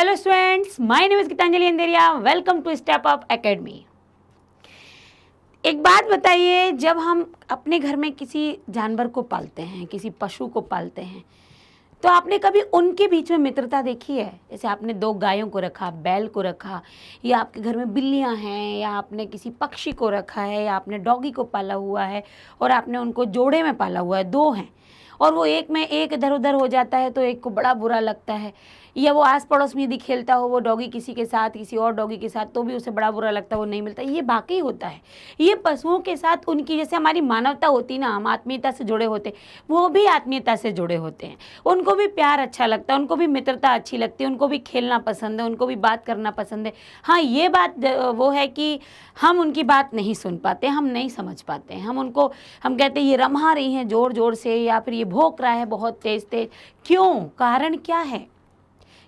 Hello students, my name is Geetanjali Andheria. Welcome to Step Up Academy. एक बात बताइए, जब हम अपने घर में किसी जानवर को पालते हैं, किसी पशु को पालते हैं, तो आपने कभी उनके बीच में मित्रता देखी है? जैसे आपने दो गायों को रखा, बैल को रखा, या आपके घर में बिल्लियां हैं, या आपने किसी पक्षी को रखा है, या आपने डॉगी को पाला हुआ है और आपने उनको जोड़े में पाला हुआ है, दो हैं, और वो एक में एक इधर उधर हो जाता है तो एक को बड़ा बुरा लगता है, या वो आस पड़ोस में यदि खेलता हो वो डॉगी किसी के साथ, किसी और डॉगी के साथ, तो भी उसे बड़ा बुरा लगता है, वो नहीं मिलता। ये वाकई होता है। ये पशुओं के साथ उनकी जैसे हमारी मानवता होती ना, हम आत्मीयता से जुड़े होते, वो भी आत्मीयता से जुड़े होते हैं। उनको भी प्यार अच्छा लगता है, उनको भी मित्रता अच्छी लगती है, उनको भी खेलना पसंद है, उनको भी बात करना पसंद है। हाँ, ये बात वो है कि हम उनकी बात नहीं सुन पाते, हम नहीं समझ पाते हैं। हम कहते हैं ये रमा रही हैं ज़ोर ज़ोर से, या फिर ये भौंक रहा है बहुत तेज़ तेज़। क्यों? कारण क्या है?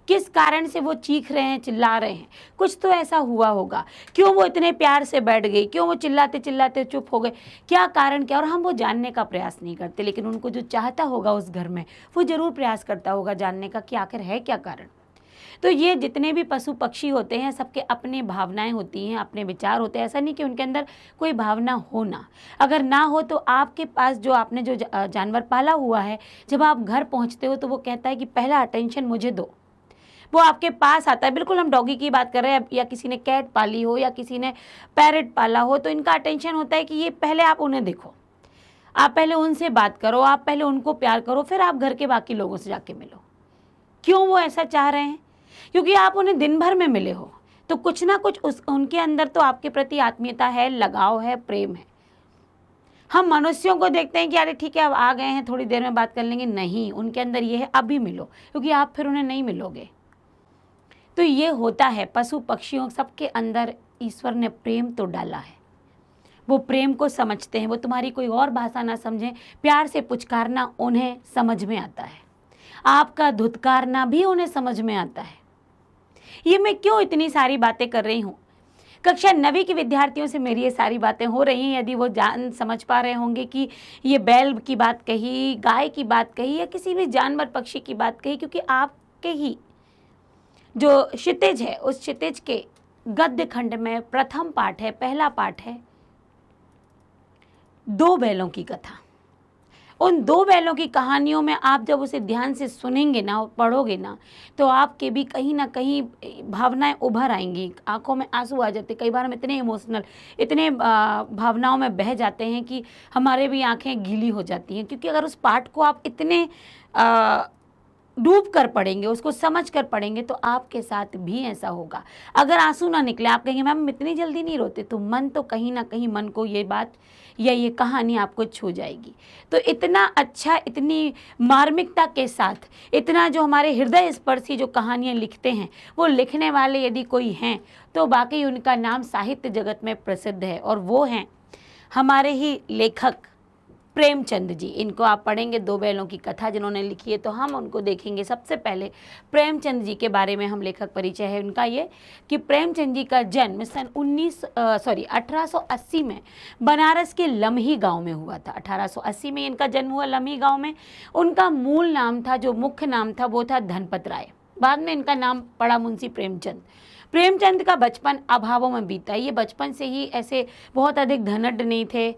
किस कारण से वो चीख रहे हैं, चिल्ला रहे हैं? कुछ तो ऐसा हुआ होगा। क्यों वो इतने प्यार से बैठ गई? क्यों वो चिल्लाते चिल्लाते चुप हो गए? क्या कारण क्या? और हम वो जानने का प्रयास नहीं करते, लेकिन उनको जो चाहता होगा उस घर में, वो ज़रूर प्रयास करता होगा जानने का कि आखिर है क्या कारण। तो ये जितने भी पशु पक्षी होते हैं, सबके अपने भावनाएं होती हैं, अपने विचार होते हैं। ऐसा नहीं कि उनके अंदर कोई भावना हो ना। अगर ना हो तो आपके पास जो आपने जो जानवर पाला हुआ है, जब आप घर पहुंचते हो तो वो कहता है कि पहला अटेंशन मुझे दो। वो आपके पास आता है। बिल्कुल हम डॉगी की बात कर रहे हैं, या किसी ने कैट पाली हो, या किसी ने पैरेट पाला हो, तो इनका अटेंशन होता है कि ये पहले आप उन्हें देखो, आप पहले उनसे बात करो, आप पहले उनको प्यार करो, फिर आप घर के बाकी लोगों से जाके मिलो। क्यों वो ऐसा चाह रहे हैं? क्योंकि आप उन्हें दिन भर में मिले हो, तो कुछ ना कुछ उनके अंदर तो आपके प्रति आत्मीयता है, लगाव है, प्रेम है। हम मनुष्यों को देखते हैं कि अरे ठीक है अब आ गए हैं, थोड़ी देर में बात कर लेंगे। नहीं, उनके अंदर ये है अभी मिलो, क्योंकि आप फिर उन्हें नहीं मिलोगे। तो ये होता है, पशु पक्षियों सबके अंदर ईश्वर ने प्रेम तो डाला है। वो प्रेम को समझते हैं, वो तुम्हारी कोई और भाषा ना समझें, प्यार से पुचकारना उन्हें समझ में आता है, आपका धुतकारना भी उन्हें समझ में आता है। ये मैं क्यों इतनी सारी बातें कर रही हूँ? कक्षा 9वीं के विद्यार्थियों से मेरी ये सारी बातें हो रही हैं। यदि वो जान समझ पा रहे होंगे कि ये बैल की बात कही, गाय की बात कही, या किसी भी जानवर पक्षी की बात कही, क्योंकि आपके ही जो क्षितिज है, उस क्षितिज के गद्य खंड में प्रथम पाठ है, पहला पाठ है दो बैलों की कथा। उन दो बैलों की कहानियों में आप जब उसे ध्यान से सुनेंगे ना और पढ़ोगे ना, तो आपके भी कहीं ना कहीं भावनाएं उभर आएंगी, आंखों में आंसू आ जाते। कई बार हम इतने इमोशनल, इतने भावनाओं में बह जाते हैं कि हमारे भी आंखें गीली हो जाती हैं। क्योंकि अगर उस पाठ को आप इतने डूब कर पढ़ेंगे, उसको समझ कर पढ़ेंगे, तो आपके साथ भी ऐसा होगा। अगर आंसू ना निकले, आप कहेंगे मैम इतनी जल्दी नहीं रोते, तो मन तो कहीं ना कहीं, मन को ये बात या ये कहानी आपको छू जाएगी। तो इतना अच्छा, इतनी मार्मिकता के साथ, इतना जो हमारे हृदय स्पर्शी जो कहानियाँ लिखते हैं, वो लिखने वाले यदि कोई हैं तो वाकई उनका नाम साहित्य जगत में प्रसिद्ध है, और वो हैं हमारे ही लेखक प्रेमचंद जी। इनको आप पढ़ेंगे, दो बैलों की कथा जिन्होंने लिखी है, तो हम उनको देखेंगे। सबसे पहले प्रेमचंद जी के बारे में हम लेखक परिचय है उनका ये कि प्रेमचंद जी का जन्म सन 1880 में बनारस के लम्ही गांव में हुआ था। 1880 में इनका जन्म हुआ लम्ही गांव में। उनका मूल नाम था, जो मुख्य नाम था, वो था धनपत राय। बाद में इनका नाम पड़ा मुंशी प्रेमचंद। प्रेमचंद का बचपन अभावों में बीता। ये बचपन से ही ऐसे बहुत अधिक धनढ़ नहीं थे,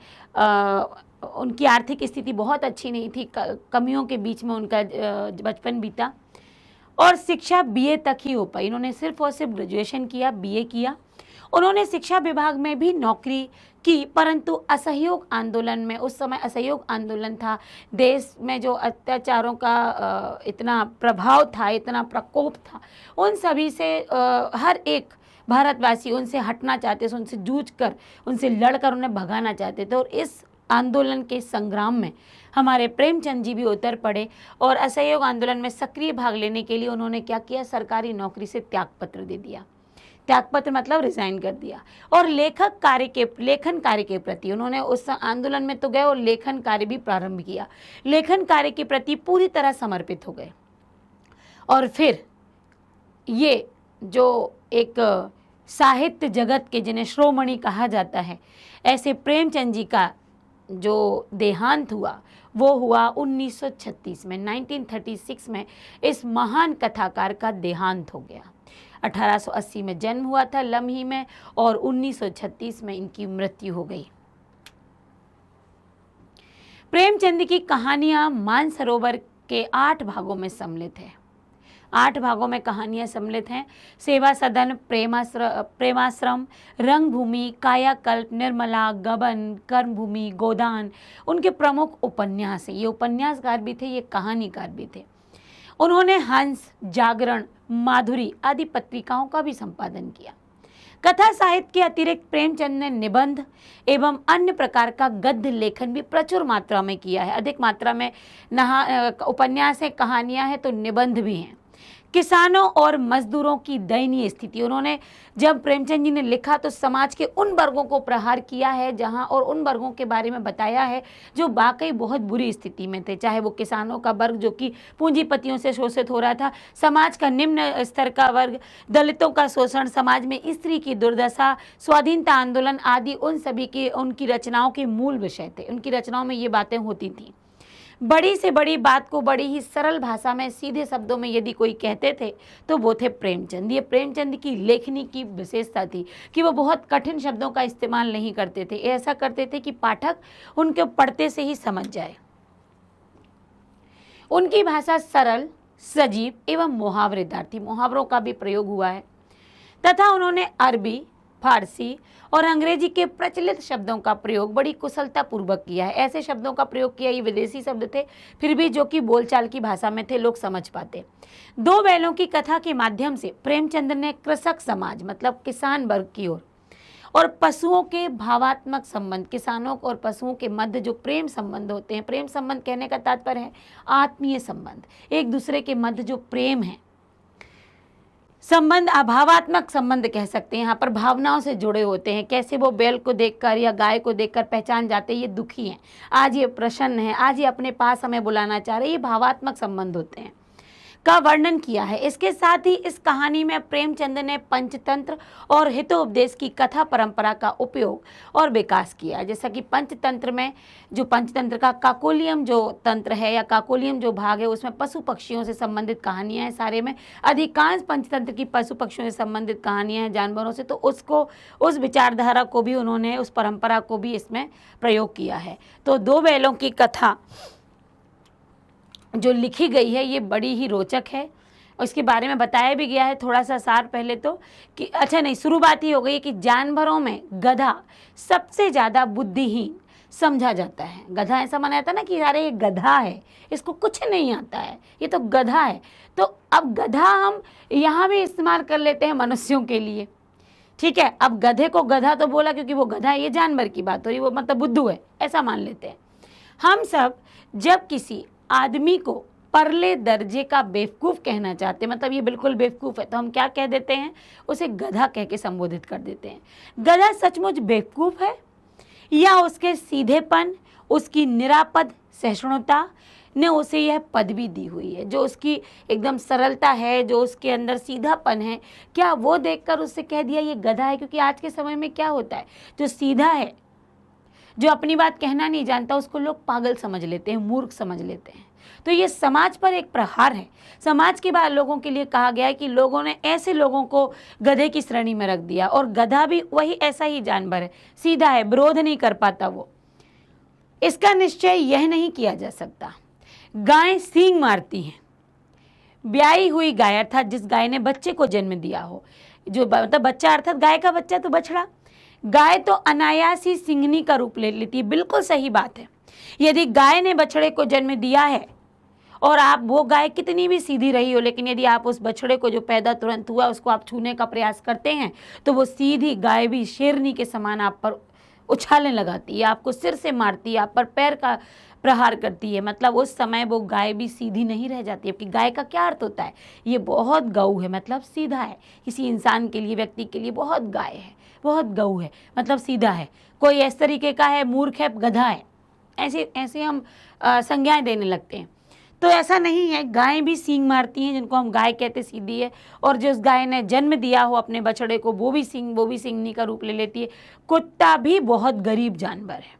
उनकी आर्थिक स्थिति बहुत अच्छी नहीं थी, कमियों के बीच में उनका बचपन बीता, और शिक्षा बीए तक ही हो पाई। इन्होंने सिर्फ और सिर्फ ग्रेजुएशन किया, बीए किया। उन्होंने शिक्षा विभाग में भी नौकरी की, परंतु असहयोग आंदोलन में, उस समय असहयोग आंदोलन था, देश में जो अत्याचारों का इतना प्रभाव था, इतना प्रकोप था, उन सभी से हर एक भारतवासी उनसे हटना चाहते थे, उनसे जूझ कर, उनसे लड़कर उन्हें भगाना चाहते थे। और इस आंदोलन के संग्राम में हमारे प्रेमचंद जी भी उतर पड़े, और असहयोग आंदोलन में सक्रिय भाग लेने के लिए उन्होंने क्या किया, सरकारी नौकरी से त्यागपत्र दे दिया। त्यागपत्र मतलब रिजाइन कर दिया। और लेखन कार्य के प्रति उन्होंने उस आंदोलन में तो गए, और लेखन कार्य भी प्रारंभ किया। लेखन कार्य के प्रति पूरी तरह समर्पित हो गए। और फिर ये जो एक साहित्य जगत के, जिन्हें श्रोमणि कहा जाता है, ऐसे प्रेमचंद जी का जो देहांत हुआ, वो हुआ 1936 में। 1936 में इस महान कथाकार का देहांत हो गया। 1880 में जन्म हुआ था लम्ही में और 1936 में इनकी मृत्यु हो गई। प्रेमचंद की कहानियां मानसरोवर के 8 भागों में सम्मिलित है। 8 भागों में कहानियां सम्मिलित हैं। सेवा सदन, प्रेमाश्रम, रंगभूमि, कायाकल्प, निर्मला, गबन, कर्मभूमि, गोदान उनके प्रमुख उपन्यास हैं। ये उपन्यासकार भी थे, ये कहानीकार भी थे। उन्होंने हंस, जागरण, माधुरी आदि पत्रिकाओं का भी संपादन किया। कथा साहित्य के अतिरिक्त प्रेमचंद ने निबंध एवं अन्य प्रकार का गद्य लेखन भी प्रचुर मात्रा में किया है। अधिक मात्रा में उपन्यास है, कहानियां हैं तो निबंध भी हैं। किसानों और मजदूरों की दयनीय स्थिति, उन्होंने जब प्रेमचंद जी ने लिखा तो समाज के उन वर्गों को प्रहार किया है जहां, और उन वर्गों के बारे में बताया है जो वाकई बहुत बुरी स्थिति में थे। चाहे वो किसानों का वर्ग जो कि पूंजीपतियों से शोषित हो रहा था, समाज का निम्न स्तर का वर्ग, दलितों का शोषण, समाज में स्त्री की दुर्दशा, स्वाधीनता आंदोलन आदि उन सभी की उनकी रचनाओं के मूल विषय थे। उनकी रचनाओं में ये बातें होती थीं। बड़ी से बड़ी बात को बड़ी ही सरल भाषा में सीधे शब्दों में यदि कोई कहते थे तो वो थे प्रेमचंद। ये प्रेमचंद की लेखनी की विशेषता थी कि वो बहुत कठिन शब्दों का इस्तेमाल नहीं करते थे। ऐसा करते थे कि पाठक उनके पढ़ते से ही समझ जाए। उनकी भाषा सरल, सजीव एवं मुहावरेदार थी। मुहावरों का भी प्रयोग हुआ है तथा उन्होंने अरबी, फारसी और अंग्रेजी के प्रचलित शब्दों का प्रयोग बड़ी कुशलता पूर्वक किया है। ऐसे शब्दों का प्रयोग किया, ये विदेशी शब्द थे फिर भी जो कि बोलचाल की भाषा में थे, लोग समझ पाते। 2 बैलों की कथा के माध्यम से प्रेमचंद ने कृषक समाज मतलब किसान वर्ग की ओर और पशुओं के भावात्मक संबंध, किसानों और पशुओं के मध्य जो प्रेम संबंध होते हैं, प्रेम संबंध कहने का तात्पर्य है आत्मीय संबंध, एक दूसरे के मध्य जो प्रेम है, संबंध अभावात्मक संबंध कह सकते हैं। यहाँ पर भावनाओं से जुड़े होते हैं। कैसे वो बैल को देखकर या गाय को देखकर पहचान जाते हैं ये दुखी हैं, आज ये प्रसन्न है, आज ये अपने पास हमें बुलाना चाह रहे हैं, ये भावात्मक संबंध होते हैं का वर्णन किया है। इसके साथ ही इस कहानी में प्रेमचंद ने पंचतंत्र और हितोपदेश की कथा परंपरा का उपयोग और विकास किया। जैसा कि पंचतंत्र में जो पंचतंत्र का काकोलियम जो तंत्र है या काकोलियम जो भाग है उसमें पशु पक्षियों से संबंधित कहानियां हैं। सारे में अधिकांश पंचतंत्र की पशु पक्षियों से संबंधित कहानियां हैं, जानवरों से, तो उसको, उस विचारधारा को भी उन्होंने, उस परंपरा को भी इसमें प्रयोग किया है। तो 2 बैलों की कथा जो लिखी गई है ये बड़ी ही रोचक है और इसके बारे में बताया भी गया है। थोड़ा सा सार पहले तो कि अच्छा नहीं, शुरुआत ही हो गई कि जानवरों में गधा सबसे ज़्यादा बुद्धिहीन समझा जाता है। गधा ऐसा माना जाता है ना कि अरे ये गधा है, इसको कुछ नहीं आता है, ये तो गधा है। तो अब गधा हम यहाँ भी इस्तेमाल कर लेते हैं मनुष्यों के लिए, ठीक है। अब गधे को गधा तो बोला क्योंकि वो गधा है, ये जानवर की बात हो रही, वो मतलब बुद्धू है, ऐसा मान लेते हैं। हम सब जब किसी आदमी को परले दर्जे का बेवकूफ़ कहना चाहते हैं, मतलब ये बिल्कुल बेवकूफ़ है, तो हम क्या कह देते हैं, उसे गधा कह के संबोधित कर देते हैं। गधा सचमुच बेवकूफ़ है या उसके सीधेपन, उसकी निरापद सहिष्णुता ने उसे यह पदवी दी हुई है, जो उसकी एकदम सरलता है, जो उसके अंदर सीधापन है, क्या वो देखकर उससे कह दिया ये गधा है? क्योंकि आज के समय में क्या होता है, जो सीधा है, जो अपनी बात कहना नहीं जानता, उसको लोग पागल समझ लेते हैं, मूर्ख समझ लेते हैं। तो ये समाज पर एक प्रहार है। समाज के बाद लोगों के लिए कहा गया है कि लोगों ने ऐसे लोगों को गधे की श्रेणी में रख दिया, और गधा भी वही ऐसा ही जानवर है, सीधा है, विरोध नहीं कर पाता वो। इसका निश्चय यह नहीं किया जा सकता। गाय सींग मारती हैं। ब्याई हुई गाय अर्थात जिस गाय ने बच्चे को जन्म दिया हो, जो मतलब बच्चा अर्थात गाय का बच्चा तो बछड़ा, गाय तो अनायास ही सिंघनी का रूप ले लेती है। बिल्कुल सही बात है। यदि गाय ने बछड़े को जन्म दिया है और आप, वो गाय कितनी भी सीधी रही हो, लेकिन यदि आप उस बछड़े को जो पैदा तुरंत हुआ उसको आप छूने का प्रयास करते हैं तो वो सीधी गाय भी शेरनी के समान आप पर उछालें लगाती है, आपको सिर से मारती है, आप पर पैर का प्रहार करती है। मतलब उस समय वो गाय भी सीधी नहीं रह जाती है। कि गाय का क्या अर्थ होता है, ये बहुत गऊ है, मतलब सीधा है। किसी इंसान के लिए, व्यक्ति के लिए बहुत गाय है, बहुत गऊ है, मतलब सीधा है। कोई इस तरीके का है, मूर्ख है, गधा है, ऐसे ऐसे हम संज्ञाएं देने लगते हैं। तो ऐसा नहीं है, गायें भी सींग मारती हैं, जिनको हम गाय कहते सीधी है। और जिस गाय ने जन्म दिया हो अपने बछड़े को, वो भी सिंघनी का रूप ले लेती है। कुत्ता भी बहुत गरीब जानवर है,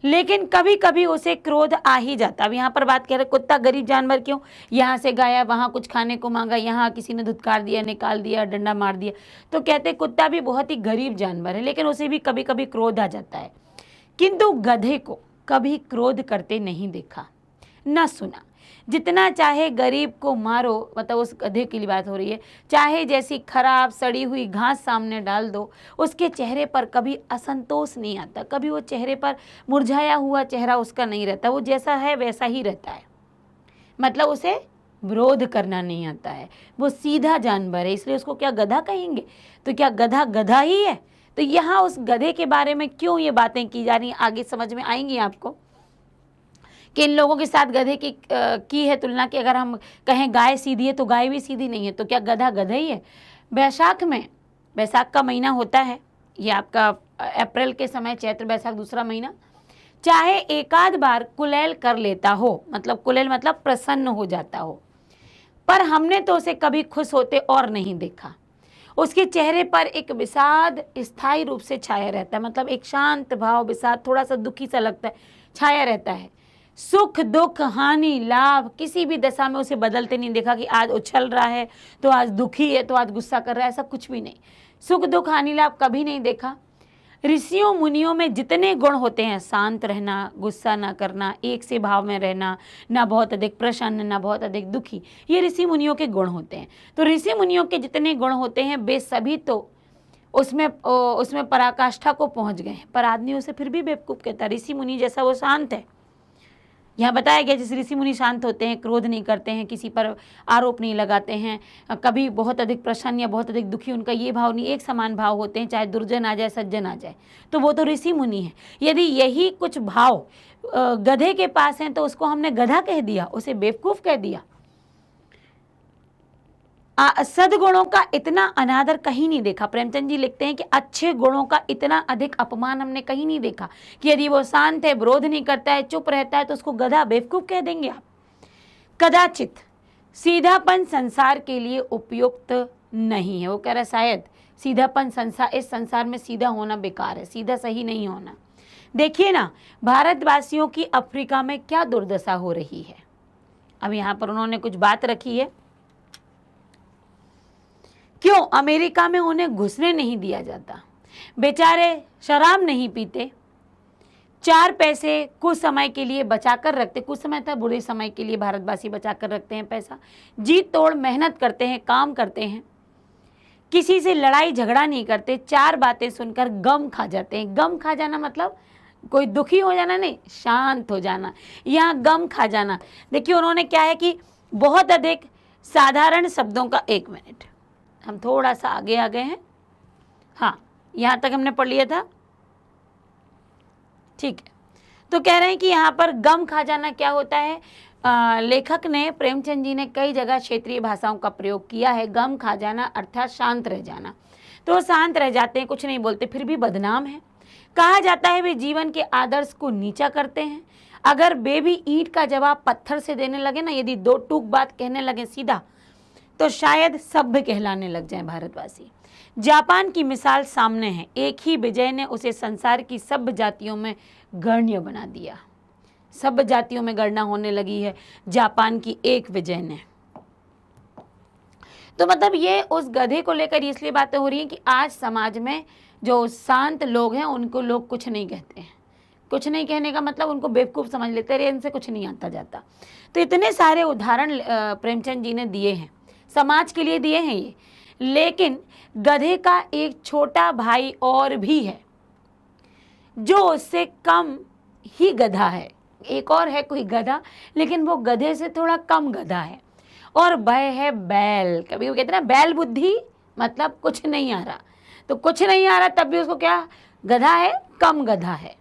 लेकिन कभी कभी उसे क्रोध आ ही जाता। अब यहाँ पर बात कर रहे कुत्ता गरीब जानवर क्यों, यहाँ से गया, वहाँ कुछ खाने को मांगा, यहाँ किसी ने धुतकार दिया, निकाल दिया, डंडा मार दिया, तो कहते कुत्ता भी बहुत ही गरीब जानवर है, लेकिन उसे भी कभी कभी क्रोध आ जाता है। किंतु गधे को कभी क्रोध करते नहीं देखा, न सुना। जितना चाहे गरीब को मारो, मतलब उस गधे की बात हो रही है, चाहे जैसी खराब सड़ी हुई घास सामने डाल दो, उसके चेहरे पर कभी असंतोष नहीं आता, कभी वो चेहरे पर मुरझाया हुआ चेहरा उसका नहीं रहता, वो जैसा है वैसा ही रहता है। मतलब उसे विरोध करना नहीं आता है, वो सीधा जानवर है, इसलिए उसको क्या गधा कहेंगे? तो क्या गधा गधा ही है? तो यहाँ उस गधे के बारे में क्यों ये बातें की जा रही हैं, आगे समझ में आएंगी आपको कि इन लोगों के साथ गधे की है तुलना कि अगर हम कहें गाय सीधी है तो गाय भी सीधी नहीं है, तो क्या गधा गधा ही है? बैसाख का महीना होता है, ये आपका अप्रैल के समय, चैत्र बैसाख दूसरा महीना, चाहे एकाध बार कुलेल कर लेता हो, मतलब कुलेल मतलब प्रसन्न हो जाता हो, पर हमने तो उसे कभी खुश होते और नहीं देखा। उसके चेहरे पर एक विषाद स्थायी रूप से छाया रहता है, मतलब एक शांत भाव, विषाद, थोड़ा सा दुखी सा लगता है, छाया रहता है। सुख दुख हानि लाभ किसी भी दशा में उसे बदलते नहीं देखा कि आज उछल रहा है तो आज दुखी है तो आज गुस्सा कर रहा है, ऐसा कुछ भी नहीं। सुख दुख हानि लाभ कभी नहीं देखा। ऋषियों मुनियों में जितने गुण होते हैं, शांत रहना, गुस्सा ना करना, एक से भाव में रहना, ना बहुत अधिक प्रसन्न ना बहुत अधिक दुखी, ये ऋषि मुनियों के गुण होते हैं। तो ऋषि मुनियों के जितने गुण होते हैं वे सभी तो उसमें पराकाष्ठा को पहुंच गए हैं, पर आदमी उसे फिर भी बेवकूफ़ कहता है। ऋषि मुनि जैसा वो शांत है, यहाँ बताया गया जिस ऋषि मुनि शांत होते हैं, क्रोध नहीं करते हैं, किसी पर आरोप नहीं लगाते हैं, कभी बहुत अधिक प्रसन्न या बहुत अधिक दुखी उनका ये भाव नहीं, एक समान भाव होते हैं, चाहे दुर्जन आ जाए सज्जन आ जाए, तो वो तो ऋषि मुनि है। यदि यही कुछ भाव गधे के पास हैं तो उसको हमने गधा कह दिया, उसे बेवकूफ़ कह दिया। सद्गुणों का इतना अनादर कहीं नहीं देखा। प्रेमचंद जी लिखते हैं कि अच्छे गुणों का इतना अधिक अपमान हमने कहीं नहीं देखा, कि यदि वो शांत है, विरोध नहीं करता है, चुप रहता है, तो उसको गधा बेवकूफ़ कह देंगे आप। कदाचित सीधापन संसार के लिए उपयुक्त नहीं है। वो कह रहा है शायद सीधापन इस संसार में सीधा होना बेकार है, सीधा सही नहीं होना। देखिए ना, भारतवासियों की अफ्रीका में क्या दुर्दशा हो रही है। अब यहाँ पर उन्होंने कुछ बात रखी है, क्यों अमेरिका में उन्हें घुसने नहीं दिया जाता? बेचारे शराब नहीं पीते, 4 पैसे कुछ समय के लिए बचा कर रखते, कुछ समय था बुरे समय के लिए भारतवासी बचा कर रखते हैं पैसा, जी तोड़ मेहनत करते हैं, काम करते हैं, किसी से लड़ाई झगड़ा नहीं करते, 4 बातें सुनकर गम खा जाते हैं। गम खा जाना मतलब कोई दुखी हो जाना नहीं, शांत हो जाना, यहाँ गम खा जाना। देखिए उन्होंने क्या है कि बहुत अधिक साधारण शब्दों का, 1 मिनट हम थोड़ा सा आगे आ गए हैं, हाँ यहाँ तक हमने पढ़ लिया था, ठीक है। तो कह रहे हैं कि यहाँ पर गम खा जाना क्या होता है। लेखक ने, प्रेमचंद जी ने कई जगह क्षेत्रीय भाषाओं का प्रयोग किया है। गम खा जाना अर्थात शांत रह जाना। तो शांत रह जाते हैं, कुछ नहीं बोलते, फिर भी बदनाम है। कहा जाता है वे जीवन के आदर्श को नीचा करते हैं। अगर वे भी ईंट का जवाब पत्थर से देने लगे ना, यदि 2 टूक बात कहने लगे सीधा, तो शायद सभ्य कहलाने लग जाए भारतवासी। जापान की मिसाल सामने है, एक ही विजय ने उसे संसार की सभ्य जातियों में गण्य बना दिया। सभ्य जातियों में गणना होने लगी है जापान की एक विजय ने। तो मतलब ये उस गधे को लेकर इसलिए बातें हो रही हैं कि आज समाज में जो शांत लोग हैं उनको लोग कुछ नहीं कहते हैं। कुछ नहीं कहने का मतलब उनको बेवकूफ़ समझ लेते हैं, इनसे कुछ नहीं आता जाता। तो इतने सारे उदाहरण प्रेमचंद जी ने दिए हैं, समाज के लिए दिए हैं ये। लेकिन गधे का एक छोटा भाई और भी है जो उससे कम ही गधा है। एक और है कोई गधा, लेकिन वो गधे से थोड़ा कम गधा है, और वह है बैल। कभी वो कहते हैं ना बैल बुद्धि, मतलब कुछ नहीं आ रहा, तो कुछ नहीं आ रहा तब भी उसको क्या, गधा है, कम गधा है।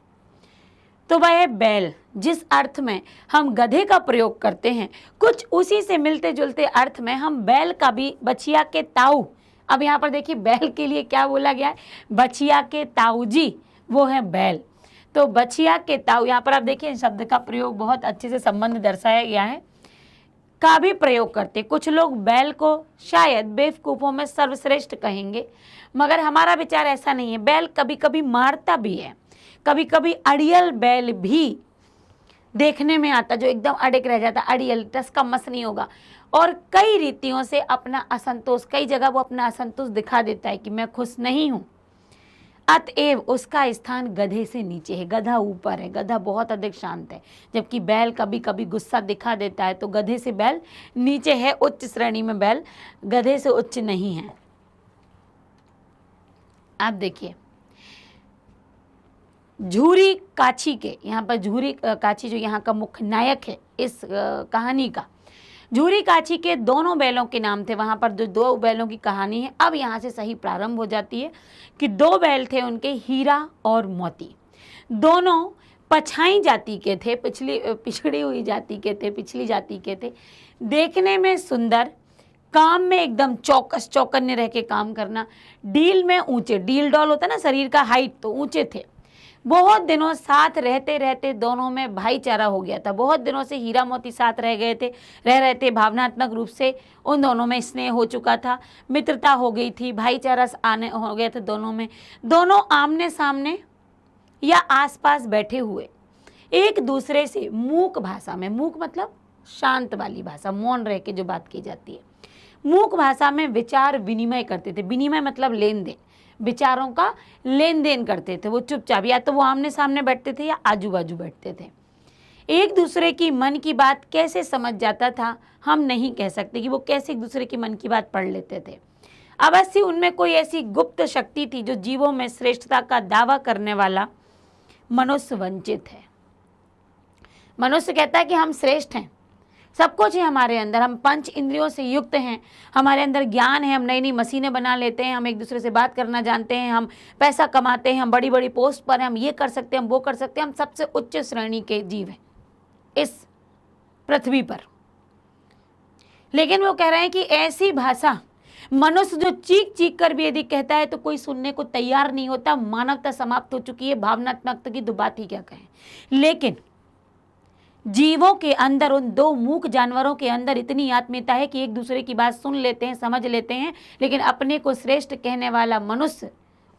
तो वह है बैल। जिस अर्थ में हम गधे का प्रयोग करते हैं, कुछ उसी से मिलते जुलते अर्थ में हम बैल का भी, बछिया के ताऊ, अब यहाँ पर देखिए बैल के लिए क्या बोला गया है, बछिया के ताऊ जी, वो है बैल। तो बछिया के ताऊ, यहाँ पर आप देखिए शब्द का प्रयोग बहुत अच्छे से संबंध दर्शाया गया है, का भी प्रयोग करते। कुछ लोग बैल को शायद बेवकूफ़ों में सर्वश्रेष्ठ कहेंगे, मगर हमारा विचार ऐसा नहीं है। बैल कभी कभी मारता भी है, कभी कभी अड़ियल बैल भी देखने में आता, जो एकदम अड़िग रह जाता, अड़ियल, टस का मस नहीं होगा, और कई रीतियों से अपना असंतोष, कई जगह वो अपना असंतोष दिखा देता है कि मैं खुश नहीं हूँ। अतएव उसका स्थान गधे से नीचे है, गधा ऊपर है, गधा बहुत अधिक शांत है, जबकि बैल कभी कभी गुस्सा दिखा देता है, तो गधे से बैल नीचे है, उच्च श्रेणी में बैल, गधे से उच्च नहीं है। आप देखिए झूरी काछी के, यहाँ पर झूरी काछी जो यहाँ का मुख्य नायक है इस कहानी का, झूरी काछी के दोनों बैलों के नाम थे। वहाँ पर जो दो बैलों की कहानी है, अब यहाँ से सही प्रारंभ हो जाती है कि दो बैल थे उनके, हीरा और मोती। दोनों पछाई जाति के थे, पिछड़ी हुई जाति के थे, पिछली जाति के थे, देखने में सुंदर, काम में एकदम चौकस चौकन्ने रह के काम करना, डील में ऊंचे, डील डॉल होता ना शरीर का हाइट, तो ऊंचे थे। बहुत दिनों साथ रहते रहते दोनों में भाईचारा हो गया था। बहुत दिनों से हीरा मोती साथ रह रहे थे, भावनात्मक रूप से उन दोनों में स्नेह हो चुका था, मित्रता हो गई थी, भाईचारा आने हो गया था दोनों में। दोनों आमने सामने या आसपास बैठे हुए एक दूसरे से मूक भाषा में, मूक मतलब शांत वाली भाषा, मौन रह के जो बात की जाती है, मूक भाषा में विचार विनिमय करते थे। विनिमय मतलब लेन देन, विचारों का लेन देन करते थे। वो चुपचाप, या तो वो आमने सामने बैठते थे या आजू बाजू बैठते थे। एक दूसरे की मन की बात कैसे समझ जाता था हम नहीं कह सकते कि वो कैसे एक दूसरे की मन की बात पढ़ लेते थे। अवश्य उनमें कोई ऐसी गुप्त शक्ति थी जो जीवों में श्रेष्ठता का दावा करने वाला मनुष्य वंचित है। मनुष्य कहता है कि हम श्रेष्ठ हैं, सब कुछ है हमारे अंदर, हम पंच इंद्रियों से युक्त हैं, हमारे अंदर ज्ञान है, हम नई नई मशीनें बना लेते हैं, हम एक दूसरे से बात करना जानते हैं, हम पैसा कमाते हैं, हम बड़ी बड़ी पोस्ट पर हैं, हम ये कर सकते हैं, हम वो कर सकते हैं, हम सबसे उच्च श्रेणी के जीव हैं इस पृथ्वी पर। लेकिन वो कह रहे हैं कि ऐसी भाषा मनुष्य जो चीख चीख कर भी यदि कहता है तो कोई सुनने को तैयार नहीं होता। मानवता समाप्त हो चुकी है, भावनात्मकता की तो बात ही क्या कहें। लेकिन जीवों के अंदर, उन दो मूक जानवरों के अंदर इतनी आत्मीयता है कि एक दूसरे की बात सुन लेते हैं, समझ लेते हैं, लेकिन अपने को श्रेष्ठ कहने वाला मनुष्य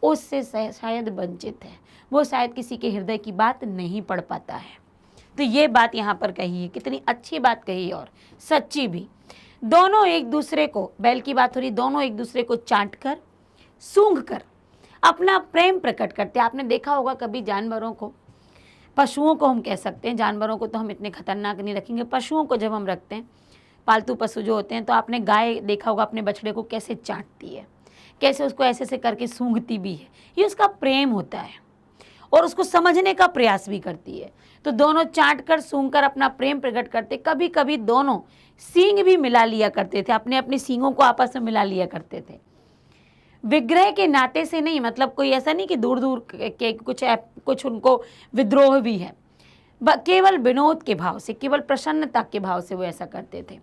उससे शायद वंचित है, वो शायद किसी के हृदय की बात नहीं पढ़ पाता है। तो ये बात यहाँ पर कही है, कितनी अच्छी बात कही और सच्ची भी। दोनों एक दूसरे को, बैल की बात हो रही, दोनों एक दूसरे को चाट कर, सूंघ कर अपना प्रेम प्रकट करते। आपने देखा होगा कभी जानवरों को, पशुओं को हम कह सकते हैं, जानवरों को तो हम इतने खतरनाक नहीं रखेंगे, पशुओं को जब हम रखते हैं, पालतू पशु जो होते हैं, तो आपने गाय देखा होगा अपने बछड़े को कैसे चाटती है, कैसे उसको ऐसे से करके सूंघती भी है, ये उसका प्रेम होता है और उसको समझने का प्रयास भी करती है। तो दोनों चाट कर, सूंघ कर अपना प्रेम प्रकट करते। कभी कभी दोनों सींग भी मिला लिया करते थे, अपने अपनी सींगों को आपस में मिला लिया करते थे। विग्रह के नाते से नहीं, मतलब कोई ऐसा नहीं कि दूर दूर के कुछ उनको विद्रोह भी है, केवल विनोद के भाव से, केवल प्रसन्नता के भाव से वो ऐसा करते थे।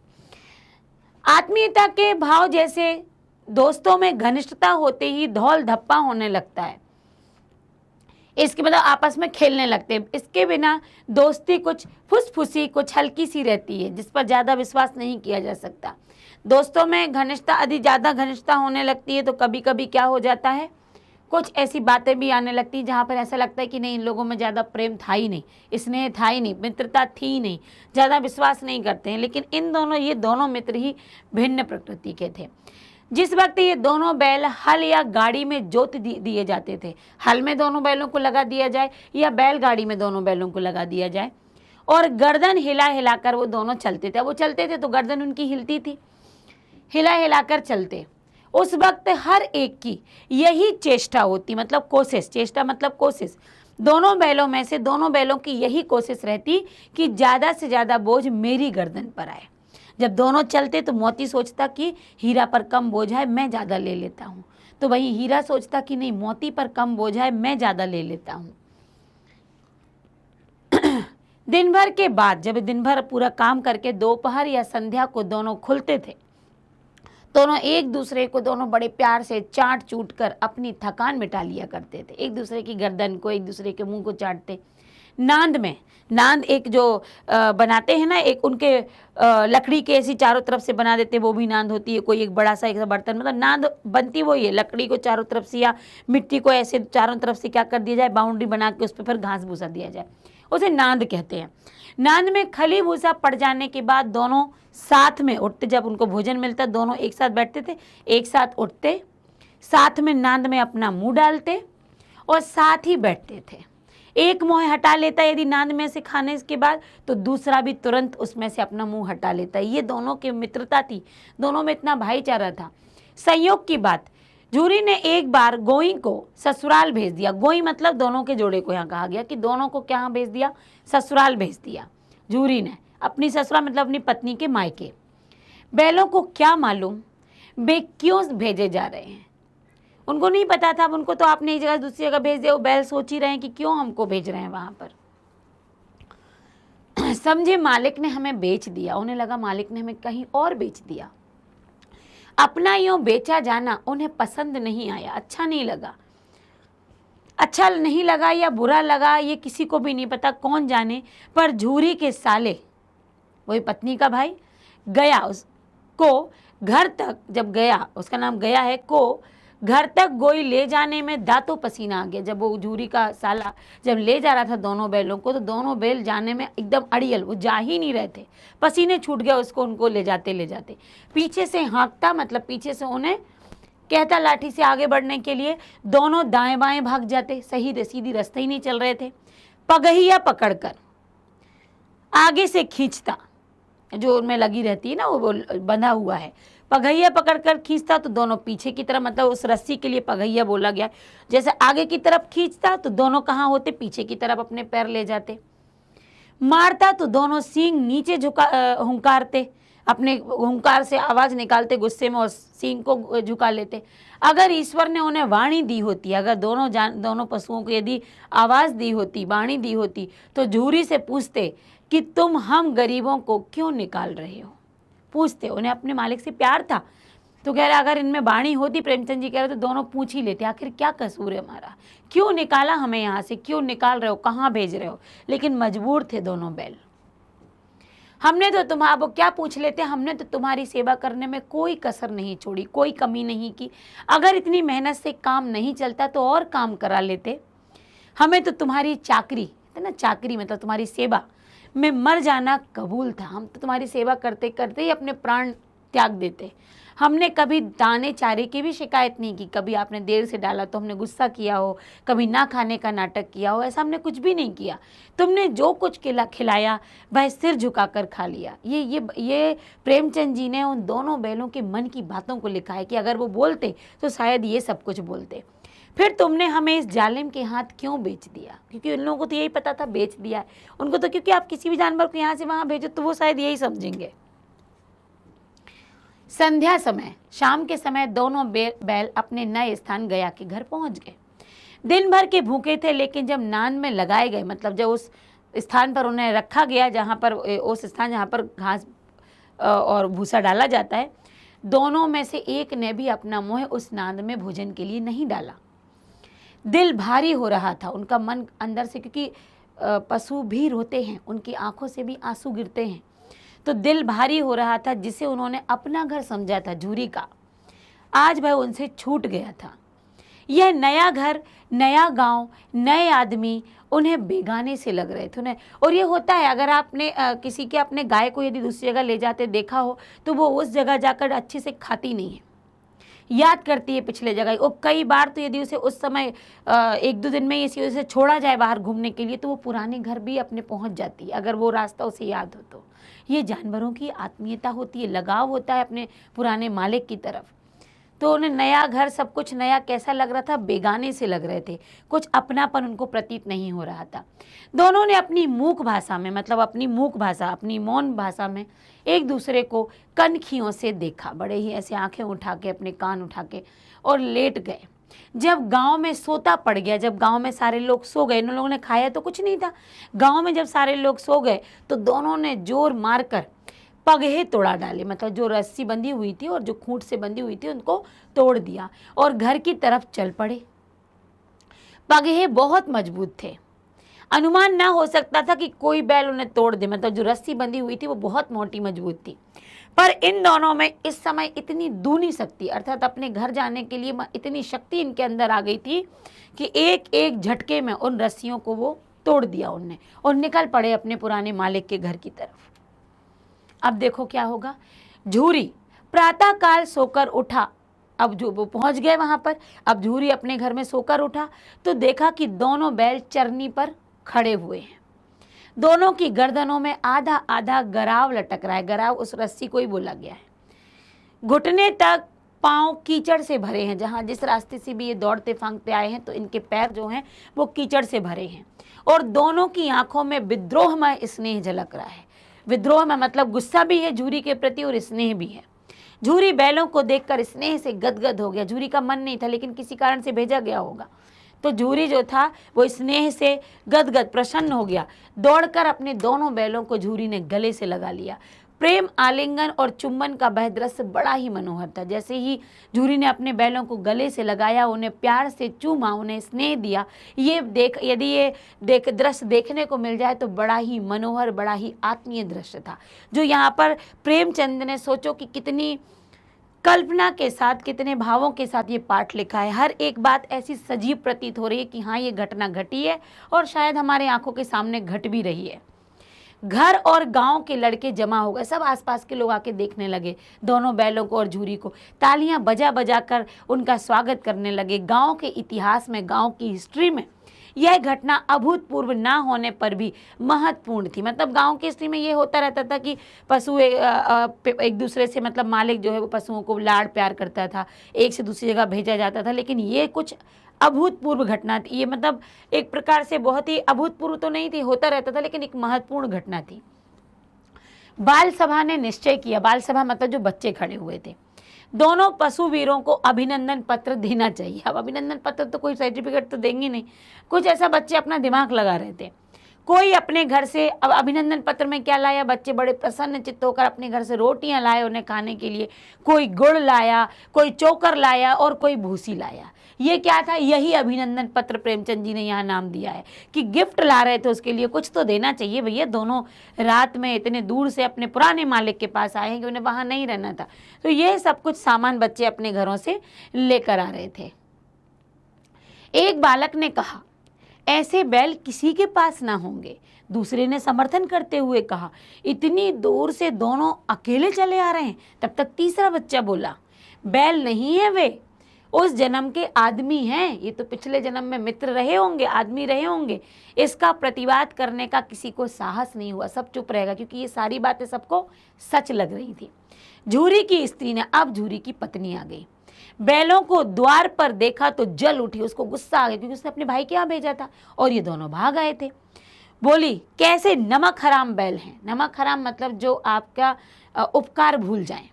आत्मीयता के भाव जैसे दोस्तों में घनिष्ठता होते ही धौल धप्पा होने लगता है, इसके मतलब आपस में खेलने लगते हैं। इसके बिना दोस्ती कुछ फुसफुसी, कुछ हल्की सी रहती है, जिस पर ज़्यादा विश्वास नहीं किया जा सकता। दोस्तों में घनिष्ठता यदि ज़्यादा घनिष्ठता होने लगती है तो कभी कभी क्या हो जाता है, कुछ ऐसी बातें भी आने लगती हैं जहाँ पर ऐसा लगता है कि नहीं, इन लोगों में ज़्यादा प्रेम था ही नहीं, स्नेह था ही नहीं, मित्रता थी ही नहीं, ज़्यादा विश्वास नहीं करते हैं। लेकिन ये दोनों मित्र ही भिन्न प्रकृति के थे। जिस वक्त ये दोनों बैल हल या गाड़ी में जोत दिए जाते थे, हल में दोनों बैलों को लगा दिया जाए या बैलगाड़ी में दोनों बैलों को लगा दिया जाए, और गर्दन हिला हिलाकर वो दोनों चलते थे। वो चलते थे तो गर्दन उनकी हिलती थी, हिला हिलाकर चलते। उस वक्त हर एक की यही चेष्टा होती, मतलब कोशिश, चेष्टा मतलब कोशिश, दोनों बैलों में से दोनों बैलों की यही कोशिश रहती कि ज़्यादा से ज़्यादा बोझ मेरी गर्दन पर आए। जब दोनों चलते तो मोती सोचता कि हीरा पर कम बोझ है, मैं ज़्यादा ले लेता हूँ, तो वही हीरा सोचता कि नहीं, मोती पर कम बोझ है, मैं ज़्यादा ले लेता हूँ। दिन भर के बाद, जब दिन भर पूरा काम करके दोपहर या संध्या को दोनों खुलते थे, दोनों एक दूसरे को, दोनों बड़े प्यार से चाट चूट कर अपनी थकान मिटा लिया करते थे। एक दूसरे की गर्दन को, एक दूसरे के मुंह को चाटते, नांद में, नांद एक जो बनाते हैं ना, एक उनके लकड़ी के ऐसी चारों तरफ से बना देते हैं, वो भी नांद होती है। कोई एक बड़ा सा एक बर्तन, मतलब नांद बनती वही है, लकड़ी को चारों तरफ से या मिट्टी को ऐसे चारों तरफ से क्या कर दिया जाए, बाउंड्री बना के उस पर फिर घास भूसा दिया जाए, उसे नांद कहते हैं। नांद में खली भूसा पड़ जाने के बाद दोनों साथ में उठते, जब उनको भोजन मिलता दोनों एक साथ बैठते थे, एक साथ उठते, साथ में नांद में अपना मुंह डालते और साथ ही बैठते थे। एक मुंह हटा लेता यदि नांद में से खाने के बाद, तो दूसरा भी तुरंत उसमें से अपना मुंह हटा लेता। ये दोनों की मित्रता थी, दोनों में इतना भाईचारा था। संयोग की बात, झूरी ने एक बार गोई को ससुराल भेज दिया। गोई मतलब दोनों के जोड़े को यहाँ कहा गया कि दोनों को क्या भेज दिया, ससुराल भेज दिया। झूरी ने अपनी ससुराल मतलब अपनी पत्नी के मायके। बैलों को क्या मालूम वे क्यों भेजे जा रहे हैं, उनको नहीं पता था। उनको तो आपने एक जगह दूसरी जगह भेज दिया, वो बैल सोच ही रहे हैं कि क्यों हमको भेज रहे हैं वहां पर। समझे मालिक ने हमें बेच दिया, उन्हें लगा मालिक ने हमें कहीं और बेच दिया। अपना यूं बेचा जाना उन्हें पसंद नहीं आया, अच्छा नहीं लगा। अच्छा नहीं लगा या बुरा लगा ये किसी को भी नहीं पता, कौन जाने। पर झूरी के साले, वही पत्नी का भाई, गया उसको घर तक, जब गया, उसका नाम गया है, को घर तक गोई ले जाने में दांतों पसीना आ गया। जब वो झूरी का साला जब ले जा रहा था दोनों बैलों को, तो दोनों बैल जाने में एकदम अड़ियल, वो जा ही नहीं रहे थे, पसीने छूट गया उसको, उनको ले जाते ले जाते। पीछे से हाँकता, मतलब पीछे से उन्हें कहता लाठी से आगे बढ़ने के लिए। दोनों दाएं बाएं भाग जाते, सही सीधी रास्ते ही नहीं चल रहे थे। पगहिया पकड़कर आगे से खींचता, जो उनमें लगी रहती है ना, वो बंधा हुआ है, पगहिया पकड़कर खींचता तो दोनों पीछे की तरफ, मतलब उस रस्सी के लिए पगहिया बोला गया। जैसे आगे की तरफ खींचता तो दोनों कहाँ होते, पीछे की तरफ अपने पैर ले जाते। मारता तो दोनों सींग नीचे हुंकारते, अपने हुंकार से आवाज निकालते गुस्से में और सींग को झुका लेते। अगर ईश्वर ने उन्हें वाणी दी होती, अगर दोनों पशुओं को यदि आवाज दी होती, वाणी दी होती, तो झूरी से पूछते कि तुम हम गरीबों को क्यों निकाल रहे हो। पूछते, उन्हें अपने मालिक से प्यार था, तो कह रहे अगर इनमें वाणी होती, प्रेमचंद जी कह रहे तो दोनों पूछ ही लेते, आखिर क्या कसूर है हमारा, क्यों निकाला हमें यहाँ से, क्यों निकाल रहे हो, कहाँ भेज रहे हो। लेकिन मजबूर थे दोनों बैल। हमने तो तुम्हारा, वो क्या पूछ लेते, हमने तो तुम्हारी सेवा करने में कोई कसर नहीं छोड़ी, कोई कमी नहीं की। अगर इतनी मेहनत से काम नहीं चलता तो और काम करा लेते। हमें तो तुम्हारी चाकरी, ना चाकरी मतलब तुम्हारी सेवा में मर जाना कबूल था। हम तो तुम्हारी सेवा करते करते ही अपने प्राण त्याग देते। हमने कभी दाने चारे की भी शिकायत नहीं की, कभी आपने देर से डाला तो हमने गुस्सा किया हो, कभी ना खाने का नाटक किया हो, ऐसा हमने कुछ भी नहीं किया। तुमने जो कुछ खिलाया वह सिर झुकाकर खा लिया। ये प्रेमचंद जी ने उन दोनों बैलों के मन की बातों को लिखा है कि अगर वो बोलते तो शायद ये सब कुछ बोलते। फिर तुमने हमें इस जालिम के हाथ क्यों बेच दिया, क्योंकि उन लोगों को तो यही पता था बेच दिया है उनको, तो क्योंकि आप किसी भी जानवर को यहाँ से वहाँ भेजो तो वो शायद यही समझेंगे। संध्या समय, शाम के समय दोनों बैल अपने नए स्थान गया के घर पहुंच गए। दिन भर के भूखे थे, लेकिन जब नांद में लगाए गए, मतलब जब उस स्थान पर उन्हें रखा गया जहाँ पर, उस स्थान जहाँ पर घास और भूसा डाला जाता है, दोनों में से एक ने भी अपना मुँह उस नांद में भोजन के लिए नहीं डाला। दिल भारी हो रहा था उनका मन अंदर से, क्योंकि पशु भी रोते हैं, उनकी आंखों से भी आंसू गिरते हैं, तो दिल भारी हो रहा था। जिसे उन्होंने अपना घर समझा था झूरी का, आज वह उनसे छूट गया था। यह नया घर, नया गांव, नए आदमी उन्हें बेगाने से लग रहे थे उन्हें। और ये होता है, अगर आपने किसी के अपने गाय को यदि दूसरी जगह ले जाते देखा हो, तो वो उस जगह जाकर अच्छे से खाती नहीं है, याद करती है पिछले जगह। और कई बार तो यदि उसे उस समय 1-2 दिन में इसी उसे छोड़ा जाए बाहर घूमने के लिए, तो वो पुराने घर भी अपने पहुंच जाती है, अगर वो रास्ता उसे याद हो तो। ये जानवरों की आत्मीयता होती है, लगाव होता है अपने पुराने मालिक की तरफ। तो उन्हें नया घर, सब कुछ नया कैसा लग रहा था, बेगाने से लग रहे थे, कुछ अपनापन उनको प्रतीत नहीं हो रहा था। दोनों ने अपनी मूक भाषा में, मतलब अपनी मूक भाषा, अपनी मौन भाषा में एक दूसरे को कनखियों से देखा, बड़े ही ऐसे आंखें उठा के, अपने कान उठा के, और लेट गए। जब गांव में सोता पड़ गया, जब गांव में सारे लोग सो गए, इन लोगों ने खाया तो कुछ नहीं था, गांव में जब सारे लोग सो गए तो दोनों ने जोर मारकर पगहे तोड़ा डाले, मतलब जो रस्सी बंधी हुई थी और जो खूंट से बंधी हुई थी उनको तोड़ दिया और घर की तरफ चल पड़े। पगहे बहुत मजबूत थे। अनुमान ना हो सकता था कि कोई बैल उन्हें तोड़ दे, मतलब जो रस्सी बंधी हुई थी वो बहुत मोटी मजबूत थी। पर इन दोनों में इस समय इतनी दूनी शक्ति, अर्थात अपने घर जाने के लिए इतनी शक्ति इनके अंदर आ गई थी कि एक एक झटके में उन रस्सियों को वो तोड़ दिया उनने और निकल पड़े अपने पुराने मालिक के घर की तरफ। अब देखो क्या होगा। झूरी प्रातः काल सोकर उठा, अब जो वो पहुंच गए वहां पर, अब झूरी अपने घर में सोकर उठा तो देखा कि दोनों बैल चरनी पर खड़े हुए हैं। दोनों की गर्दनों में आधा आधा गराव लटक रहा है। गराव उस रस्सी को ही बोला गया है। घुटने तक पांव कीचड़ से भरे हैं। जहां जिस रास्ते से भी ये दौड़ते फांगते आए हैं तो इनके पैर जो हैं वो कीचड़ से भरे हैं। और दोनों की आंखों में विद्रोहमय स्नेह झलक रहा है। विद्रोह में मतलब गुस्सा भी है झूरी के प्रति और स्नेह भी है। झूरी बैलों को देखकर स्नेह से गदगद हो गया। झूरी का मन नहीं था, लेकिन किसी कारण से भेजा गया होगा, तो झूरी जो था वो स्नेह से गदगद प्रसन्न हो गया। दौड़कर अपने दोनों बैलों को झूरी ने गले से लगा लिया। प्रेम आलिंगन और चुम्बन का वह दृश्य बड़ा ही मनोहर था। जैसे ही झूरी ने अपने बैलों को गले से लगाया, उन्हें प्यार से चूमा, उन्हें स्नेह दिया, यदि ये दृश्य देखने को मिल जाए तो बड़ा ही मनोहर, बड़ा ही आत्मीय दृश्य था। जो यहाँ पर प्रेमचंद ने, सोचो कि कितनी कल्पना के साथ, कितने भावों के साथ ये पाठ लिखा है। हर एक बात ऐसी सजीव प्रतीत हो रही है कि हाँ ये घटना घटी है और शायद हमारे आंखों के सामने घट भी रही है। घर और गांव के लड़के जमा हो गए। सब आसपास के लोग आके देखने लगे दोनों बैलों को और झूरी को। तालियां बजा बजा कर उनका स्वागत करने लगे। गांव के इतिहास में, गांव की हिस्ट्री में यह घटना अभूतपूर्व ना होने पर भी महत्वपूर्ण थी। मतलब गांव की हिस्ट्री में ये होता रहता था कि पशु एक दूसरे से, मतलब मालिक जो है वो पशुओं को लाड़ प्यार करता था, एक से दूसरी जगह भेजा जाता था। लेकिन ये कुछ अभूतपूर्व घटना थी। ये मतलब एक प्रकार से बहुत ही अभूतपूर्व तो नहीं थी, होता रहता था, लेकिन एक महत्वपूर्ण घटना थी। बाल सभा ने निश्चय किया, बाल सभा मतलब जो बच्चे खड़े हुए थे, दोनों पशु वीरों को अभिनंदन पत्र देना चाहिए। अब अभिनंदन पत्र तो कोई सर्टिफिकेट तो देंगे नहीं, कुछ ऐसा बच्चे अपना दिमाग लगा रहे थे। कोई अपने घर से, अब अभिनंदन पत्र में क्या लाया, बच्चे बड़े प्रसन्न चित्त होकर अपने घर से रोटियां लाए उन्हें खाने के लिए। कोई गुड़ लाया, कोई चोकर लाया और कोई भूसी लाया। ये क्या था, यही अभिनंदन पत्र प्रेमचंद जी ने यहाँ नाम दिया है कि गिफ्ट ला रहे थे, उसके लिए कुछ तो देना चाहिए भैया। दोनों रात में इतने दूर से अपने पुराने मालिक के पास आए हैं कि उन्हें वहाँ नहीं रहना था, तो ये सब कुछ सामान बच्चे अपने घरों से लेकर आ रहे थे। एक बालक ने कहा, ऐसे बैल किसी के पास ना होंगे। दूसरे ने समर्थन करते हुए कहा, इतनी दूर से दोनों अकेले चले आ रहे हैं। तब तक तीसरा बच्चा बोला, बैल नहीं है, वे उस जन्म के आदमी हैं। ये तो पिछले जन्म में मित्र रहे होंगे, आदमी रहे होंगे। इसका प्रतिवाद करने का किसी को साहस नहीं हुआ, सब चुप रहेगा, क्योंकि ये सारी बातें सबको सच लग रही थी। झूरी की स्त्री ने, अब झूरी की पत्नी आ गई, बैलों को द्वार पर देखा तो जल उठी। उसको गुस्सा आ गया क्योंकि उसने अपने भाई के यहाँ भेजा था और ये दोनों भाग आए थे। बोली, कैसे नमक हराम बैल हैं। नमक हराम मतलब जो आपका उपकार भूल जाएं।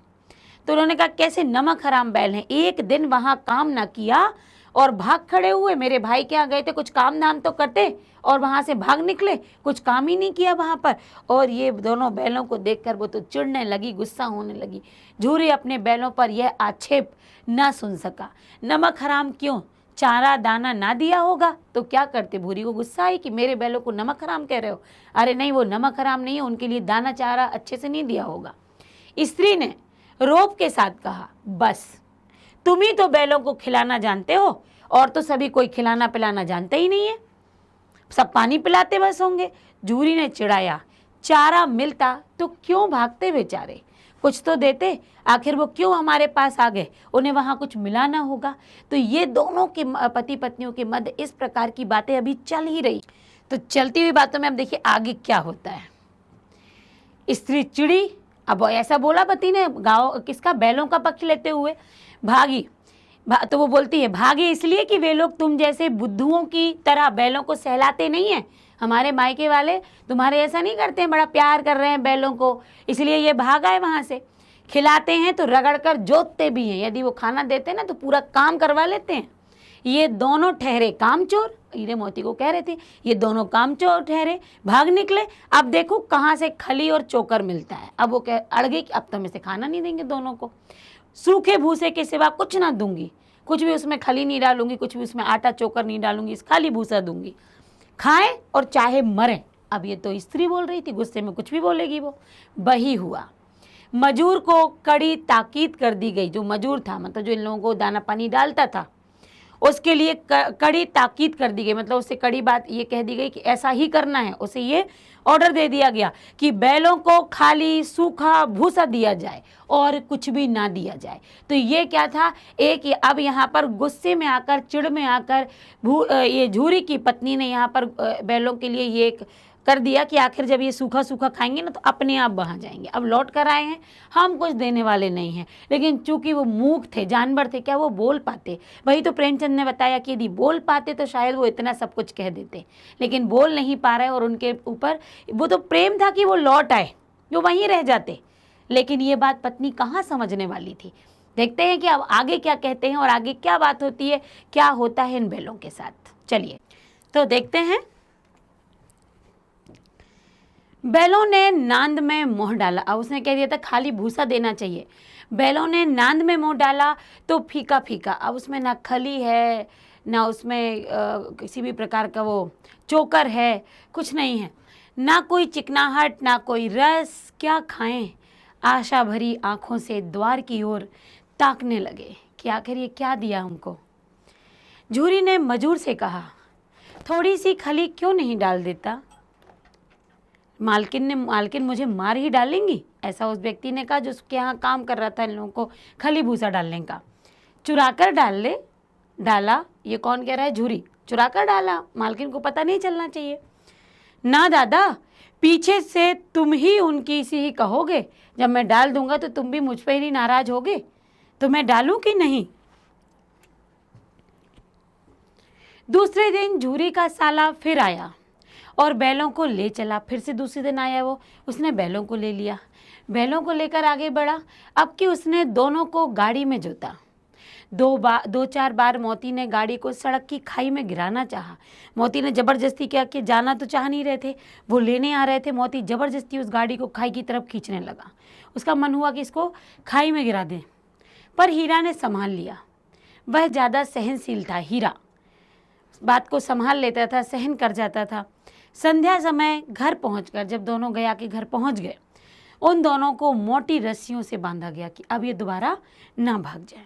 तो उन्होंने कहा, कैसे नमक हराम बैल हैं, एक दिन वहां काम ना किया और भाग खड़े हुए। मेरे भाई के यहाँ गए थे, कुछ काम धाम तो करते और वहां से भाग निकले, कुछ काम ही नहीं किया वहां पर। और ये दोनों बैलों को देखकर वो तो चिढ़ने लगी, गुस्सा होने लगी। झूरी अपने बैलों पर यह आक्षेप ना सुन सका। नमक हराम क्यों, चारा दाना ना दिया होगा तो क्या करते। भूरी को गुस्सा आई कि मेरे बैलों को नमक हराम कह रहे हो। अरे नहीं, वो नमक हराम नहीं है, उनके लिए दाना चारा अच्छे से नहीं दिया होगा। स्त्री ने रोब के साथ कहा, बस तुम ही तो बैलों को खिलाना जानते हो, और तो सभी कोई खिलाना पिलाना जानते ही नहीं है, सब पानी पिलाते बस होंगे। झूरी ने चिढ़ाया, चारा मिलता तो क्यों भागते बेचारे, कुछ तो देते, आखिर वो क्यों हमारे पास आ गए, उन्हें वहां कुछ मिला ना होगा। तो ये दोनों के पति पत्नियों के मध्य इस प्रकार की बातें अभी चल ही रही। तो चलती हुई बातों में अब देखिए आगे क्या होता है। स्त्री चिड़ी, अब ऐसा बोला पति ने, गाँव किसका, बैलों का पक्ष लेते हुए। भागी, तो वो बोलती है, भागे इसलिए कि वे लोग तुम जैसे बुद्धुओं की तरह बैलों को सहलाते नहीं हैं। हमारे मायके वाले तुम्हारे ऐसा नहीं करते हैं, बड़ा प्यार कर रहे हैं बैलों को, इसलिए ये भाग आए वहाँ से। खिलाते हैं तो रगड़ कर जोतते भी हैं, यदि वो खाना देते हैं ना तो पूरा काम करवा लेते हैं। ये दोनों ठहरे कामचोर, हीरे मोती को कह रहे थे, ये दोनों कामचोर ठहरे, भाग निकले। अब देखो कहाँ से खली और चोकर मिलता है। अब वो कह अड़ गई कि अब तो हम इसे खाना नहीं देंगे दोनों को, सूखे भूसे के सिवा कुछ ना दूंगी, कुछ भी उसमें खली नहीं डालूंगी, कुछ भी उसमें आटा चोकर नहीं डालूंगी, खाली भूसा दूंगी। खाएं और चाहे मरें। अब ये तो स्त्री बोल रही थी, गुस्से में कुछ भी बोलेगी वो। वही हुआ, मजूर को कड़ी ताकीद कर दी गई। जो मजूर था, मतलब जो इन लोगों को दाना पानी डालता था, उसके लिए कड़ी ताकीद कर दी गई, मतलब उससे कड़ी बात ये कह दी गई कि ऐसा ही करना है। उसे ये ऑर्डर दे दिया गया कि बैलों को खाली सूखा भूसा दिया जाए और कुछ भी ना दिया जाए। तो ये क्या था, एक अब यहाँ पर गुस्से में आकर, चिढ़ में आकर ये झूरी की पत्नी ने यहाँ पर बैलों के लिए ये कर दिया कि आखिर जब ये सूखा सूखा खाएंगे ना तो अपने आप वहाँ जाएंगे। अब लौट कर आए हैं, हम कुछ देने वाले नहीं हैं। लेकिन चूंकि वो मूक थे, जानवर थे, क्या वो बोल पाते? वही तो प्रेमचंद ने बताया कि यदि बोल पाते तो शायद वो इतना सब कुछ कह देते, लेकिन बोल नहीं पा रहे। और उनके ऊपर वो तो प्रेम था कि वो लौट आए, जो वहीं रह जाते। लेकिन ये बात पत्नी कहाँ समझने वाली थी। देखते हैं कि अब आगे क्या कहते हैं और आगे क्या बात होती है, क्या होता है इन बैलों के साथ। चलिए तो देखते हैं। बैलों ने नांद में मुंह डाला। अब उसने कह दिया था खाली भूसा देना चाहिए। बैलों ने नांद में मुंह डाला तो फीका फीका। अब उसमें ना खली है, ना उसमें किसी भी प्रकार का वो चोकर है, कुछ नहीं है, ना कोई चिकनाहट, ना कोई रस। क्या खाएं? आशा भरी आंखों से द्वार की ओर ताकने लगे कि आखिर ये क्या दिया हमको। झूरी ने मजूर से कहा, थोड़ी सी खली क्यों नहीं डाल देता? मालकिन मुझे मार ही डालेंगी, ऐसा उस व्यक्ति ने कहा जो उसके यहाँ काम कर रहा था इन लोगों को खली भूसा डालने का। चुरा कर डाला। ये कौन कह रहा है? झूरी। चुरा कर डाला, मालकिन को पता नहीं चलना चाहिए। ना दादा, पीछे से तुम ही उनकी सी ही कहोगे। जब मैं डाल दूंगा तो तुम भी मुझ पर ही नाराज होगे, तो मैं डालूं कि नहीं? दूसरे दिन झूरी का साला फिर आया और बैलों को ले चला। फिर से दूसरे दिन आया वो, उसने बैलों को ले लिया, बैलों को लेकर आगे बढ़ा। अब कि उसने दोनों को गाड़ी में जोता। दो चार बार मोती ने गाड़ी को सड़क की खाई में गिराना चाहा। मोती ने जबरदस्ती किया कि जाना तो चाह नहीं रहे थे, वो लेने आ रहे थे। मोती जबरदस्ती उस गाड़ी को खाई की तरफ खींचने लगा। उसका मन हुआ कि इसको खाई में गिरा दें, पर हीरा ने संभाल लिया। वह ज़्यादा सहनशील था। हीरा बात को संभाल लेता था, सहन कर जाता था। संध्या समय घर पहुंचकर जब दोनों गया के घर पहुंच गए, उन दोनों को मोटी रस्सियों से बांधा गया कि अब ये दोबारा ना भाग जाए।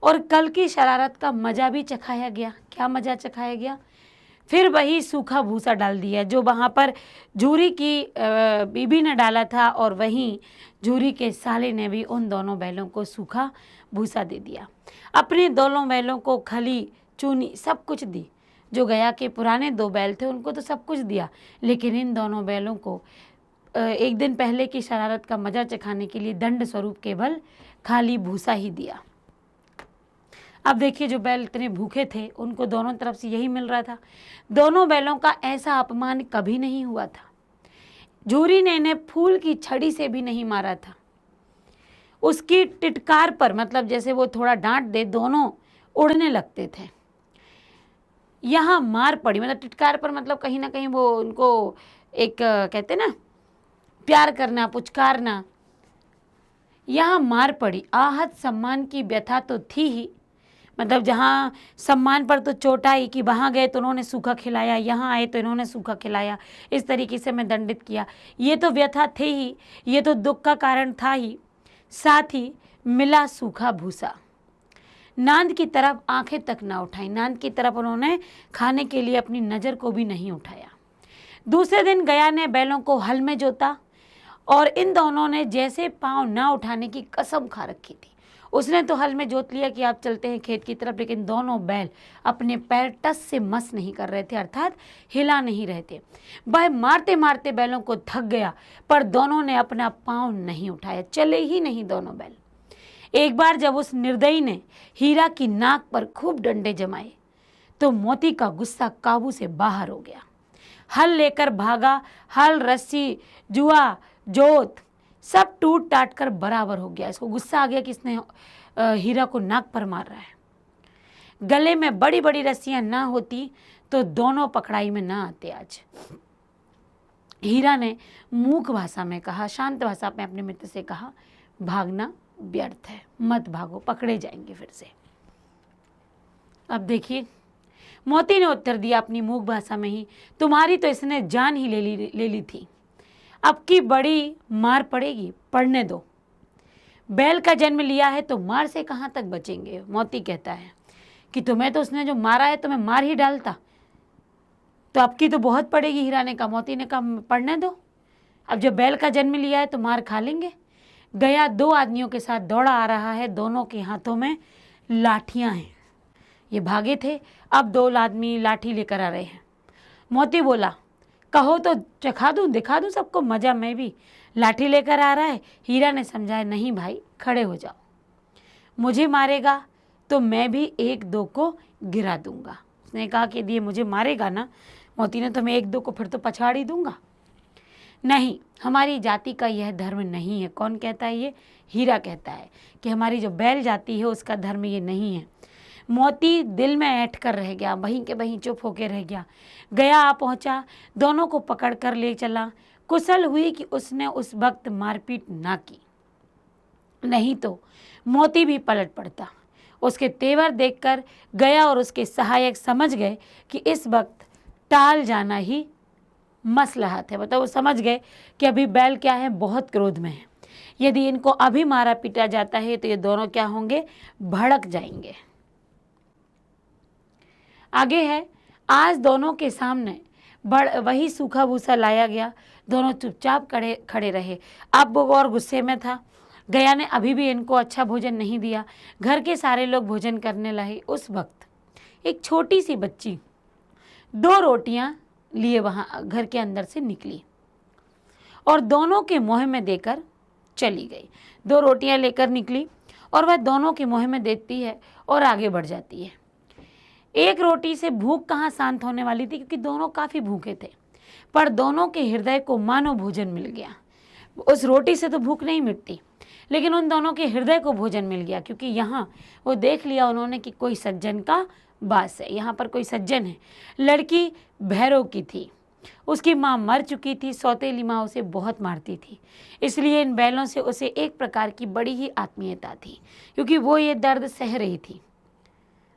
और कल की शरारत का मजा भी चखाया गया। क्या मजा चखाया गया? फिर वही सूखा भूसा डाल दिया जो वहाँ पर झूरी की बीबी ने डाला था, और वहीं झूरी के साले ने भी उन दोनों बैलों को सूखा भूसा दे दिया। अपने दोनों बैलों को खली, चूनी, सब कुछ दी। जो गया के पुराने 2 बैल थे उनको तो सब कुछ दिया, लेकिन इन दोनों बैलों को एक दिन पहले की शरारत का मजा चखाने के लिए दंड स्वरूप केवल खाली भूसा ही दिया। अब देखिए, जो बैल इतने भूखे थे उनको दोनों तरफ से यही मिल रहा था। दोनों बैलों का ऐसा अपमान कभी नहीं हुआ था। झूरी ने इन्हें फूल की छड़ी से भी नहीं मारा था। उसकी टिटकार पर, मतलब जैसे वो थोड़ा डांट दे, दोनों उड़ने लगते थे। यहाँ मार पड़ी, मतलब टिटकार पर, मतलब कहीं ना कहीं वो उनको एक कहते ना प्यार करना, पुचकारना। यहाँ मार पड़ी। आहत सम्मान की व्यथा तो थी ही, मतलब जहाँ सम्मान पर तो चोट आई कि वहाँ गए तो उन्होंने सूखा खिलाया, यहाँ आए तो इन्होंने सूखा खिलाया, इस तरीके से मैं दंडित किया। ये तो व्यथा थे ही, ये तो दुख का कारण था ही, साथ ही मिला सूखा भूसा। नांद की तरफ आंखें तक ना उठाई। नांद की तरफ उन्होंने खाने के लिए अपनी नज़र को भी नहीं उठाया। दूसरे दिन गया ने बैलों को हल में जोता, और इन दोनों ने जैसे पाँव ना उठाने की कसम खा रखी थी। उसने तो हल में जोत लिया कि आप चलते हैं खेत की तरफ, लेकिन दोनों बैल अपने पैर टस से मस नहीं कर रहे थे, अर्थात हिला नहीं रहे थे। वह मारते मारते बैलों को थक गया, पर दोनों ने अपना पाँव नहीं उठाया, चले ही नहीं दोनों बैल। एक बार जब उस निर्दयी ने हीरा की नाक पर खूब डंडे जमाए तो मोती का गुस्सा काबू से बाहर हो गया। हल लेकर भागा। हल, रस्सी, जुआ, जोत सब टूट टाट कर बराबर हो गया। इसको गुस्सा आ गया कि इसने हीरा को नाक पर मार रहा है। गले में बड़ी बड़ी रस्सियां ना होती तो दोनों पकड़ाई में ना आते आज। हीरा ने मूक भाषा में कहा, शांत भाषा में अपने मित्र से कहा, भागना व्यर्थ है, मत भागो, पकड़े जाएंगे फिर से। अब देखिए, मोती ने उत्तर दिया अपनी मूक भाषा में ही, तुम्हारी तो इसने जान ही ले ली थी, अब की बड़ी मार पड़ेगी, पड़ने दो। बैल का जन्म लिया है तो मार से कहाँ तक बचेंगे। मोती कहता है कि तुम्हें तो उसने जो मारा है तुम्हें मार ही डालता, तो अब की तो बहुत पड़ेगी। हीरा ने कहा, मोती ने कहा पढ़ने दो, अब जब बैल का जन्म लिया है तो मार खा लेंगे। गया 2 आदमियों के साथ दौड़ा आ रहा है, दोनों के हाथों में लाठियां हैं। ये भागे थे, अब 2 आदमी लाठी लेकर आ रहे हैं। मोती बोला, कहो तो चखा दूं, दिखा दूं सबको मजा, मैं भी लाठी लेकर आ रहा है। हीरा ने समझाया, नहीं भाई खड़े हो जाओ, मुझे मारेगा तो मैं भी 1-2 को गिरा दूंगा। उसने कहा कि यदि मुझे मारेगा ना मोती ने, तो मैं 1-2 को फिर तो पछाड़ ही दूंगा। नहीं, हमारी जाति का यह धर्म नहीं है। कौन कहता है ये? हीरा कहता है कि हमारी जो बैल जाति है उसका धर्म ये नहीं है। मोती दिल में ऐंठ कर रह गया, वहीं के वहीं चुप होकर रह गया। गया आ पहुंचा, दोनों को पकड़ कर ले चला। कुशल हुई कि उसने उस वक्त मारपीट ना की, नहीं तो मोती भी पलट पड़ता। उसके तेवर देखकर गया और उसके सहायक समझ गए कि इस वक्त टाल जाना ही मसलहत है। मतलब वो समझ गए कि अभी बैल क्या है, बहुत क्रोध में है, यदि इनको अभी मारा पीटा जाता है तो ये दोनों क्या होंगे, भड़क जाएंगे। आगे है, आज दोनों के सामने वही सूखा भूसा लाया गया। दोनों चुपचाप खड़े रहे। अब वो और गुस्से में था। गया ने अभी भी इनको अच्छा भोजन नहीं दिया। घर के सारे लोग भोजन करने लगे। उस वक्त एक छोटी सी बच्ची 2 रोटियां लिए वहां घर के अंदर से निकली और दोनों के मुंह में देकर चली गई। 2 रोटियां लेकर निकली और वह दोनों के मुंह में देती है और आगे बढ़ जाती है। एक रोटी से भूख कहाँ शांत होने वाली थी, क्योंकि दोनों काफ़ी भूखे थे, पर दोनों के हृदय को मानो भोजन मिल गया। उस रोटी से तो भूख नहीं मिटती, लेकिन उन दोनों के हृदय को भोजन मिल गया, क्योंकि यहाँ वो देख लिया उन्होंने कि कोई सज्जन का वास है, यहाँ पर कोई सज्जन है। लड़की भैरव की थी, उसकी माँ मर चुकी थी, सौतेली माँ उसे बहुत मारती थी, इसलिए इन बैलों से उसे एक प्रकार की बड़ी ही आत्मीयता थी, क्योंकि वो ये दर्द सह रही थी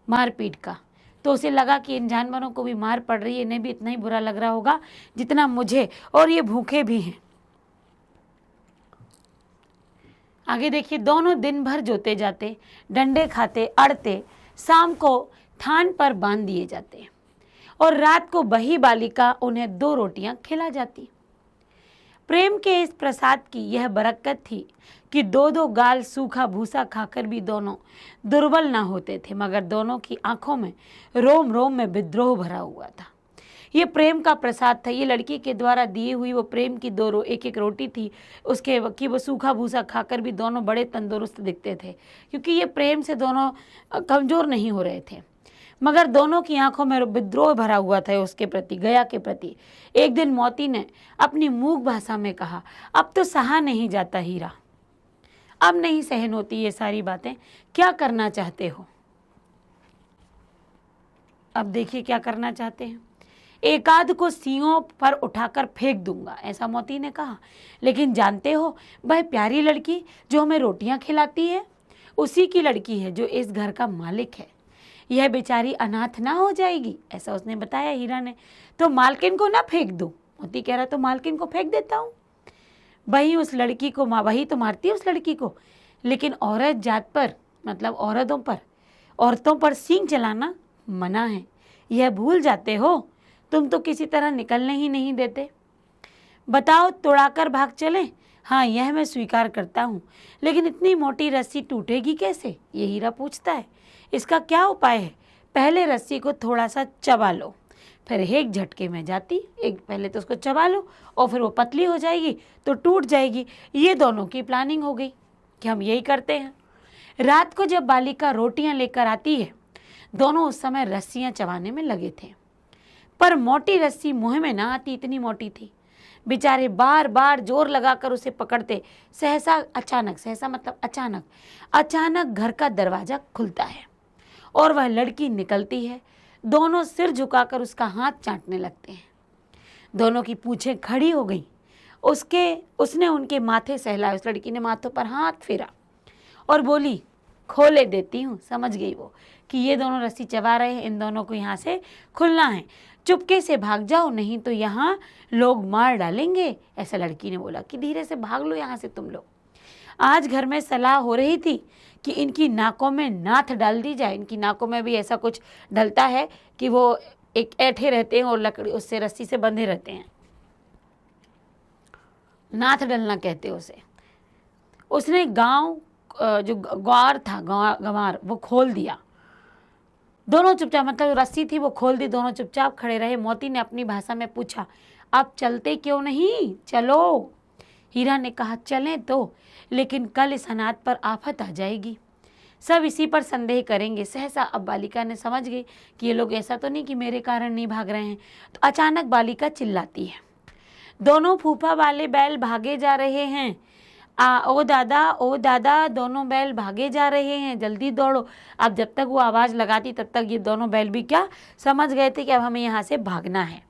मारपीट का। तो उसे लगा कि इन जानवरों को भी मार पड़ रही है, इन्हें भी इतना ही बुरा लग रहा होगा जितना मुझे, और ये भूखे भी हैं। आगे देखिए, दोनों दिन भर जोते जाते, डंडे खाते, अड़ते, शाम को थान पर बांध दिए जाते और रात को वही बालिका उन्हें 2 रोटियां खिला जाती। प्रेम के इस प्रसाद की यह बरकत थी कि 2-2 गाल सूखा भूसा खाकर भी दोनों दुर्बल ना होते थे, मगर दोनों की आंखों में रोम रोम में विद्रोह भरा हुआ था। ये प्रेम का प्रसाद था। ये लड़की के द्वारा दी हुई वो प्रेम की 2 एक रोटी थी, उसके कि वो सूखा भूसा खाकर भी दोनों बड़े तंदुरुस्त दिखते थे, क्योंकि ये प्रेम से दोनों कमज़ोर नहीं हो रहे थे, मगर दोनों की आंखों में विद्रोह भरा हुआ था उसके प्रति, गया के प्रति। एक दिन मोती ने अपनी मूक भाषा में कहा, अब तो सहा नहीं जाता हीरा, अब नहीं सहन होती ये सारी बातें, क्या करना चाहते हो? अब देखिए क्या करना चाहते हैं। एकाध को सींगों पर उठाकर फेंक दूंगा, ऐसा मोती ने कहा, लेकिन जानते हो वह प्यारी लड़की जो हमें रोटियां खिलाती है उसी की लड़की है जो इस घर का मालिक है, यह बेचारी अनाथ ना हो जाएगी, ऐसा उसने बताया हीरा ने। तो मालकिन को ना फेंक दूं? मोती कह रहा तो मालकिन को फेंक देता हूँ, वही उस लड़की को वही तो मारती है उस लड़की को, लेकिन औरत जात पर, मतलब औरतों पर सींग चलाना मना है, यह भूल जाते हो? तुम तो किसी तरह निकलने ही नहीं देते। बताओ, तोड़ाकर भाग चलें? हाँ, यह मैं स्वीकार करता हूँ, लेकिन इतनी मोटी रस्सी टूटेगी कैसे? ये हीरा पूछता है। इसका क्या उपाय है? पहले रस्सी को थोड़ा सा चबा लो, फिर एक झटके में जाती, एक पहले तो उसको चबा लो और फिर वो पतली हो जाएगी तो टूट जाएगी। ये दोनों की प्लानिंग हो गई कि हम यही करते हैं। रात को जब बालिका रोटियां लेकर आती है, दोनों उस समय रस्सियां चबाने में लगे थे, पर मोटी रस्सी मुंह में ना आती, इतनी मोटी थी। बेचारे बार बार जोर लगाकर उसे पकड़ते। सहसा मतलब अचानक घर का दरवाजा खुलता है और वह लड़की निकलती है। दोनों सिर झुकाकर उसका हाथ चाटने लगते हैं। दोनों की पूंछें खड़ी हो गई। उसने उनके माथे सहलाया, उस लड़की ने माथों पर हाथ फेरा और बोली, खोले देती हूँ। समझ गई वो कि ये दोनों रस्सी चबा रहे हैं, इन दोनों को यहाँ से खुलना है, चुपके से भाग जाओ नहीं तो यहाँ लोग मार डालेंगे। ऐसा लड़की ने बोला कि धीरे से भाग लो यहाँ से तुम लोग। आज घर में सलाह हो रही थी कि इनकी नाकों में नाथ डाल दी जाए। इनकी नाकों में भी ऐसा कुछ डलता है कि वो एक ऐठे रहते हैं और लकड़ी उससे रस्सी से बंधे रहते हैं, नाथ डलना कहते हैं उसे। उसने गांव जो ग्वार था, गंवार, वो खोल दिया। दोनों चुपचाप, मतलब रस्सी थी वो खोल दी, दोनों चुपचाप खड़े रहे। मोती ने अपनी भाषा में पूछा, आप चलते क्यों नहीं, चलो। हीरा ने कहा, चलें तो, लेकिन कल इस अनाथ पर आफत आ जाएगी, सब इसी पर संदेह करेंगे। सहसा अब बालिका ने समझ गई कि ये लोग ऐसा तो नहीं कि मेरे कारण नहीं भाग रहे हैं। तो अचानक बालिका चिल्लाती है, दोनों फूफा वाले बैल भागे जा रहे हैं, ओ दादा दोनों बैल भागे जा रहे हैं, जल्दी दौड़ो। अब जब तक वो आवाज़ लगाती तब तक ये दोनों बैल भी क्या समझ गए थे कि अब हमें यहाँ से भागना है।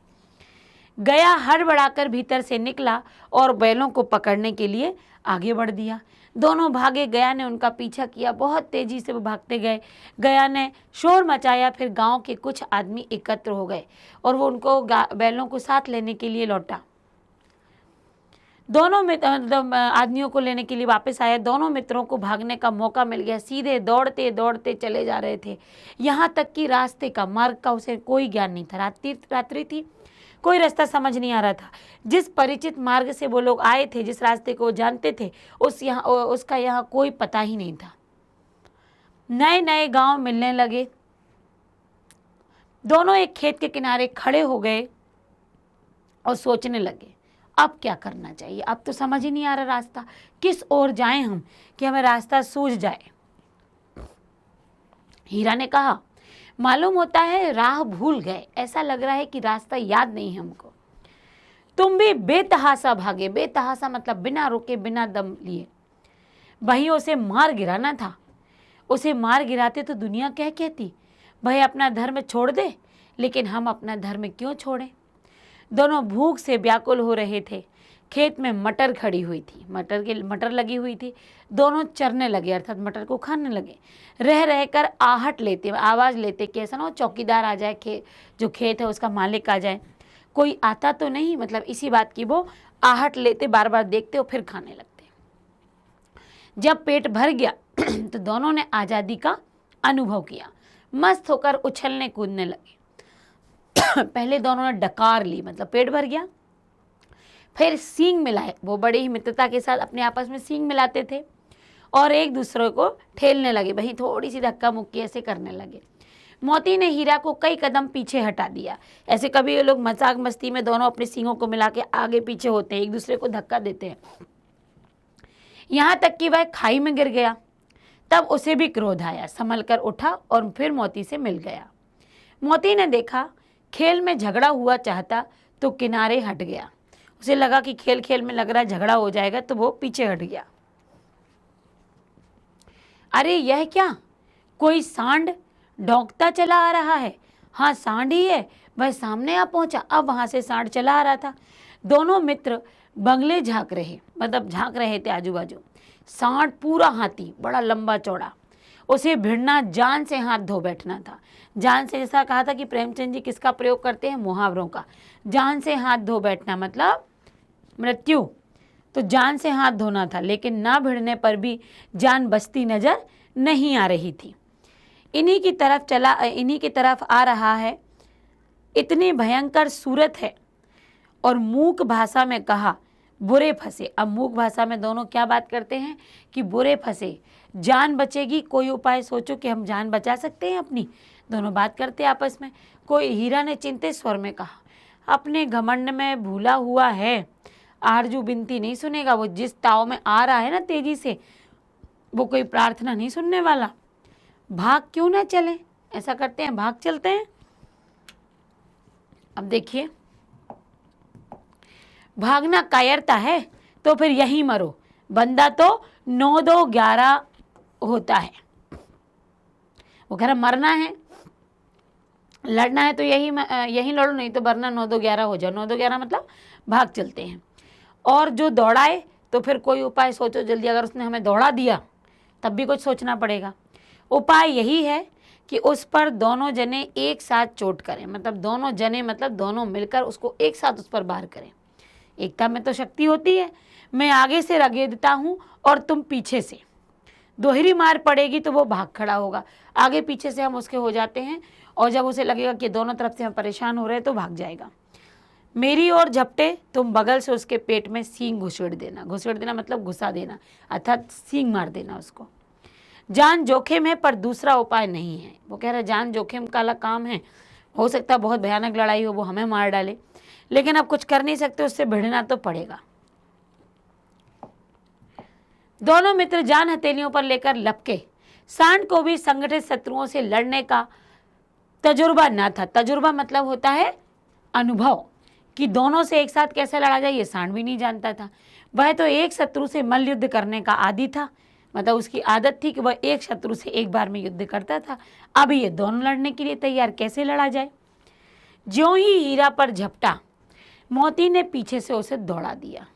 गया हड़बड़ाकर भीतर से निकला और बैलों को पकड़ने के लिए आगे बढ़ दिया। दोनों भागे, गया ने उनका पीछा किया, बहुत तेजी से वो भागते गए। गया ने शोर मचाया, फिर गांव के कुछ आदमी एकत्र हो गए और वो उनको बैलों को साथ लेने के लिए लौटा। दोनों आदमियों को लेने के लिए वापस आया। दोनों मित्रों को भागने का मौका मिल गया, सीधे दौड़ते दौड़ते चले जा रहे थे, यहाँ तक कि रास्ते का, मार्ग का उसे कोई ज्ञान नहीं था। रात्रि थी, कोई रास्ता समझ नहीं आ रहा था। जिस परिचित मार्ग से वो लोग आए थे, जिस रास्ते को वो जानते थे, उसका यहाँ कोई पता ही नहीं था। नए नए गांव मिलने लगे। दोनों एक खेत के किनारे खड़े हो गए और सोचने लगे, अब क्या करना चाहिए। अब तो समझ ही नहीं आ रहा रास्ता, किस ओर जाएं हम कि हमें रास्ता सूझ जाए। हीरा ने कहा, मालूम होता है राह भूल गए, ऐसा लग रहा है कि रास्ता याद नहीं है हमको। तुम भी बेतहासा भागे, बेतहासा मतलब बिना रुके, बिना दम लिए। भाई उसे मार गिराना था, उसे मार गिराते तो दुनिया क्या कहती, भाई अपना धर्म छोड़ दे, लेकिन हम अपना धर्म क्यों छोड़ें। दोनों भूख से व्याकुल हो रहे थे। खेत में मटर खड़ी हुई थी, मटर लगी हुई थी। दोनों चरने लगे, अर्थात मटर को खाने लगे। रह रहकर आहट लेते, आवाज़ लेते कि ऐसा ना हो चौकीदार आ जाए, जो खेत है उसका मालिक आ जाए। कोई आता तो नहीं, मतलब इसी बात की वो आहट लेते, बार बार देखते और फिर खाने लगते। जब पेट भर गया तो दोनों ने आज़ादी का अनुभव किया, मस्त होकर उछलने कूदने लगे। पहले दोनों ने डकार ली, मतलब पेट भर गया। फिर सींग मिलाए, वो बड़े ही मित्रता के साथ अपने आपस में सींग मिलाते थे और एक दूसरे को ठेलने लगे, वही थोड़ी सी धक्का मुक्की ऐसे करने लगे। मोती ने हीरा को कई कदम पीछे हटा दिया। ऐसे कभी ये लोग मजाक मस्ती में दोनों अपने सींगों को मिला के आगे पीछे होते हैं, एक दूसरे को धक्का देते हैं, यहाँ तक कि वह खाई में गिर गया। तब उसे भी क्रोध आया, संभल कर उठा और फिर मोती से मिल गया। मोती ने देखा खेल में झगड़ा हुआ चाहता तो किनारे हट गया। उसे लगा कि खेल खेल में लग रहा झगड़ा हो जाएगा, तो वो पीछे हट गया। अरे यह क्या, कोई सांड डौंकता चला आ रहा है। हाँ सांड ही है, वह सामने आ पहुंचा। अब वहां से सांड चला आ रहा था। दोनों मित्र बंगले झांक रहे थे आजू बाजू। सांड पूरा हाथी, बड़ा लंबा चौड़ा, उसे भिड़ना, जान से हाथ धो बैठना था। जान से, जैसा कहा था कि प्रेमचंद जी किसका प्रयोग करते हैं, मुहावरों का। जान से हाथ धो बैठना मतलब मृत्यु, तो जान से हाथ धोना था, लेकिन ना भिड़ने पर भी जान बचती नजर नहीं आ रही थी। इन्हीं की तरफ आ रहा है, इतनी भयंकर सूरत है। और मूक भाषा में कहा, बुरे फंसे। अब मूक भाषा में दोनों क्या बात करते हैं कि बुरे फंसे, जान बचेगी, कोई उपाय सोचो कि हम जान बचा सकते हैं अपनी। दोनों बात करते आपस में। कोई, हीरा ने चिंतित स्वर में कहा, अपने घमंड में भूला हुआ है, आरजू बिनती नहीं सुनेगा। वो जिस ताव में आ रहा है ना तेजी से, वो कोई प्रार्थना नहीं सुनने वाला। भाग क्यों ना चले, ऐसा करते हैं, भाग चलते हैं। अब देखिए, भागना कायरता है तो फिर यहीं मरो, बंदा तो 9-2-11 होता है। वो कह रहा मरना है, लड़ना है तो यही लड़ो, नहीं तो वरना 9-2-11 हो जाओ। 9-2-11 मतलब भाग चलते हैं। और जो दौड़ाए तो फिर कोई उपाय सोचो जल्दी, अगर उसने हमें दौड़ा दिया तब भी कुछ सोचना पड़ेगा। उपाय यही है कि उस पर दोनों जने एक साथ चोट करें, मतलब दोनों जने मतलब दोनों मिलकर उसको एक साथ उस पर वार करें। एकता में तो शक्ति होती है। मैं आगे से रगेदता हूँ और तुम पीछे से। दोहरी मार पड़ेगी तो वो भाग खड़ा होगा। आगे पीछे से हम उसके हो जाते हैं और जब उसे लगेगा कि दोनों तरफ से हम परेशान हो रहे हैं तो भाग जाएगा। मेरी ओर झपटे, तुम बगल से उसके पेट में सींग घुसेड़ देना। घुसेड़ देना मतलब घुसा देना, अर्थात सींग मार देना उसको। जान जोखिम है पर दूसरा उपाय नहीं है। वो कह रहा है जान जोखिम का काम है, हो सकता है बहुत भयानक लड़ाई हो, वो हमें मार डाले, लेकिन अब कुछ कर नहीं सकते, उससे भिड़ना तो पड़ेगा। दोनों मित्र जान हथेलियों पर लेकर लपके। सांड को भी संगठित शत्रुओं से लड़ने का तजुर्बा न था। तजुर्बा मतलब होता है अनुभव, कि दोनों से एक साथ कैसे लड़ा जाए ये सांड भी नहीं जानता था। वह तो एक शत्रु से मल्ल युद्ध करने का आदी था, मतलब उसकी आदत थी कि वह एक शत्रु से एक बार में युद्ध करता था। अब ये दोनों लड़ने के लिए तैयार, कैसे लड़ा जाए। ज्यों ही हीरा पर झपटा, मोती ने पीछे से उसे दौड़ा दिया।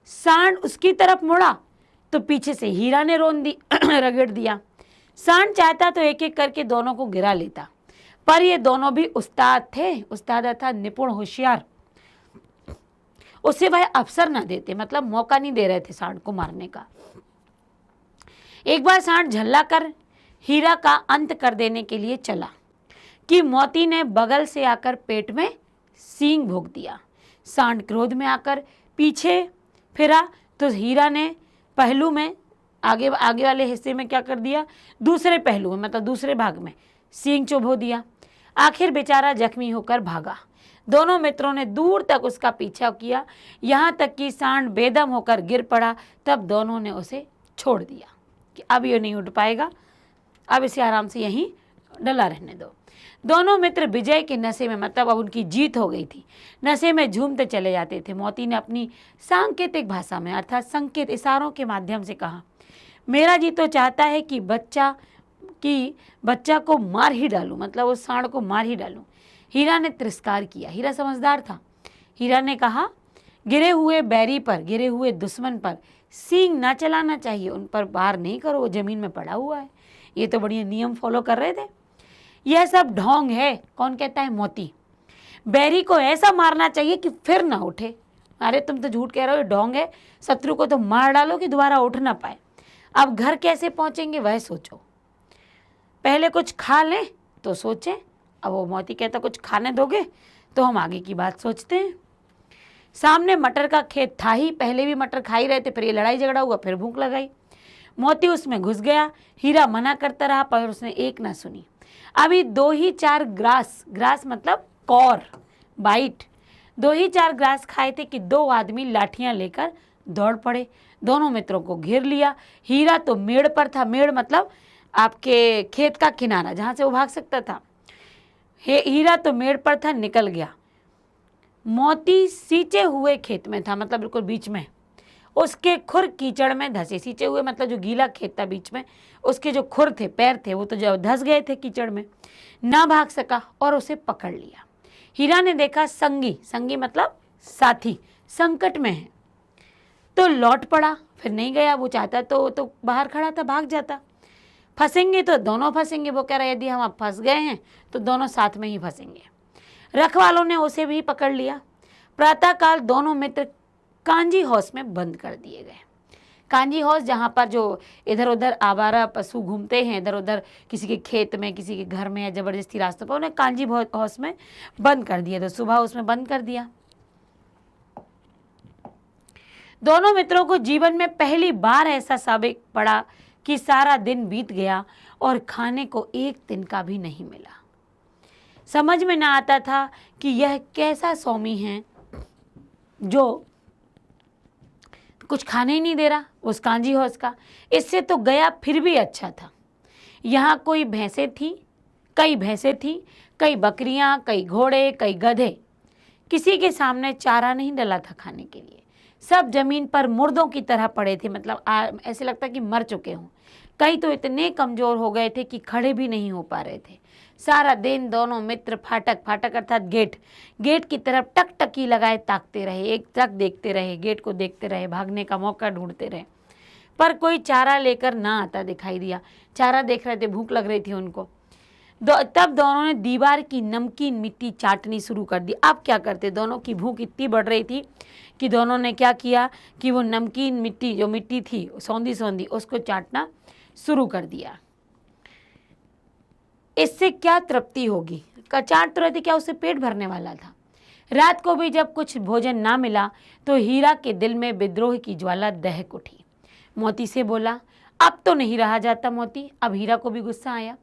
सांड उसकी तरफ मुड़ा तो पीछे से हीरा ने रगड़ दिया। सांड चाहता तो एक एक करके दोनों को गिरा लेता, पर ये दोनों भी उस्ताद थे। उस्ताद अर्थात निपुण, होशियार। उसे वह अवसर न देते, मतलब मौका नहीं दे रहे थे सांड को मारने का। एक बार सांड झल्ला कर हीरा का अंत कर देने के लिए चला कि मोती ने बगल से आकर पेट में सींग भोंक दिया। सांड क्रोध में आकर पीछे फिरा तो हीरा ने पहलू में आगे वाले हिस्से में क्या कर दिया, दूसरे पहलू में मतलब दूसरे भाग में सींग चुभो दिया। आखिर बेचारा जख्मी होकर भागा। दोनों मित्रों ने दूर तक उसका पीछा किया, यहाँ तक कि सांड बेदम होकर गिर पड़ा। तब दोनों ने उसे छोड़ दिया कि अब ये नहीं उठ पाएगा, अब इसे आराम से यहीं डला रहने दो। दोनों मित्र विजय के नशे में, मतलब अब उनकी जीत हो गई थी, नशे में झूमते चले जाते थे। मोती ने अपनी सांकेतिक भाषा में अर्थात संकेत इशारों के माध्यम से कहा, मेरा जी तो चाहता है कि बच्चा को मार ही डालूं, मतलब उस सांड को मार ही डालूं। हीरा ने तिरस्कार किया। हीरा समझदार था। हीरा ने कहा, गिरे हुए बैरी पर, गिरे हुए दुश्मन पर सींग ना चलाना चाहिए, उन पर वार नहीं करो, वो जमीन में पड़ा हुआ है। ये तो बढ़िया नियम फॉलो कर रहे थे। यह सब ढोंग है। कौन कहता है? मोती। बैरी को ऐसा मारना चाहिए कि फिर ना उठे। अरे तुम तो झूठ कह रहे हो, ढोंग है। शत्रु को तो मार डालो कि दोबारा उठ ना पाए। अब घर कैसे पहुंचेंगे वह सोचो, पहले कुछ खा लें तो सोचें। अब वो मोती कहता, कुछ खाने दोगे तो हम आगे की बात सोचते हैं। सामने मटर का खेत था ही, पहले भी मटर खा ही रहे थे, फिर ये लड़ाई झगड़ा हुआ, फिर भूख लगाई। मोती उसमें घुस गया। हीरा मना करता रहा पर उसने एक ना सुनी। अभी 2 ही 4 ग्रास मतलब कौर, बाइट, 2 ही 4 ग्रास खाए थे कि 2 आदमी लाठियां लेकर दौड़ पड़े। दोनों मित्रों को घेर लिया। हीरा तो मेड़ पर था। मेड़ मतलब आपके खेत का किनारा, जहां से वो भाग सकता था। हीरा तो मेड़ पर था, निकल गया। मोती सींचे हुए खेत में था, मतलब बिल्कुल बीच में। उसके खुर कीचड़ में धंसे। सींचे हुए मतलब जो गीला खेत था बीच में, उसके जो खुर थे, पैर थे, वो तो जो धंस गए थे कीचड़ में। ना भाग सका और उसे पकड़ लिया। हीरा ने देखा संगी मतलब साथी संकट में है, तो लौट पड़ा। फिर नहीं गया। वो चाहता तो बाहर खड़ा था, भाग जाता। फंसेंगे तो दोनों फंसेंगे। वो कह रहा है यदि हम अब फंस गए हैं तो दोनों साथ में ही फंसेंगे। रखवालों ने उसे भी पकड़ लिया। प्रातःकाल दोनों मित्र कांजी हाउस में बंद कर दिए गए। कांजी हाउस जहाँ पर जो इधर उधर आवारा पशु घूमते हैं, इधर उधर किसी के खेत में, किसी के घर में या जबरदस्ती रास्तों पर, उन्हें कांजी हाउस में बंद कर दिया। तो सुबह उसमें बंद कर दिया। दोनों मित्रों को जीवन में पहली बार ऐसा साबित पड़ा कि सारा दिन बीत गया और खाने को एक दिन का भी नहीं मिला। समझ में ना आता था कि यह कैसा स्वामी है जो कुछ खाने ही नहीं दे रहा, उस कांजी हाउस का। इससे तो गया फिर भी अच्छा था। यहाँ कई भैंसें थी, कई बकरियां, कई घोड़े, कई गधे। किसी के सामने चारा नहीं डला था खाने के लिए। सब जमीन पर मुर्दों की तरह पड़े थे, मतलब ऐसे लगता कि मर चुके हों। कई तो इतने कमजोर हो गए थे कि खड़े भी नहीं हो पा रहे थे। सारा दिन दोनों मित्र फाटक अर्थात गेट की तरफ टकटकी लगाए ताकते रहे, एक टक देखते रहे, गेट को देखते रहे, भागने का मौका ढूंढते रहे, पर कोई चारा लेकर ना आता दिखाई दिया। चारा देख रहे थे, भूख लग रही थी उनको। तब दोनों ने दीवार की नमकीन मिट्टी चाटनी शुरू कर दी। अब क्या करते, दोनों की भूख इतनी बढ़ रही थी कि दोनों ने क्या किया कि वो नमकीन मिट्टी, जो मिट्टी थी सौंधी सौंधी, उसको चाटना शुरू कर दिया। इससे क्या तृप्ति होगी, चाट तो रहे थे, क्या उससे पेट भरने वाला था। रात को भी जब कुछ भोजन ना मिला तो हीरा के दिल में विद्रोह की ज्वाला दहक उठी। मोती से बोला, अब तो नहीं रहा जाता मोती। अब हीरा को भी गुस्सा आया।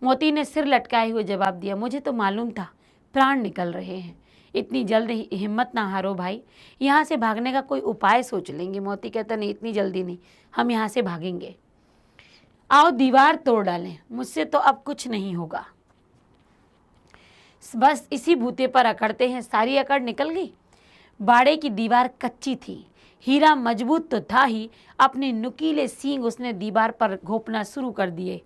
मोती ने सिर लटकाए हुए जवाब दिया, मुझे तो मालूम था प्राण निकल रहे हैं। इतनी जल्द हिम्मत ना हारो भाई, यहाँ से भागने का कोई उपाय सोच लेंगे। मोती कहता, नहीं इतनी जल्दी नहीं, हम यहाँ से भागेंगे। आओ दीवार तोड़ डालें, मुझसे तो अब कुछ नहीं होगा। बस इसी बूते पर अकड़ते हैं। सारी अकड़ निकल गई। बाड़े की दीवार कच्ची थी। हीरा मजबूत तो था ही, अपने नुकीले सींग उसने दीवार पर घोंपना शुरू कर दिए।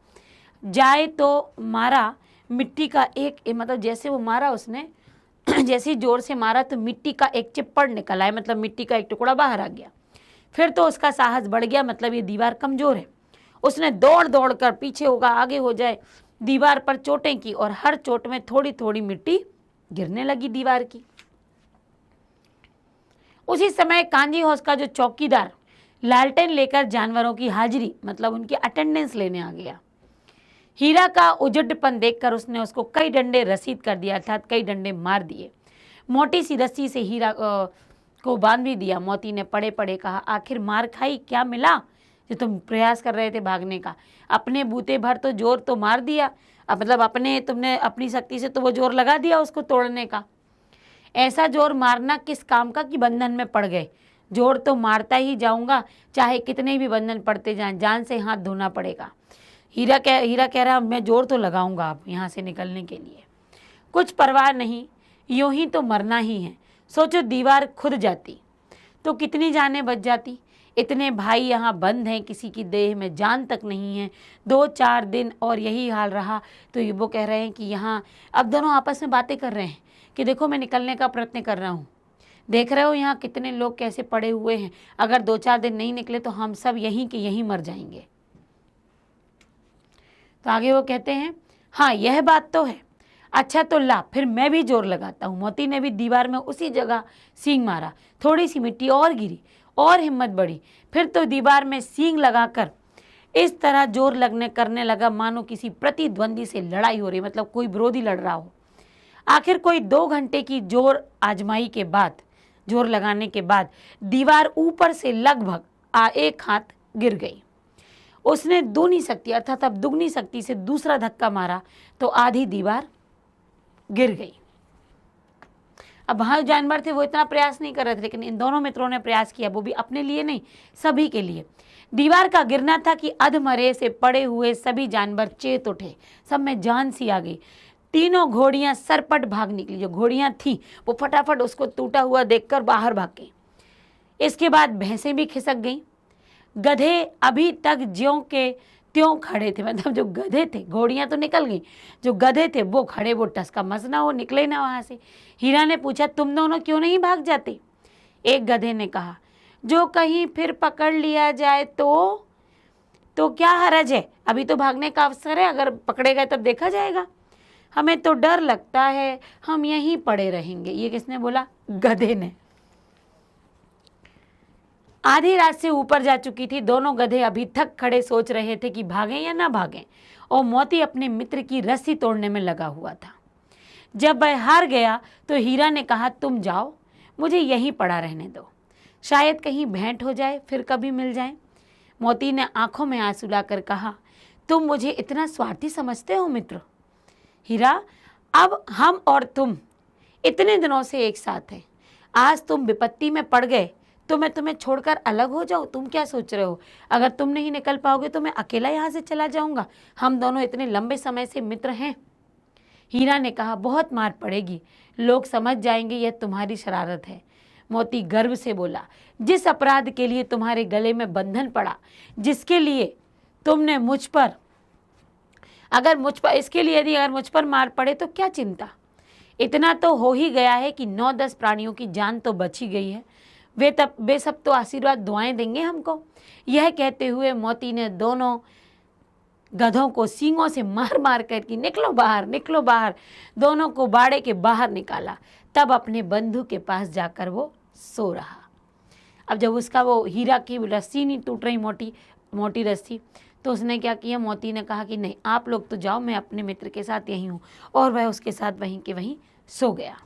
जाए तो मारा, मिट्टी का एक, मतलब जैसे वो मारा उसने, जैसे जोर से मारा तो मिट्टी का एक चिप्पड़ निकल आया, मतलब मिट्टी का एक टुकड़ा बाहर आ गया। फिर तो उसका साहस बढ़ गया, मतलब ये दीवार कमज़ोर है। उसने दौड़ दौड़ कर, पीछे होगा आगे हो जाए, दीवार पर चोटें की और हर चोट में थोड़ी थोड़ी मिट्टी गिरने लगी दीवार की। उसी समय कांजी हाउस का जो चौकीदार लालटेन लेकर जानवरों की हाजिरी, मतलब उनकी अटेंडेंस लेने आ गया। हीरा का उजड़पन देखकर उसने उसको कई डंडे रसीद कर दिया, अर्थात कई डंडे मार दिए। मोटी सी रस्सी से हीरा को बांध भी दिया। मोती ने पड़े पड़े कहा, आखिर मार खाई, क्या मिला जो तुम प्रयास कर रहे थे भागने का? अपने बूते भर तो जोर तो मार दिया, अब मतलब तुमने अपनी शक्ति से तो वो जोर लगा दिया उसको तोड़ने का। ऐसा जोर मारना किस काम का कि बंधन में पड़ गए। जोर तो मारता ही जाऊंगा, चाहे कितने भी बंधन पड़ते जाएं, जान से हाथ धोना पड़ेगा। हीरा कह रहा, मैं जोर तो लगाऊंगा अब यहाँ से निकलने के लिए। कुछ परवाह नहीं, यूं ही तो मरना ही है। सोचो दीवार खुद जाती तो कितनी जानें बच जाती। इतने भाई यहाँ बंद हैं, किसी की देह में जान तक नहीं है। 2-4 दिन और यही हाल रहा तो ये वो कह रहे हैं कि यहाँ, अब दोनों आपस में बातें कर रहे हैं कि देखो मैं निकलने का प्रयत्न कर रहा हूँ, देख रहे हो यहाँ कितने लोग कैसे पड़े हुए हैं, अगर 2-4 दिन नहीं निकले तो हम सब यहीं के यहीं मर जाएंगे। तो आगे वो कहते हैं, हाँ यह बात तो है। अच्छा तो ला, फिर मैं भी जोर लगाता हूँ। मोती ने भी दीवार में उसी जगह सींग मारा, थोड़ी सी मिट्टी और गिरी और हिम्मत बढ़ी। फिर तो दीवार में सींग लगाकर इस तरह जोर करने लगा मानो किसी प्रतिद्वंदी से लड़ाई हो रही, मतलब कोई विरोधी लड़ रहा हो। आखिर कोई 2 घंटे की जोर आजमाई के बाद, जोर लगाने के बाद दीवार ऊपर से लगभग 1 हाथ गिर गई। उसने दूनी शक्ति, अर्थात अब दुगनी शक्ति से दूसरा धक्का मारा तो आधी दीवार गिर गई। अब वहाँ जानवर थे वो इतना प्रयास नहीं कर रहे थे, लेकिन इन दोनों मित्रों ने प्रयास किया, वो भी अपने लिए नहीं, सभी के लिए। दीवार का गिरना था कि अधमरे से पड़े हुए सभी जानवर चेत उठे, सब में जान सी आ गई। तीनों घोड़ियां सरपट भाग निकली। जो घोड़ियां थी वो फटाफट उसको टूटा हुआ देखकर बाहर भाग गई। इसके बाद भैंसें भी खिसक गईं। गधे अभी तक ज्यों के त्यों खड़े थे, मतलब जो गधे थे, घोड़ियां तो निकल गई, जो गधे थे वो खड़े, वो टसका मसना हो, निकले ना वहाँ से। हीरा ने पूछा, तुम दोनों क्यों नहीं भाग जाते? एक गधे ने कहा, जो कहीं फिर पकड़ लिया जाए तो क्या हरज है, अभी तो भागने का अवसर है, अगर पकड़े गए तब देखा जाएगा। हमें तो डर लगता है, हम यहीं पड़े रहेंगे। ये किसने बोला? गधे ने। आधी रात से ऊपर जा चुकी थी। दोनों गधे अभी तक खड़े सोच रहे थे कि भागें या ना भागें, और मोती अपने मित्र की रस्सी तोड़ने में लगा हुआ था। जब वह हार गया तो हीरा ने कहा, तुम जाओ, मुझे यहीं पड़ा रहने दो, शायद कहीं भेंट हो जाए, फिर कभी मिल जाए। मोती ने आंखों में आंसू लाकर कहा, तुम मुझे इतना स्वार्थी समझते हो मित्र? हीरा, अब हम और तुम इतने दिनों से एक साथ हैं, आज तुम विपत्ति में पड़ गए तो मैं तुम्हें छोड़कर अलग हो जाऊँ? तुम क्या सोच रहे हो? अगर तुम नहीं निकल पाओगे तो मैं अकेला यहाँ से चला जाऊँगा? हम दोनों इतने लंबे समय से मित्र हैं। हीरा ने कहा, बहुत मार पड़ेगी, लोग समझ जाएंगे यह तुम्हारी शरारत है। मोती गर्व से बोला, जिस अपराध के लिए तुम्हारे गले में बंधन पड़ा, जिसके लिए तुमने मुझ पर, इसके लिए यदि अगर मुझ पर मार पड़े तो क्या चिंता? इतना तो हो ही गया है कि 9-10 प्राणियों की जान तो बच ही गई है। वे सब तो आशीर्वाद दुआएं देंगे हमको। यह कहते हुए मोती ने दोनों गधों को सींगों से मार मार कर कि निकलो बाहर, निकलो बाहर, दोनों को बाड़े के बाहर निकाला। तब अपने बंधु के पास जाकर वो सो रहा। अब जब उसका वो हीरा की रस्सी नहीं टूट रही, मोटी मोटी रस्सी, तो उसने क्या किया, मोती ने कहा कि नहीं, आप लोग तो जाओ, मैं अपने मित्र के साथ यहीं हूँ। और वह उसके साथ वहीं के वहीं सो गया।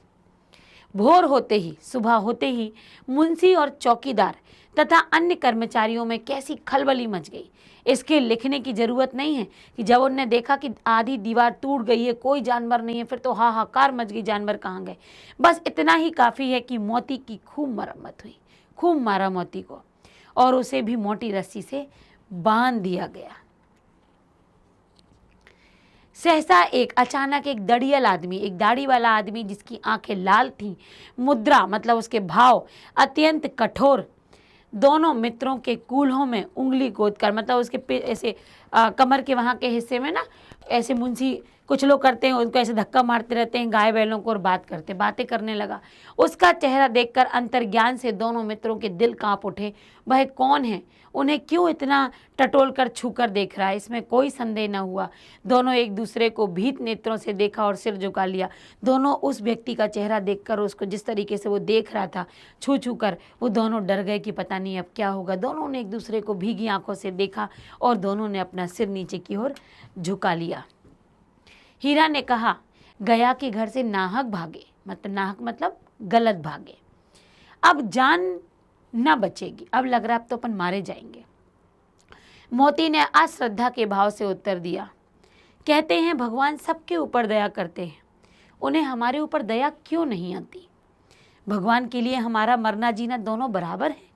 भोर होते ही, सुबह होते ही मुंशी और चौकीदार तथा अन्य कर्मचारियों में कैसी खलबली मच गई। इसके लिखने की ज़रूरत नहीं है कि जब उन्होंने देखा कि आधी दीवार टूट गई है, कोई जानवर नहीं है, फिर तो हाहाकार मच गई, जानवर कहाँ गए। बस इतना ही काफ़ी है कि मोती की खूब मरम्मत हुई, खूब मारा मोती को, और उसे भी मोटी रस्सी से बांध दिया गया। सहसा अचानक एक दड़ियल आदमी, एक दाढ़ी वाला आदमी जिसकी आंखें लाल थीं, मुद्रा मतलब उसके भाव अत्यंत कठोर, दोनों मित्रों के कूल्हों में उंगली गोद कर, मतलब उसके ऐसे कमर के वहाँ के हिस्से में ना, ऐसे मुंशी कुछ लोग करते हैं, उनको ऐसे धक्का मारते रहते हैं गाय बैलों को और बातें करने लगा। उसका चेहरा देखकर अंतर्ज्ञान से दोनों मित्रों के दिल कांप उठे। वह कौन है, उन्हें क्यों इतना टटोल कर छू कर देख रहा है, इसमें कोई संदेह न हुआ। दोनों एक दूसरे को भीत नेत्रों से देखा और सिर झुका लिया। दोनों उस व्यक्ति का चेहरा देखकर, उसको जिस तरीके से वो देख रहा था छू छू कर, वो दोनों डर गए कि पता नहीं अब क्या होगा। दोनों ने एक दूसरे को भीगी आंखों से देखा और दोनों ने अपना सिर नीचे की ओर झुका लिया। हीरा ने कहा, गया के घर से नाहक भागे, मतलब गलत भागे, अब जान न बचेगी, अब लग रहा अब तो अपन मारे जाएंगे। मोती ने अश्रद्धा के भाव से उत्तर दिया, कहते हैं भगवान सबके ऊपर दया करते हैं, उन्हें हमारे ऊपर दया क्यों नहीं आती। भगवान के लिए हमारा मरना जीना दोनों बराबर है।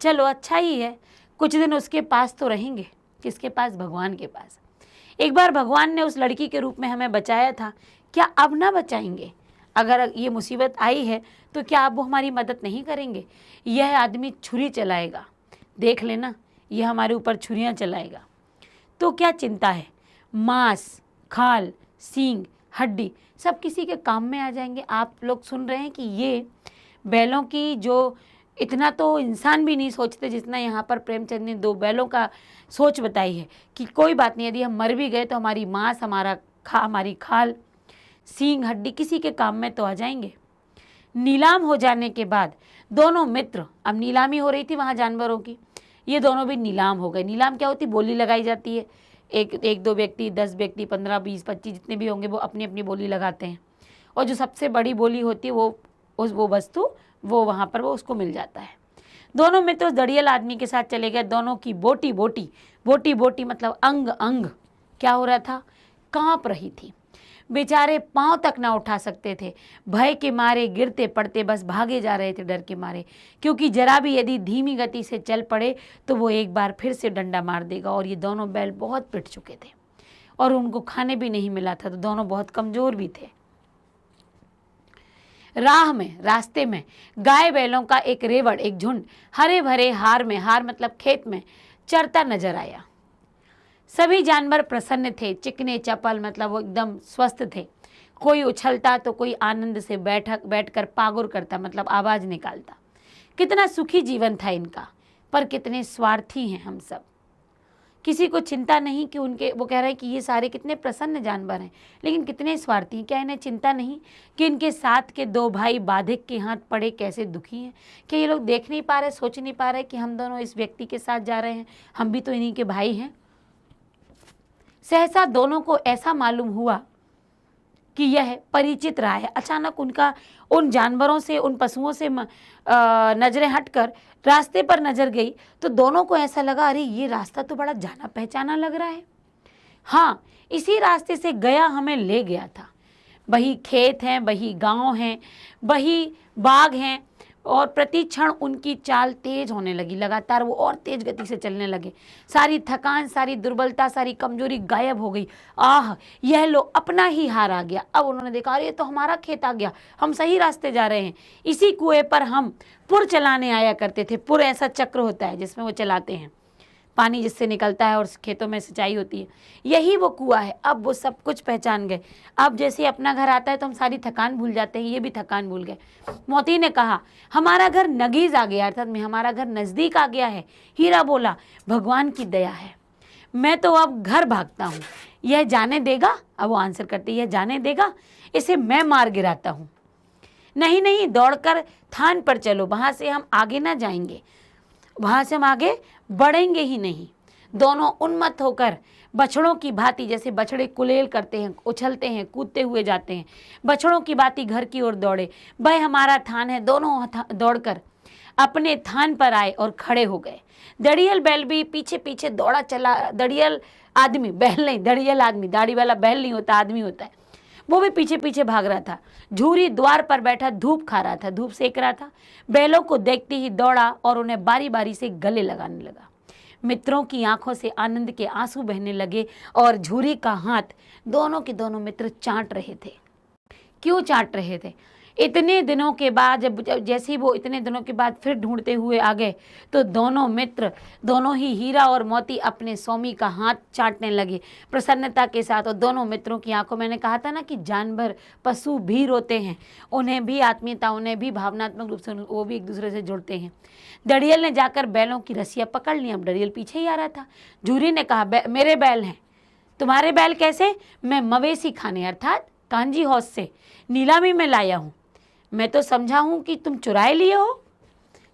चलो अच्छा ही है, कुछ दिन उसके पास तो रहेंगे। किसके पास? भगवान के पास। एक बार भगवान ने उस लड़की के रूप में हमें बचाया था, क्या अब ना बचाएंगे? अगर ये मुसीबत आई है तो क्या अब वो हमारी मदद नहीं करेंगे? यह आदमी छुरी चलाएगा, देख लेना, यह हमारे ऊपर छुरियां चलाएगा, तो क्या चिंता है? मांस, खाल, सींग, हड्डी सब किसी के काम में आ जाएंगे। आप लोग सुन रहे हैं कि ये बैलों की जो, इतना तो इंसान भी नहीं सोचते जितना यहाँ पर प्रेमचंद ने दो बैलों का सोच बताई है कि कोई बात नहीं, यदि हम मर भी गए तो हमारी मांस, हमारी खाल, सींग, हड्डी किसी के काम में तो आ जाएंगे। नीलाम हो जाने के बाद दोनों मित्र, अब नीलामी हो रही थी वहाँ जानवरों की, ये दोनों भी नीलाम हो गए। नीलाम क्या होती? बोली लगाई जाती है। एक दो व्यक्ति, 10 व्यक्ति, 15, 20, 25 जितने भी होंगे वो अपनी अपनी बोली लगाते हैं, और जो सबसे बड़ी बोली होती है वो वस्तु वो वहाँ पर वो उसको मिल जाता है। दोनों मित्र उस दड़ियल आदमी के साथ चले गए। दोनों की बोटी बोटी मतलब अंग अंग क्या हो रहा था? कांप रही थी। बेचारे पांव तक ना उठा सकते थे, भय के मारे गिरते पड़ते बस भागे जा रहे थे डर के मारे, क्योंकि जरा भी यदि धीमी गति से चल पड़े तो वो एक बार फिर से डंडा मार देगा। और ये दोनों बैल बहुत पिट चुके थे और उनको खाने भी नहीं मिला था, तो दोनों बहुत कमज़ोर भी थे। रास्ते में गाय बैलों का एक रेवड़, एक झुंड हरे भरे हार मतलब खेत में चरता नजर आया। सभी जानवर प्रसन्न थे, चिकने चपल, मतलब वो एकदम स्वस्थ थे। कोई उछलता तो कोई आनंद से बैठकर पागुर करता, मतलब आवाज निकालता। कितना सुखी जीवन था इनका, पर कितने स्वार्थी हैं हम सब। किसी को चिंता नहीं कि वो कह रहे हैं कि ये सारे कितने प्रसन्न जानवर हैं, लेकिन कितने स्वार्थी हैं। क्या इन्हें चिंता नहीं कि इनके साथ के 2 भाई बाधिक के हाथ पड़े कैसे दुखी हैं? क्या ये लोग देख नहीं पा रहे, सोच नहीं पा रहे कि हम दोनों इस व्यक्ति के साथ जा रहे हैं, हम भी तो इन्हीं के भाई हैं। सहसा दोनों को ऐसा मालूम हुआ कि यह परिचित रहा है। अचानक उन जानवरों से, उन पशुओं से नजरें हटकर रास्ते पर नजर गई तो दोनों को ऐसा लगा, अरे ये रास्ता तो बड़ा जाना पहचाना लग रहा है। हाँ, इसी रास्ते से गया हमें ले गया था। वही खेत हैं, वही गांव हैं, वही बाग हैं, और प्रति क्षण उनकी चाल तेज होने लगी। लगातार वो और तेज गति से चलने लगे। सारी थकान, सारी दुर्बलता, सारी कमजोरी गायब हो गई। आह, यह लो, अपना ही हार आ गया। अब उन्होंने देखा, अरे ये तो हमारा खेत आ गया, हम सही रास्ते जा रहे हैं। इसी कुएं पर हम पुर चलाने आया करते थे। पुर ऐसा चक्र होता है जिसमें वो चलाते हैं, पानी जिससे निकलता है और खेतों में सिंचाई होती है, यही वो कुआं है। अब वो सब कुछ पहचान गए। अब जैसे अपना घर आता है तो हम सारी थकान भूल जाते हैं, ये भी थकान भूल गए। मोती ने कहा, हमारा घर नगीज आ गया, अर्थात हमारा घर नज़दीक आ गया है। हीरा बोला, भगवान की दया है। मैं तो अब घर भागता हूँ, यह जाने देगा। अब वो आंसर करती है, यह जाने देगा, इसे मैं मार गिराता हूँ। नहीं नहीं, दौड़कर थान पर चलो, वहाँ से हम आगे ना जाएंगे, वहाँ से हम आगे बढ़ेंगे ही नहीं। दोनों उन्मत्त होकर बछड़ों की भांति, जैसे बछड़े कुलेल करते हैं, उछलते हैं, कूदते हुए जाते हैं, बछड़ों की भांति घर की ओर दौड़े। भाई हमारा थान है। दोनों दौड़कर अपने थान पर आए और खड़े हो गए। दड़ियल बैल भी पीछे पीछे दौड़ा चला। दड़ियल आदमी, बैल नहीं, दड़ियल आदमी, दाढ़ी वाला बैल नहीं होता, आदमी होता है। वो भी पीछे पीछे भाग रहा था। झूरी द्वार पर बैठा धूप खा रहा था, धूप सेक रहा था। बैलों को देखते ही दौड़ा और उन्हें बारी बारी से गले लगाने लगा। मित्रों की आंखों से आनंद के आंसू बहने लगे और झूरी का हाथ दोनों के दोनों मित्र चाट रहे थे। क्यों चाट रहे थे? इतने दिनों के बाद, जब जैसे ही वो इतने दिनों के बाद फिर ढूंढते हुए आ गए, तो दोनों मित्र, दोनों ही हीरा और मोती अपने स्वामी का हाथ चाटने लगे प्रसन्नता के साथ। और दोनों मित्रों की आंखों, मैंने कहा था ना कि जानवर, पशु भी रोते हैं, उन्हें भी आत्मीयता, उन्हें भी भावनात्मक रूप से वो भी एक दूसरे से जुड़ते हैं। दड़ियल ने जाकर बैलों की रस्सियाँ पकड़ ली। अब दड़ियल पीछे ही आ रहा था। झूरी ने कहा, मेरे बैल हैं। तुम्हारे बैल कैसे? मैं मवेशी खाने अर्थात कांजी हौज से नीलामी में लाया हूँ। मैं तो समझा हूँ कि तुम चुराए लिए हो।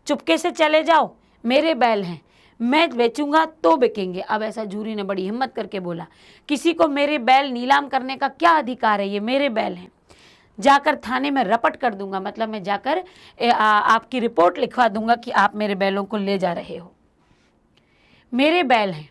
चुपके से चले जाओ, मेरे बैल हैं, मैं बेचूंगा तो बिकेंगे। अब ऐसा झूरी ने बड़ी हिम्मत करके बोला, किसी को मेरे बैल नीलाम करने का क्या अधिकार है? ये मेरे बैल हैं। जाकर थाने में रपट कर दूंगा, मतलब मैं जाकर आपकी रिपोर्ट लिखवा दूंगा कि आप मेरे बैलों को ले जा रहे हो। मेरे बैल हैं,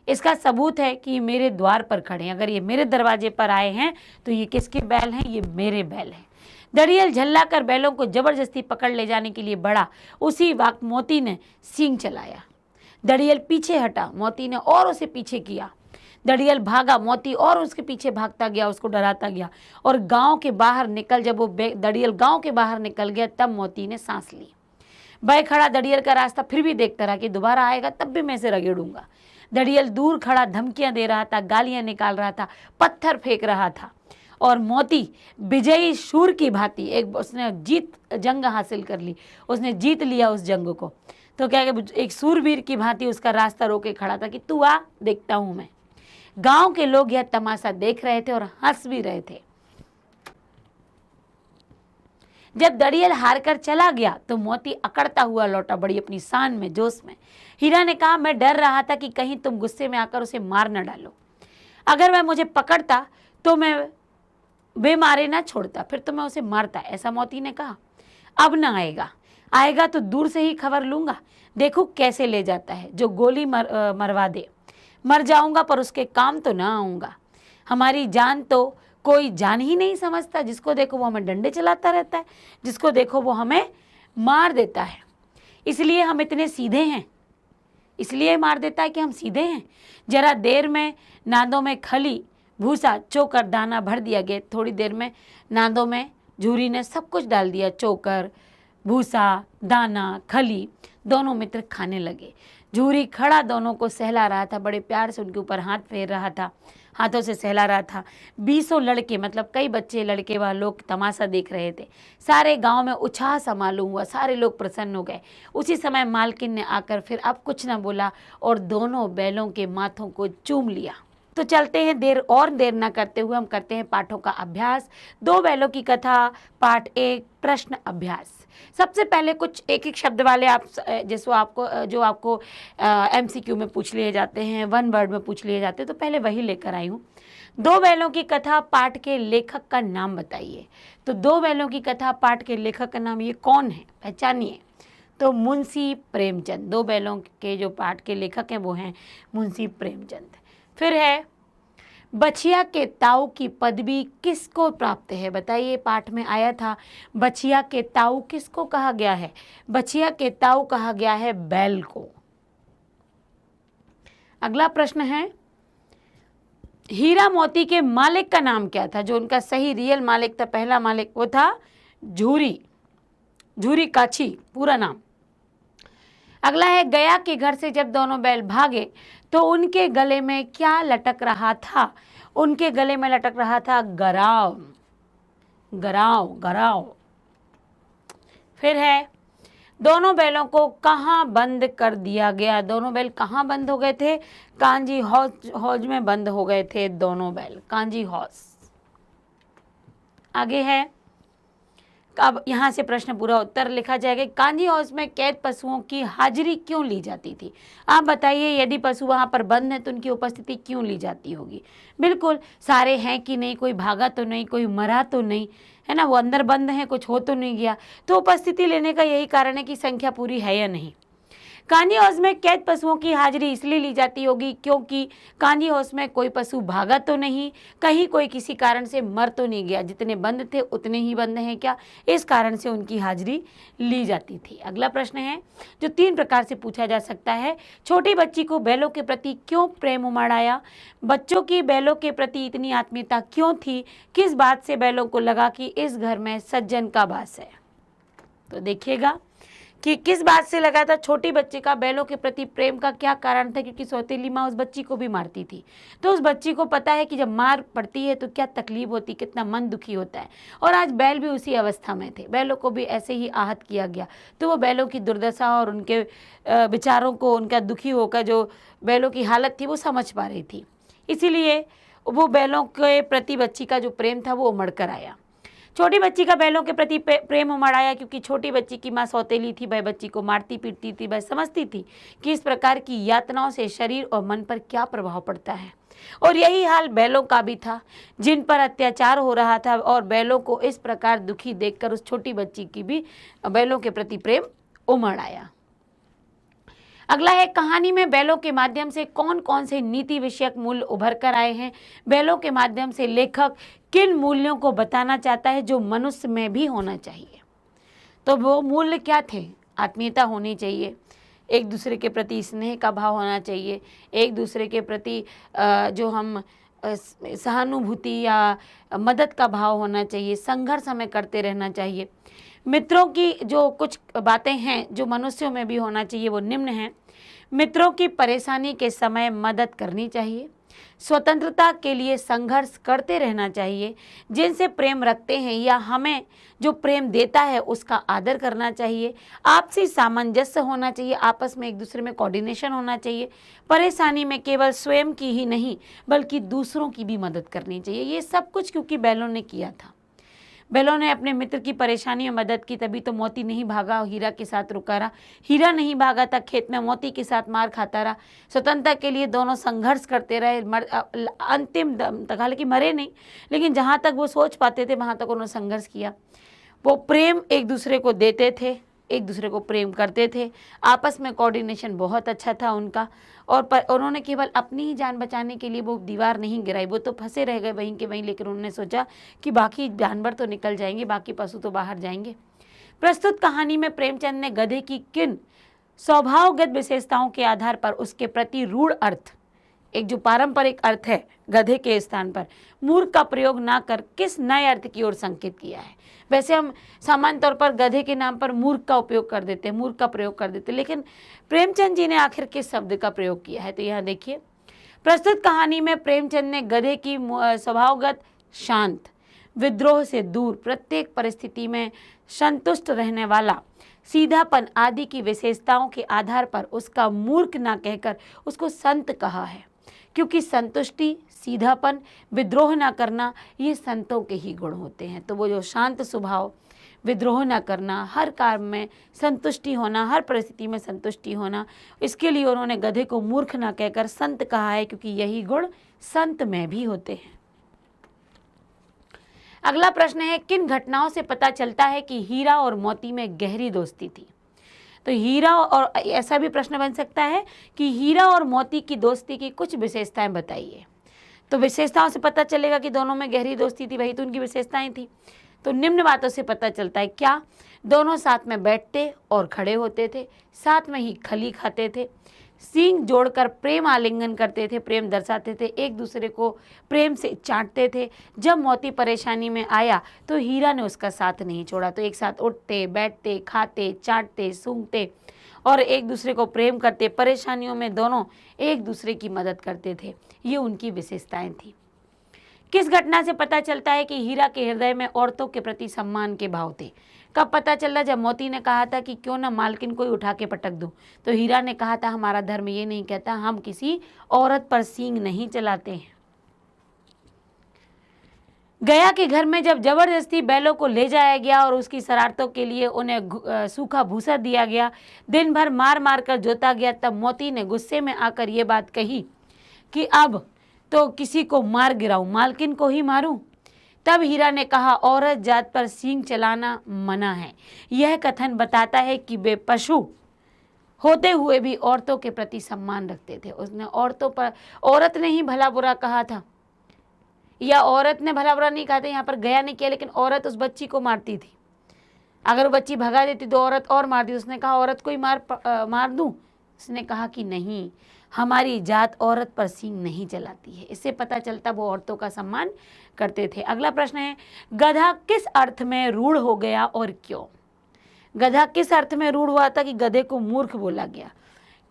इसका सबूत है कि मेरे द्वार पर खड़े हैं। अगर ये मेरे दरवाजे पर आए हैं तो ये किसके बैल हैं? ये मेरे बैल हैं। दड़ियल झल्ला कर बैलों को जबरदस्ती पकड़ ले जाने के लिए बढ़ा। उसी वक्त मोती ने सींग चलाया। दड़ियल पीछे हटा, मोती ने और उसे पीछे किया। दड़ियल भागा, मोती और उसके पीछे भागता गया, उसको डराता गया। और गांव के बाहर निकल, जब वो दड़ियल गांव के बाहर निकल गया, तब मोती ने सांस ली। भय खड़ा दड़ियल का रास्ता फिर भी देखता रहा कि दोबारा आएगा तब भी मैं इसे रगेड़ूंगा। दड़ियल दूर खड़ा धमकियां दे रहा था, गालियां निकाल रहा था, पत्थर फेंक रहा था। और मोती विजयी शूर की भांति उसने जंग हासिल कर ली, उसने जीत लिया उस जंग को। तो क्या एक सूरवीर की भांति उसका रास्ता रोके खड़ा था कि तू आ, देखता हूं मैं। गांव के लोग यह तमाशा देख रहे थे और हंस भी रहे थे। जब दड़ियल हार कर चला गया तो मोती अकड़ता हुआ लौटा, बड़ी अपनी शान में, जोश में। हीरा ने कहा, मैं डर रहा था कि कहीं तुम गुस्से में आकर उसे मार न डालो। अगर वह मुझे पकड़ता तो मैं बेमारे ना छोड़ता, फिर तो मैं उसे मारता, ऐसा मोती ने कहा। अब ना आएगा, आएगा तो दूर से ही खबर लूंगा, देखो कैसे ले जाता है। जो गोली मरवा दे, मर जाऊंगा पर उसके काम तो ना आऊंगा। हमारी जान तो कोई जान ही नहीं समझता, जिसको देखो वो हमें डंडे चलाता रहता है, जिसको देखो वो हमें मार देता है। इसलिए हम इतने सीधे हैं, इसलिए मार देता है कि हम सीधे हैं। जरा देर में नादों में खली, भूसा, चोकर, दाना भर दिया गया। थोड़ी देर में नादों में झूरी ने सब कुछ डाल दिया, चोकर, भूसा, दाना, खली। दोनों मित्र खाने लगे। झूरी खड़ा दोनों को सहला रहा था, बड़े प्यार से उनके ऊपर हाथ फेर रहा था, हाथों से सहला रहा था। 20 लड़के, मतलब कई बच्चे, लड़के व लोग तमाशा देख रहे थे। सारे गांव में उत्साह सा मालूम हुआ, सारे लोग प्रसन्न हो गए। उसी समय मालकिन ने आकर फिर अब कुछ न बोला और दोनों बैलों के माथों को चूम लिया। तो चलते हैं, देर न करते हुए हम करते हैं पाठों का अभ्यास। 2 बैलों की कथा, पाठ 1, प्रश्न अभ्यास। सबसे पहले कुछ एक एक शब्द वाले आप जो आपको MCQ में पूछ लिए जाते हैं, 1 वर्ड में पूछ लिए जाते हैं, तो पहले वही लेकर आई हूँ। 2 बैलों की कथा पाठ के लेखक का नाम बताइए। तो 2 बैलों की कथा पाठ के लेखक का नाम ये कौन है, पहचानिए। तो मुंशी प्रेमचंद। 2 बैलों के जो पाठ के लेखक हैं वो हैं मुंशी प्रेमचंद। फिर है, बछिया के ताऊ की पदवी किसको प्राप्त है? बताइए, पाठ में आया था, बछिया के ताऊ किसको कहा गया है? बछिया के ताऊ कहा गया है बैल को। अगला प्रश्न है, हीरा मोती के मालिक का नाम क्या था? जो उनका सही रियल मालिक था, पहला मालिक, वो था झूरी, झूरी काछी पूरा नाम। अगला है, गया के घर से जब दोनों बैल भागे तो उनके गले में क्या लटक रहा था? उनके गले में लटक रहा था गराव, गराव, गराव। फिर है, दोनों बैलों को कहाँ बंद कर दिया गया? दोनों बैल कहाँ बंद हो गए थे? कांजी हौज में बंद हो गए थे दोनों बैल, कांजी हौज। आगे है, अब यहाँ से प्रश्न पूरा उत्तर लिखा जाएगा। कांजी हौज में कैद पशुओं की हाजिरी क्यों ली जाती थी? आप बताइए, यदि पशु वहाँ पर बंद है तो उनकी उपस्थिति क्यों ली जाती होगी? बिल्कुल, सारे हैं कि नहीं, कोई भागा तो नहीं, कोई मरा तो नहीं, है ना, वो अंदर बंद है, कुछ हो तो नहीं गया। तो उपस्थिति लेने का यही कारण है कि संख्या पूरी है या नहीं। कांजी हाउस में कैद पशुओं की हाजिरी इसलिए ली जाती होगी क्योंकि कांजी हाउस में कोई पशु भागा तो नहीं, कहीं कोई किसी कारण से मर तो नहीं गया, जितने बंद थे उतने ही बंद हैं क्या, इस कारण से उनकी हाजिरी ली जाती थी। अगला प्रश्न है जो 3 प्रकार से पूछा जा सकता है। छोटी बच्ची को बैलों के प्रति क्यों प्रेम उमड़ आया? बच्चों की बैलों के प्रति इतनी आत्मीयता क्यों थी? किस बात से बैलों को लगा कि इस घर में सज्जन का वास है? तो देखिएगा कि किस बात से लगा था छोटी बच्ची का बैलों के प्रति प्रेम का क्या कारण था, क्योंकि सौतेली माँ उस बच्ची को भी मारती थी। तो उस बच्ची को पता है कि जब मार पड़ती है तो क्या तकलीफ होती, कितना मन दुखी होता है। और आज बैल भी उसी अवस्था में थे, बैलों को भी ऐसे ही आहत किया गया। तो वो बैलों की दुर्दशा और उनके विचारों को, उनका दुखी होकर जो बैलों की हालत थी वो समझ पा रही थी, इसीलिए वो बैलों के प्रति बच्ची का जो प्रेम था वो उमड़ कर आया। छोटी बच्ची का बैलों के प्रति प्रेम उमड़ आया क्योंकि छोटी बच्ची की माँ सौतेली थी, वह बच्ची को मारती पीटती थी, वह समझती थी कि इस प्रकार की यातनाओं से शरीर और मन पर क्या प्रभाव पड़ता है। और यही हाल बैलों का भी था, जिन पर अत्याचार हो रहा था, और बैलों को इस प्रकार दुखी देखकर उस छोटी बच्ची की भी बैलों के प्रति प्रेम उमड़ आया। अगला है, कहानी में बैलों के माध्यम से कौन कौन से नीति विषयक मूल्य उभर कर आए हैं? बैलों के माध्यम से लेखक किन मूल्यों को बताना चाहता है जो मनुष्य में भी होना चाहिए? तो वो मूल्य क्या थे? आत्मीयता होनी चाहिए, एक दूसरे के प्रति स्नेह का भाव होना चाहिए, एक दूसरे के प्रति जो हम सहानुभूति या मदद का भाव होना चाहिए, संघर्ष हमें करते रहना चाहिए। मित्रों की जो कुछ बातें हैं जो मनुष्यों में भी होना चाहिए वो निम्न हैं। मित्रों की परेशानी के समय मदद करनी चाहिए, स्वतंत्रता के लिए संघर्ष करते रहना चाहिए, जिनसे प्रेम रखते हैं या हमें जो प्रेम देता है उसका आदर करना चाहिए, आपसी सामंजस्य होना चाहिए, आपस में एक दूसरे में कोऑर्डिनेशन होना चाहिए, परेशानी में केवल स्वयं की ही नहीं बल्कि दूसरों की भी मदद करनी चाहिए। ये सब कुछ क्योंकि बैलों ने किया था। बैलों ने अपने मित्र की परेशानी में मदद की, तभी तो मोती नहीं भागा हीरा के साथ रुका रहा, हीरा नहीं भागा था खेत में मोती के साथ मार खाता रहा। स्वतंत्रता के लिए दोनों संघर्ष करते रहे, अंतिम दम तक, हालांकि मरे नहीं लेकिन जहाँ तक वो सोच पाते थे वहाँ तक उन्होंने संघर्ष किया। वो प्रेम एक दूसरे को देते थे, एक दूसरे को प्रेम करते थे, आपस में कोऑर्डिनेशन बहुत अच्छा था उनका। और उन्होंने केवल अपनी ही जान बचाने के लिए वो दीवार नहीं गिराई, वो तो फंसे रह गए वहीं के वहीं, लेकिन उन्होंने सोचा कि बाकी जानवर तो निकल जाएंगे, बाकी पशु तो बाहर जाएंगे। प्रस्तुत कहानी में प्रेमचंद ने गधे की किन स्वभावगत विशेषताओं के आधार पर उसके प्रति रूढ़ अर्थ, एक जो पारंपरिक अर्थ है गधे के स्थान पर मूर्ख का प्रयोग ना कर किस नए अर्थ की ओर संकेत किया है? वैसे हम सामान्य तौर पर गधे के नाम पर मूर्ख का उपयोग कर देते हैं, मूर्ख का प्रयोग कर देते हैं, लेकिन प्रेमचंद जी ने आखिर किस शब्द का प्रयोग किया है? तो यहाँ देखिए, प्रस्तुत कहानी में प्रेमचंद ने गधे की स्वभावगत शांत, विद्रोह से दूर, प्रत्येक परिस्थिति में संतुष्ट रहने वाला, सीधापन आदि की विशेषताओं के आधार पर उसका मूर्ख ना कहकर उसको संत कहा है, क्योंकि संतुष्टि, सीधापन, विद्रोह ना करना ये संतों के ही गुण होते हैं। तो वो जो शांत स्वभाव, विद्रोह ना करना, हर कार्य में संतुष्टि होना, हर परिस्थिति में संतुष्टि होना, इसके लिए उन्होंने गधे को मूर्ख ना कहकर संत कहा है, क्योंकि यही गुण संत में भी होते हैं। अगला प्रश्न है, किन घटनाओं से पता चलता है कि हीरा और मोती में गहरी दोस्ती थी? तो हीरा, और ऐसा भी प्रश्न बन सकता है कि हीरा और मोती की दोस्ती की कुछ विशेषताएं बताइए। तो विशेषताओं से पता चलेगा कि दोनों में गहरी दोस्ती थी, वही तो उनकी विशेषताएं थी। तो निम्न बातों से पता चलता है, क्या? दोनों साथ में बैठते और खड़े होते थे, साथ में ही खली खाते थे, सींग जोड़कर प्रेम आलिंगन करते थे, प्रेम दर्शाते थे, एक दूसरे को प्रेम से चाटते थे। जब मोती परेशानी में आया तो हीरा ने उसका साथ नहीं छोड़ा, तो एक साथ उठते, बैठते, खाते, चाटते, सूंघते और एक दूसरे को प्रेम करते, परेशानियों में दोनों एक दूसरे की मदद करते थे। ये उनकी विशेषताएं थी। किस घटना से पता चलता है कि हीरा के हृदय में औरतों के प्रति सम्मान के भाव थे? कब पता चला? जब मोती ने कहा था कि क्यों ना मालकिन को ही उठा के पटक दूं, तो हीरा ने कहा था हमारा धर्म ये नहीं कहता, हम किसी औरत पर सींग नहीं चलाते हैं। गया के घर में जब जबरदस्ती बैलों को ले जाया गया और उसकी शरारतों के लिए उन्हें सूखा भूसा दिया गया, दिन भर मार मार कर जोता गया, तब मोती ने गुस्से में आकर ये बात कही कि अब तो किसी को मार गिराऊं, मालकिन को ही मारूं। तब हीरा ने कहा औरत जात पर सींग चलाना मना है। यह कथन बताता है कि वे पशु होते हुए भी औरतों के प्रति सम्मान रखते थे। उसने औरतों पर, औरत ने ही भला बुरा कहा था, या औरत ने भला बुरा नहीं कहा था, यहाँ पर गया नहीं किया, लेकिन औरत उस बच्ची को मारती थी। अगर वो बच्ची भगा देती तो औरत और मार दी। उसने कहा औरत को ही मार दूं? उसने कहा कि नहीं, हमारी जात औरत पर सींग नहीं चलाती है। इससे पता चलता वो औरतों का सम्मान करते थे। अगला प्रश्न है, गधा किस अर्थ में रूढ़ हो गया और क्यों? गधा किस अर्थ में रूढ़ हुआ था कि गधे को मूर्ख बोला गया?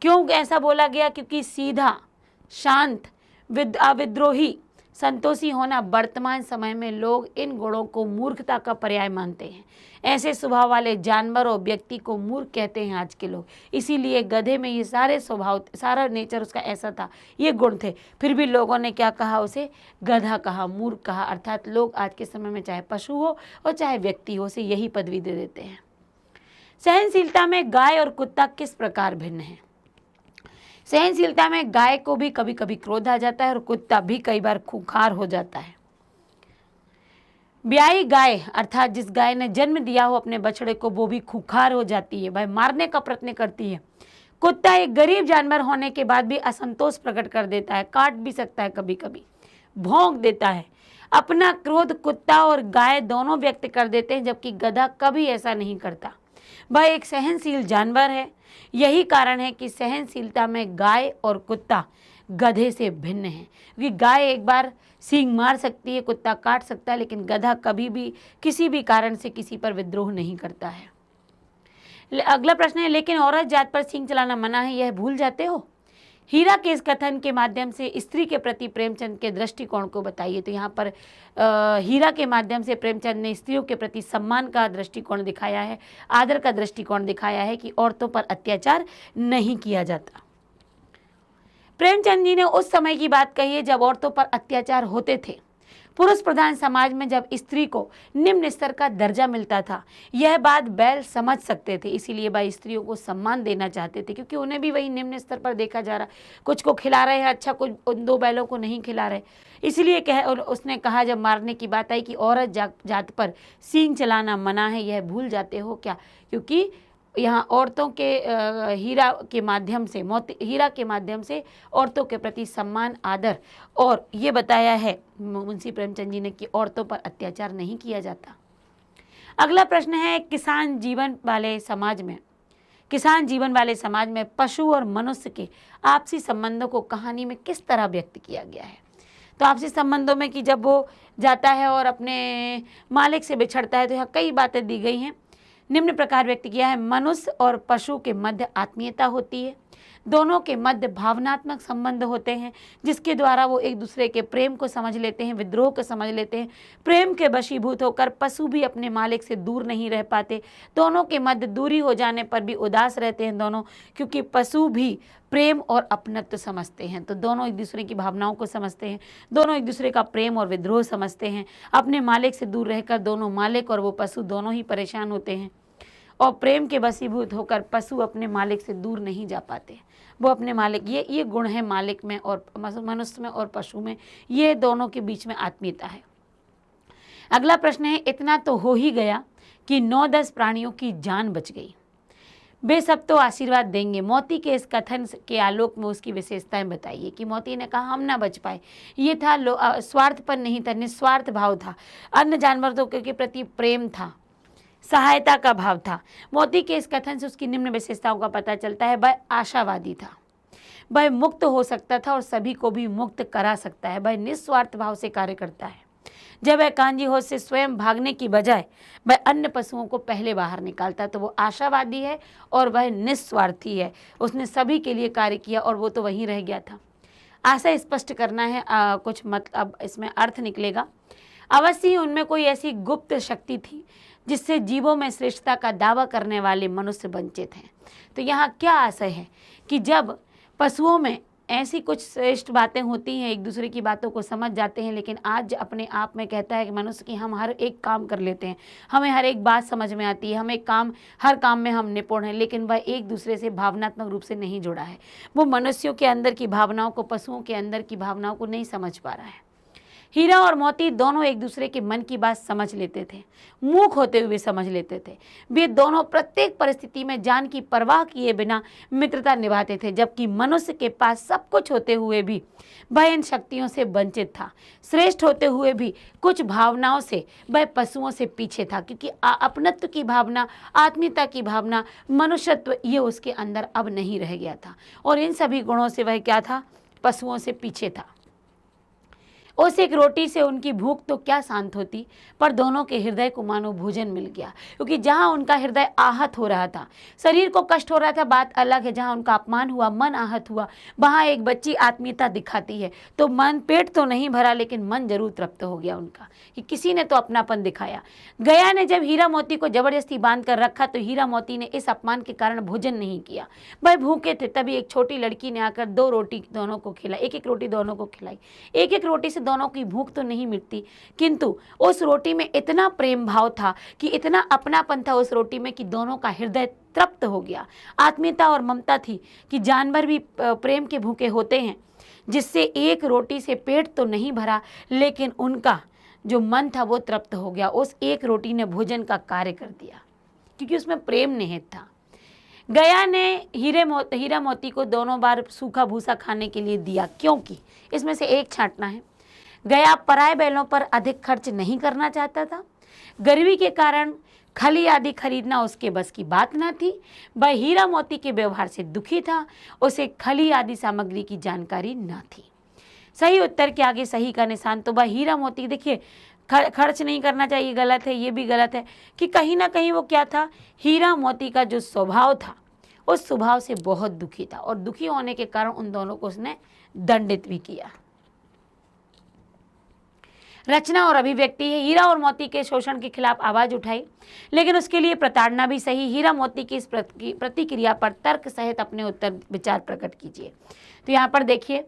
क्यों ऐसा बोला गया? क्योंकि सीधा, शांत, अविद्रोही, संतोषी होना वर्तमान समय में लोग इन गुणों को मूर्खता का पर्याय मानते हैं। ऐसे स्वभाव वाले जानवर और व्यक्ति को मूर्ख कहते हैं आज के लोग। इसीलिए गधे में ये सारे स्वभाव, सारा नेचर उसका ऐसा था, ये गुण थे, फिर भी लोगों ने क्या कहा? उसे गधा कहा, मूर्ख कहा। अर्थात लोग आज के समय में चाहे पशु हो और चाहे व्यक्ति हो, उसे यही पदवी दे देते हैं। सहनशीलता में गाय और कुत्ता किस प्रकार भिन्न है? सहनशीलता में गाय को भी कभी कभी क्रोध आ जाता है और कुत्ता भी कई बार खूंखार हो जाता है। ब्याई गाय अर्थात जिस गाय ने जन्म दिया हो अपने बछड़े को, वो भी खूंखार हो जाती है, वह मारने का प्रयत्न करती है। कुत्ता एक गरीब जानवर होने के बाद भी असंतोष प्रकट कर देता है, काट भी सकता है, कभी कभी भौंक देता है। अपना क्रोध कुत्ता और गाय दोनों व्यक्त कर देते हैं, जबकि गधा कभी ऐसा नहीं करता। वह एक सहनशील जानवर है। यही कारण है कि सहनशीलता में गाय और कुत्ता गधे से भिन्न है, क्योंकि गाय एक बार सींग मार सकती है, कुत्ता काट सकता है, लेकिन गधा कभी भी किसी भी कारण से किसी पर विद्रोह नहीं करता है। अगला प्रश्न है, लेकिन औरत जात पर सींग चलाना मना है, यह भूल जाते हो? हीरा के इस कथन के माध्यम से स्त्री के प्रति प्रेमचंद के दृष्टिकोण को बताइए। तो यहाँ पर हीरा के माध्यम से प्रेमचंद ने स्त्रियों के प्रति सम्मान का दृष्टिकोण दिखाया है, आदर का दृष्टिकोण दिखाया है कि औरतों पर अत्याचार नहीं किया जाता। प्रेमचंद जी ने उस समय की बात कही है जब औरतों पर अत्याचार होते थे। पुरुष प्रधान समाज में जब स्त्री को निम्न स्तर का दर्जा मिलता था, यह बात बैल समझ सकते थे, इसीलिए वह स्त्रियों को सम्मान देना चाहते थे, क्योंकि उन्हें भी वही निम्न स्तर पर देखा जा रहा, कुछ को खिला रहे हैं अच्छा, कुछ उन दो बैलों को नहीं खिला रहे। इसलिए उसने कहा, जब मारने की बात आई कि औरत जात पर सींग चलाना मना है, यह भूल जाते हो क्या? क्योंकि यहाँ औरतों के हीरा के माध्यम से औरतों के प्रति सम्मान, आदर और ये बताया है मुंशी प्रेमचंद जी ने कि औरतों पर अत्याचार नहीं किया जाता। अगला प्रश्न है, किसान जीवन वाले समाज में पशु और मनुष्य के आपसी संबंधों को कहानी में किस तरह व्यक्त किया गया है? तो आपसी संबंधों में कि जब वो जाता है और अपने मालिक से बिछड़ता है, तो यहाँ कई बातें दी गई हैं। निम्न प्रकार व्यक्त किया है, मनुष्य और पशु के मध्य आत्मीयता होती है, दोनों के मध्य भावनात्मक संबंध होते हैं, जिसके द्वारा वो एक दूसरे के प्रेम को समझ लेते हैं, विद्रोह को समझ लेते हैं। प्रेम के वशीभूत होकर पशु भी अपने मालिक से दूर नहीं रह पाते। दोनों के मध्य दूरी हो जाने पर भी उदास रहते हैं दोनों, क्योंकि पशु भी प्रेम और अपनत्व समझते हैं। तो दोनों एक दूसरे की भावनाओं को समझते हैं, दोनों एक दूसरे का प्रेम और विद्रोह समझते हैं। अपने मालिक से दूर रहकर दोनों, मालिक और वो पशु दोनों ही परेशान होते हैं, और प्रेम के वशीभूत होकर पशु अपने मालिक से दूर नहीं जा पाते। वो अपने मालिक, ये गुण है मालिक में और मनुष्य में और पशु में, ये दोनों के बीच में आत्मीयता है। अगला प्रश्न है, इतना तो हो ही गया कि 9-10 प्राणियों की जान बच गई, वे सब तो आशीर्वाद देंगे। मोती के इस कथन के आलोक में उसकी विशेषताएं बताइए। कि मोती ने कहा हम ना बच पाए, ये था स्वार्थपन नहीं था, निस्वार्थ भाव था, अन्य जानवरों के प्रति प्रेम था, सहायता का भाव था। मोती के इस कथन से उसकी निम्न विशेषताओं का पता चलता है। वह आशावादी था, वह मुक्त हो सकता था और सभी को भी मुक्त करा सकता है। वह निस्वार्थ भाव से कार्य करता है। जब वह कांजी होश से स्वयं भागने की बजाय वह अन्य पशुओं को पहले बाहर निकालता है, तो वो आशावादी है और वह निस्वार्थी है। उसने सभी के लिए कार्य किया और वो तो वहीं रह गया था। आशय स्पष्ट करना है, कुछ मतलब इसमें अर्थ निकलेगा। अवश्य ही उनमें कोई ऐसी गुप्त शक्ति थी जिससे जीवों में श्रेष्ठता का दावा करने वाले मनुष्य वंचित हैं। तो यहाँ क्या आशय है कि जब पशुओं में ऐसी कुछ श्रेष्ठ बातें होती हैं, एक दूसरे की बातों को समझ जाते हैं, लेकिन आज अपने आप में कहता है कि मनुष्य की हम हर एक काम कर लेते हैं, हमें हर एक बात समझ में आती है, हम एक काम हर काम में हम निपुण हैं, लेकिन वह एक दूसरे से भावनात्मक रूप से नहीं जुड़ा है। वो मनुष्यों के अंदर की भावनाओं को, पशुओं के अंदर की भावनाओं को नहीं समझ पा रहा है। हीरा और मोती दोनों एक दूसरे के मन की बात समझ लेते थे, मूक होते हुए समझ लेते थे। वे दोनों प्रत्येक परिस्थिति में जान की परवाह किए बिना मित्रता निभाते थे, जबकि मनुष्य के पास सब कुछ होते हुए भी वह इन शक्तियों से वंचित था। श्रेष्ठ होते हुए भी कुछ भावनाओं से वह पशुओं से पीछे था, क्योंकि अपनत्व की भावना, आत्मीयता की भावना, मनुष्यत्व ये उसके अंदर अब नहीं रह गया था, और इन सभी गुणों से वह क्या था? पशुओं से पीछे था। उस एक रोटी से उनकी भूख तो क्या शांत होती, पर दोनों के हृदय को मानो भोजन मिल गया, क्योंकि जहाँ उनका हृदय आहत हो रहा था, शरीर को कष्ट हो रहा था, बात अलग है। जहाँ उनका अपमान हुआ, मन आहत हुआ, वहाँ एक बच्ची आत्मीयता दिखाती है तो मन, पेट तो नहीं भरा लेकिन मन जरूर तृप्त हो गया उनका, कि किसी ने तो अपनापन दिखाया। गया ने जब हीरा मोती को जबरदस्ती बांध कर रखा तो हीरा मोती ने इस अपमान के कारण भोजन नहीं किया। वह भूखे थे। तभी एक छोटी लड़की ने आकर 2 रोटी दोनों को खिलाई, एक एक रोटी दोनों को खिलाई। एक एक रोटी से दोनों की भूख तो नहीं मिटती, किंतु उस रोटी में इतना प्रेम भाव था, कि इतना अपनापन था उस रोटी में, कि दोनों का हृदय तृप्त हो गया। आत्मीयता और ममता थी कि जानवर भी प्रेम के भूखे होते हैं, जिससे एक रोटी से पेट तो नहीं भरा, लेकिन उनका जो मन था वो तृप्त हो गया। उस एक रोटी ने भोजन का कार्य कर दिया, क्योंकि उसमें प्रेम निहित था। गया ने हीरा मोती को दोनों बार सूखा भूसा खाने के लिए दिया, क्योंकि इसमें से एक छांटना है। गया पराए बैलों पर अधिक खर्च नहीं करना चाहता था। गरीबी के कारण खली आदि खरीदना उसके बस की बात न थी। वह हीरा मोती के व्यवहार से दुखी था, उसे खली आदि सामग्री की जानकारी न थी। सही उत्तर के आगे सही का निशान। तो वह हीरा मोती, देखिए, खर्च नहीं करना चाहिए, गलत है, ये भी गलत है, कि कहीं ना कहीं वो क्या था, हीरा मोती का जो स्वभाव था उस स्वभाव से बहुत दुखी था, और दुखी होने के कारण उन दोनों को उसने दंडित भी किया। रचना और अभिव्यक्ति है। हीरा और मोती के शोषण के खिलाफ आवाज उठाई, लेकिन उसके लिए प्रताड़ना भी सही। हीरा मोती की इस प्रतिक्रिया पर तर्क सहित अपने उत्तर विचार प्रकट कीजिए। तो यहाँ पर देखिए,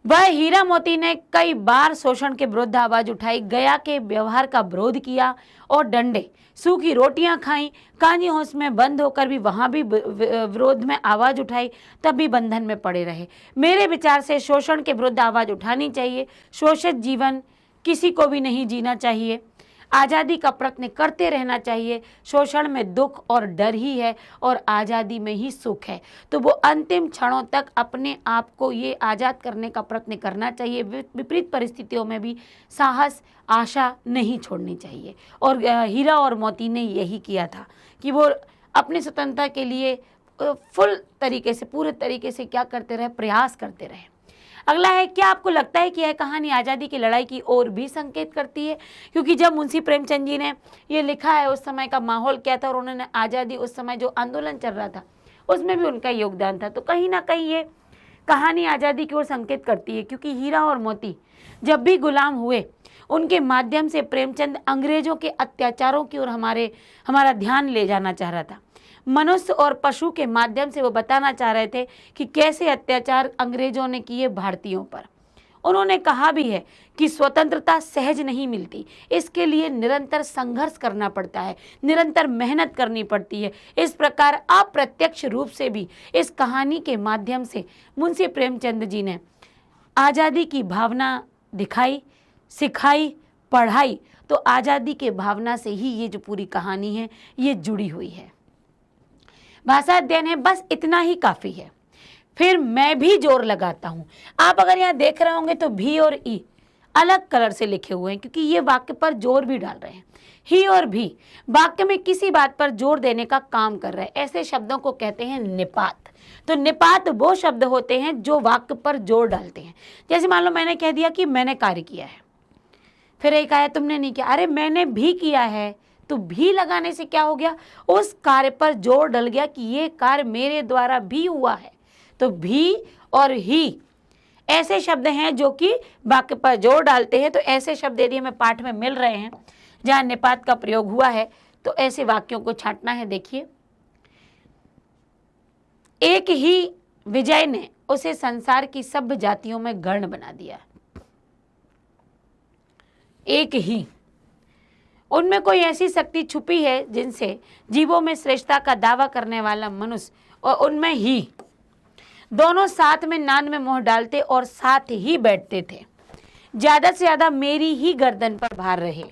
वह हीरा मोती ने कई बार शोषण के विरुद्ध आवाज उठाई, गया के व्यवहार का विरोध किया और डंडे, सूखी रोटियां खाई, कांजी होश में बंद होकर भी वहां भी विरोध में आवाज उठाई, तब भी बंधन में पड़े रहे। मेरे विचार से शोषण के विरुद्ध आवाज उठानी चाहिए। शोषित जीवन किसी को भी नहीं जीना चाहिए। आज़ादी का प्रयत्न करते रहना चाहिए। शोषण में दुख और डर ही है, और आज़ादी में ही सुख है। तो वो अंतिम क्षणों तक अपने आप को ये आज़ाद करने का प्रयत्न करना चाहिए। विपरीत परिस्थितियों में भी साहस, आशा नहीं छोड़नी चाहिए। और हीरा और मोती ने यही किया था, कि वो अपनी स्वतंत्रता के लिए फुल तरीके से, पूरे तरीके से क्या करते रहे, प्रयास करते रहे। अगला है, क्या आपको लगता है कि यह कहानी आज़ादी की लड़ाई की ओर भी संकेत करती है? क्योंकि जब मुंशी प्रेमचंद जी ने ये लिखा है, उस समय का माहौल क्या था, और उन्होंने आज़ादी, उस समय जो आंदोलन चल रहा था उसमें भी उनका योगदान था। तो कहीं ना कहीं ये कहानी आज़ादी की ओर संकेत करती है, क्योंकि हीरा और मोती जब भी गुलाम हुए, उनके माध्यम से प्रेमचंद अंग्रेजों के अत्याचारों की ओर हमारा ध्यान ले जाना चाह रहा था। मनुष्य और पशु के माध्यम से वो बताना चाह रहे थे कि कैसे अत्याचार अंग्रेजों ने किए भारतीयों पर। उन्होंने कहा भी है कि स्वतंत्रता सहज नहीं मिलती, इसके लिए निरंतर संघर्ष करना पड़ता है, निरंतर मेहनत करनी पड़ती है। इस प्रकार अप्रत्यक्ष रूप से भी इस कहानी के माध्यम से मुंशी प्रेमचंद जी ने आज़ादी की भावना दिखाई, सिखाई, पढ़ाई। तो आज़ादी के भावना से ही ये जो पूरी कहानी है ये जुड़ी हुई है। भाषा अध्ययन है, बस इतना ही काफ़ी है। फिर मैं भी जोर लगाता हूँ। आप अगर यहाँ देख रहे होंगे तो भी और ई अलग कलर से लिखे हुए हैं, क्योंकि ये वाक्य पर जोर भी डाल रहे हैं। ही और भी वाक्य में किसी बात पर जोर देने का काम कर रहे हैं। ऐसे शब्दों को कहते हैं निपात। तो निपात वो शब्द होते हैं जो वाक्य पर जोर डालते हैं। जैसे मान लो मैंने कह दिया कि मैंने कार्य किया है, फिर एक आया तुमने नहीं किया, अरे मैंने भी किया है। तो भी लगाने से क्या हो गया, उस कार्य पर जोर डल गया कि ये कार्य मेरे द्वारा भी हुआ है। तो भी और ही ऐसे शब्द हैं जो कि वाक्य पर जोर डालते हैं। तो ऐसे शब्द यदि हमें पाठ में मिल रहे हैं जहां निपात का प्रयोग हुआ है तो ऐसे वाक्यों को छांटना है। देखिए, एक ही विजय ने उसे संसार की सब जातियों में गर्ण बना दिया। एक ही, उनमें कोई ऐसी शक्ति छुपी है जिनसे जीवों में श्रेष्ठता का दावा करने वाला मनुष्य और उनमें ही दोनों साथ में नान में मुंह डालते और साथ ही बैठते थे। ज्यादा से ज्यादा मेरी ही गर्दन पर भार रहे।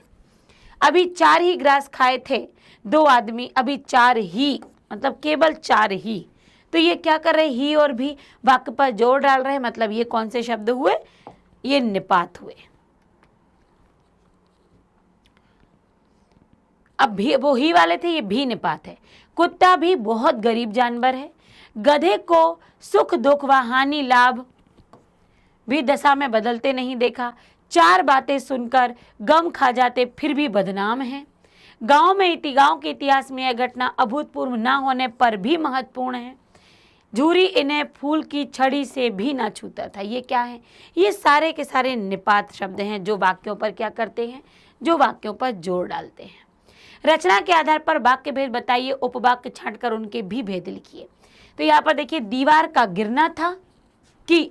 अभी 4 ही ग्रास खाए थे 2 आदमी, अभी 4 ही, मतलब केवल 4 ही। तो ये क्या कर रहे, ही और भी वाक्य पर जोर डाल रहे हैं। मतलब ये कौन से शब्द हुए, ये निपात हुए। अब भी वो ही वाले थे, ये भी निपात है। कुत्ता भी बहुत गरीब जानवर है। गधे को सुख दुख व हानि लाभ भी दशा में बदलते नहीं देखा। 4 बातें सुनकर गम खा जाते फिर भी बदनाम है। गांव के इतिहास में यह घटना अभूतपूर्व न होने पर भी महत्वपूर्ण है। झूरी इन्हें फूल की छड़ी से भी ना छूता था। ये क्या है, ये सारे के सारे निपात शब्द हैं जो वाक्यों पर क्या करते हैं, जो वाक्यों पर जोर डालते हैं। रचना के आधार पर वाक्य भेद बताइए, उपवाक्य छांटकर उनके भी भेद लिखिए। तो यहाँ पर देखिए, दीवार का गिरना था कि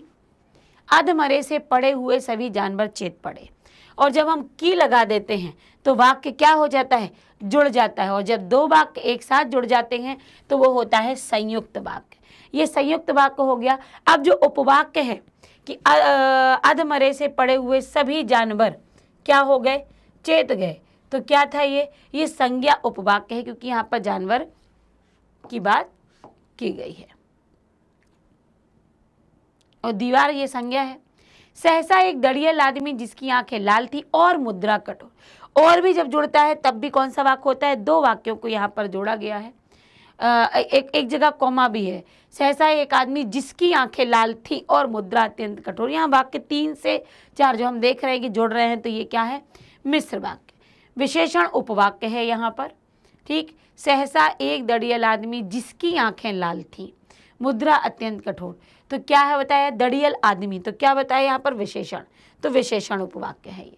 अधमरे से पड़े हुए सभी जानवर चेत पड़े। और जब हम की लगा देते हैं तो वाक्य क्या हो जाता है, जुड़ जाता है। और जब 2 वाक्य एक साथ जुड़ जाते हैं तो वो होता है संयुक्त वाक्य। ये संयुक्त वाक्य हो गया। अब जो उपवाक्य है कि अधमरे से पड़े हुए सभी जानवर क्या हो गए, चेत गए, तो क्या था ये संज्ञा उपवाक्य है, क्योंकि यहाँ पर जानवर की बात की गई है और दीवार ये संज्ञा है। सहसा एक दड़ियल आदमी जिसकी आंखें लाल थी और मुद्रा कठोर। और भी जब जुड़ता है तब भी कौन सा वाक्य होता है, 2 वाक्यों को यहाँ पर जोड़ा गया है। एक जगह कॉमा भी है। सहसा एक आदमी जिसकी आंखें लाल थी और मुद्रा अत्यंत कठोर। यहाँ वाक्य 3 से 4 जो हम देख रहे हैं कि जोड़ रहे हैं, तो ये क्या है, मिश्र वाक्य, विशेषण उपवाक्य है यहाँ पर। ठीक, सहसा एक दड़ियल आदमी जिसकी आंखें लाल थी, मुद्रा अत्यंत कठोर, तो क्या है बताया, दड़ियल आदमी, तो क्या बताया यहाँ पर, विशेषण, तो विशेषण उपवाक्य है ये।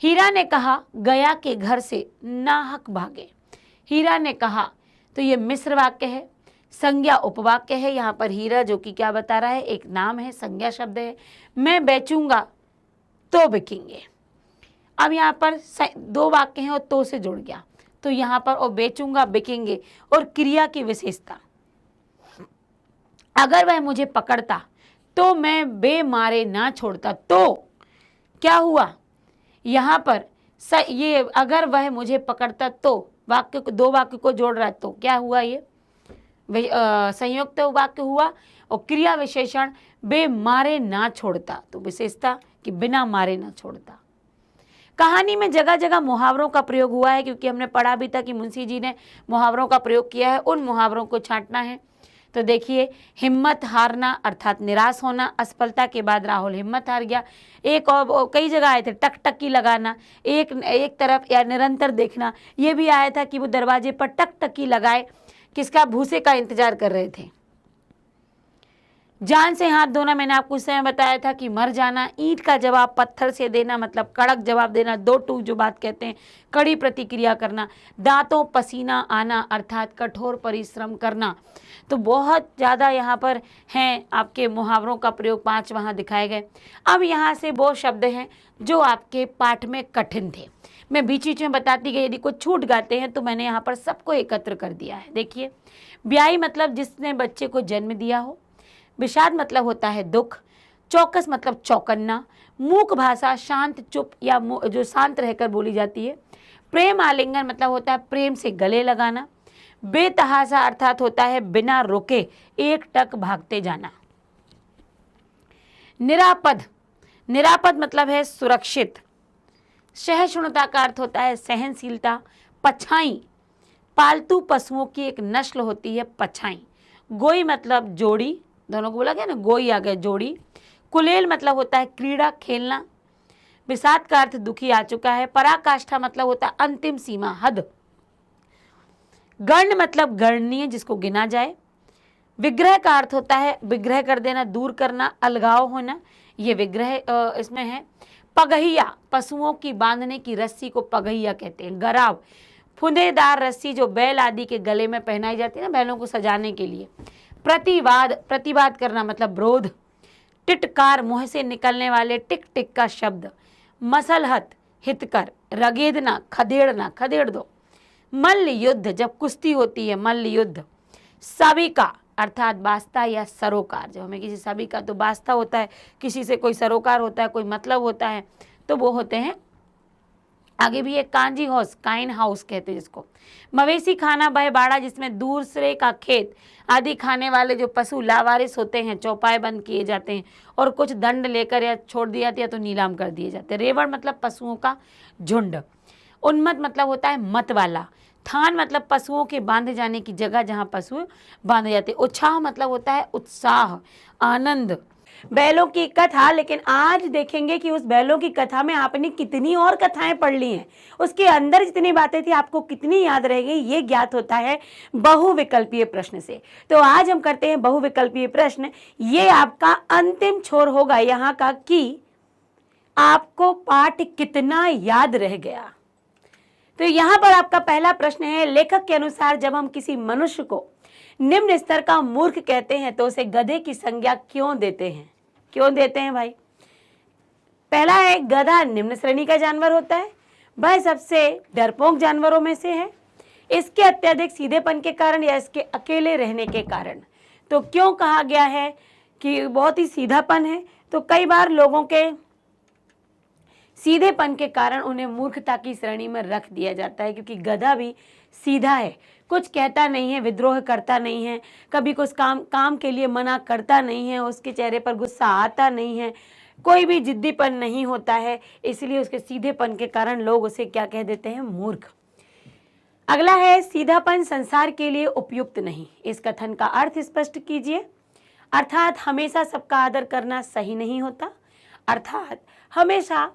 हीरा ने कहा गया के घर से नाहक भागे। हीरा ने कहा, तो ये मिश्र वाक्य है, संज्ञा उपवाक्य है। यहाँ पर हीरा जो कि क्या बता रहा है, एक नाम है, संज्ञा शब्द है। मैं बेचूंगा तो बिकेंगे। अब यहाँ पर 2 वाक्य हैं और तो से जुड़ गया, तो यहाँ पर और बेचूंगा बिकेंगे और क्रिया की विशेषता, अगर वह मुझे पकड़ता तो मैं बेमारे ना छोड़ता। तो क्या हुआ यहाँ पर, ये अगर वह मुझे पकड़ता तो वाक्य, 2 वाक्य को जोड़ रहा है, तो क्या हुआ, ये संयुक्त वाक्य हुआ। और क्रिया विशेषण बेमारे ना छोड़ता, तो विशेषता कि बिना मारे ना छोड़ता। कहानी में जगह जगह मुहावरों का प्रयोग हुआ है, क्योंकि हमने पढ़ा भी था कि मुंशी जी ने मुहावरों का प्रयोग किया है। उन मुहावरों को छांटना है। तो देखिए, हिम्मत हारना अर्थात निराश होना। असफलता के बाद राहुल हिम्मत हार गया। एक और कई जगह आए थे, टकटकी लगाना, एक तरफ या निरंतर देखना। ये भी आया था कि वो दरवाजे पर टकटकी लगाए, किसका, भूसे का इंतजार कर रहे थे। जान से हाथ धोना, मैंने आपको उस समय बताया था कि मर जाना। ईंट का जवाब पत्थर से देना, मतलब कड़क जवाब देना, 2 टूक जो बात कहते हैं, कड़ी प्रतिक्रिया करना। दांतों पसीना आना अर्थात कठोर परिश्रम करना। तो बहुत ज़्यादा यहाँ पर हैं आपके मुहावरों का प्रयोग, 5 वहाँ दिखाए गए। अब यहाँ से वो शब्द हैं जो आपके पाठ में कठिन थे, मैं बीच बीच में बताती गई, यदि कुछ छूट गाते हैं तो मैंने यहाँ पर सबको एकत्र कर दिया है। देखिए, ब्याही मतलब जिसने बच्चे को जन्म दिया हो। विषाद मतलब होता है दुख। चौकस मतलब चौकन्ना। मूक भाषा शांत चुप या जो शांत रहकर बोली जाती है। प्रेम आलिंगन मतलब होता है प्रेम से गले लगाना। बेतहासा अर्थात होता है बिना रुके एक टक भागते जाना। निरापद, निरापद मतलब है सुरक्षित। सहिष्णुता का अर्थ होता है सहनशीलता। पछाई, पालतू पशुओं की एक नस्ल होती है पछाई। गोई मतलब जोड़ी, दोनों को बोला गया ना, गोई आ गया जोड़ी। कुलेल मतलब होता है क्रीड़ा खेलना। विषाद का अर्थ दुखी आ चुका है। पराकाष्ठा मतलब होता है अंतिम सीमा, हद। गण्य मतलब गणनीय, जिसको गिना जाए। विग्रह का अर्थ होता है विग्रह कर देना, दूर करना, अलगाव होना, ये विग्रह इसमें है। पगहिया, पशुओं की बांधने की रस्सी को पगहिया कहते हैं। गराव, फुंदेदार रस्सी जो बैल आदि के गले में पहनाई जाती है ना, बैलों को सजाने के लिए। प्रतिवाद, प्रतिवाद करना मतलब विरोध। टिटकार, मुंह से निकलने वाले टिक टिक का शब्द। मसलहत, हितकर। रगेदना, खदेड़ना, खदेड़ दो। मल्ल युद्ध, जब कुश्ती होती है, मल्ल युद्ध। सविका अर्थात वास्ता या सरोकार, जब हमें किसी सविका तो वास्ता होता है, किसी से कोई सरोकार होता है, कोई मतलब होता है, तो वो होते हैं। आगे भी एक कांजी हाउस, काइन हाउस कहते हैं जिसको। मवेशी खाना, बहबाड़ा जिसमें दूसरे का खेत आदि खाने वाले जो पशु लावारिस होते हैं, चौपाए बंद किए जाते हैं और कुछ दंड लेकर या छोड़ दिया जाती है तो नीलाम कर दिए जाते हैं। रेवड़ मतलब पशुओं का झुंड। उन्मत्त मतलब होता है मत वाला। थान मतलब पशुओं के बांधे जाने की जगह जहाँ पशु बांधे जाते हैं। उत्साह मतलब होता है उत्साह, आनंद। बैलों की कथा, लेकिन आज देखेंगे कि उस बैलों की कथा में आपने कितनी और कथाएं पढ़ ली हैं, उसके अंदर जितनी बातें थी आपको कितनी याद रह गई, ये ज्ञात होता है बहुविकल्पीय प्रश्न से। तो आज हम करते हैं बहुविकल्पीय प्रश्न। ये आपका अंतिम छोर होगा यहाँ का कि आपको पाठ कितना याद रह गया। तो यहाँ पर आपका पहला प्रश्न है, लेखक के अनुसार जब हम किसी मनुष्य को निम्न स्तर का मूर्ख कहते हैं तो उसे गधे की संज्ञा क्यों देते हैं? क्यों देते हैं भाई? पहला है, गधा निम्न श्रेणी का जानवर होता है, वह सबसे डरपोक जानवरों में से है, इसके अत्यधिक सीधेपन के कारण या इसके अकेले रहने के कारण। तो क्यों कहा गया है कि बहुत ही सीधापन है? तो कई बार लोगों के सीधेपन के कारण उन्हें मूर्खता की श्रेणी में रख दिया जाता है, क्योंकि गधा भी सीधा है, कुछ कहता नहीं है, विद्रोह करता नहीं है, कभी कुछ काम के लिए मना करता नहीं है, उसके चेहरे पर गुस्सा आता नहीं है, कोई भी जिद्दीपन नहीं होता है, इसलिए उसके सीधेपन के कारण लोग उसे क्या कह देते हैं? मूर्ख। अगला है, सीधापन संसार के लिए उपयुक्त नहीं। इस कथन का अर्थ स्पष्ट कीजिए। अर्थात हमेशा सबका आदर करना सही नहीं होता, अर्थात हमेशा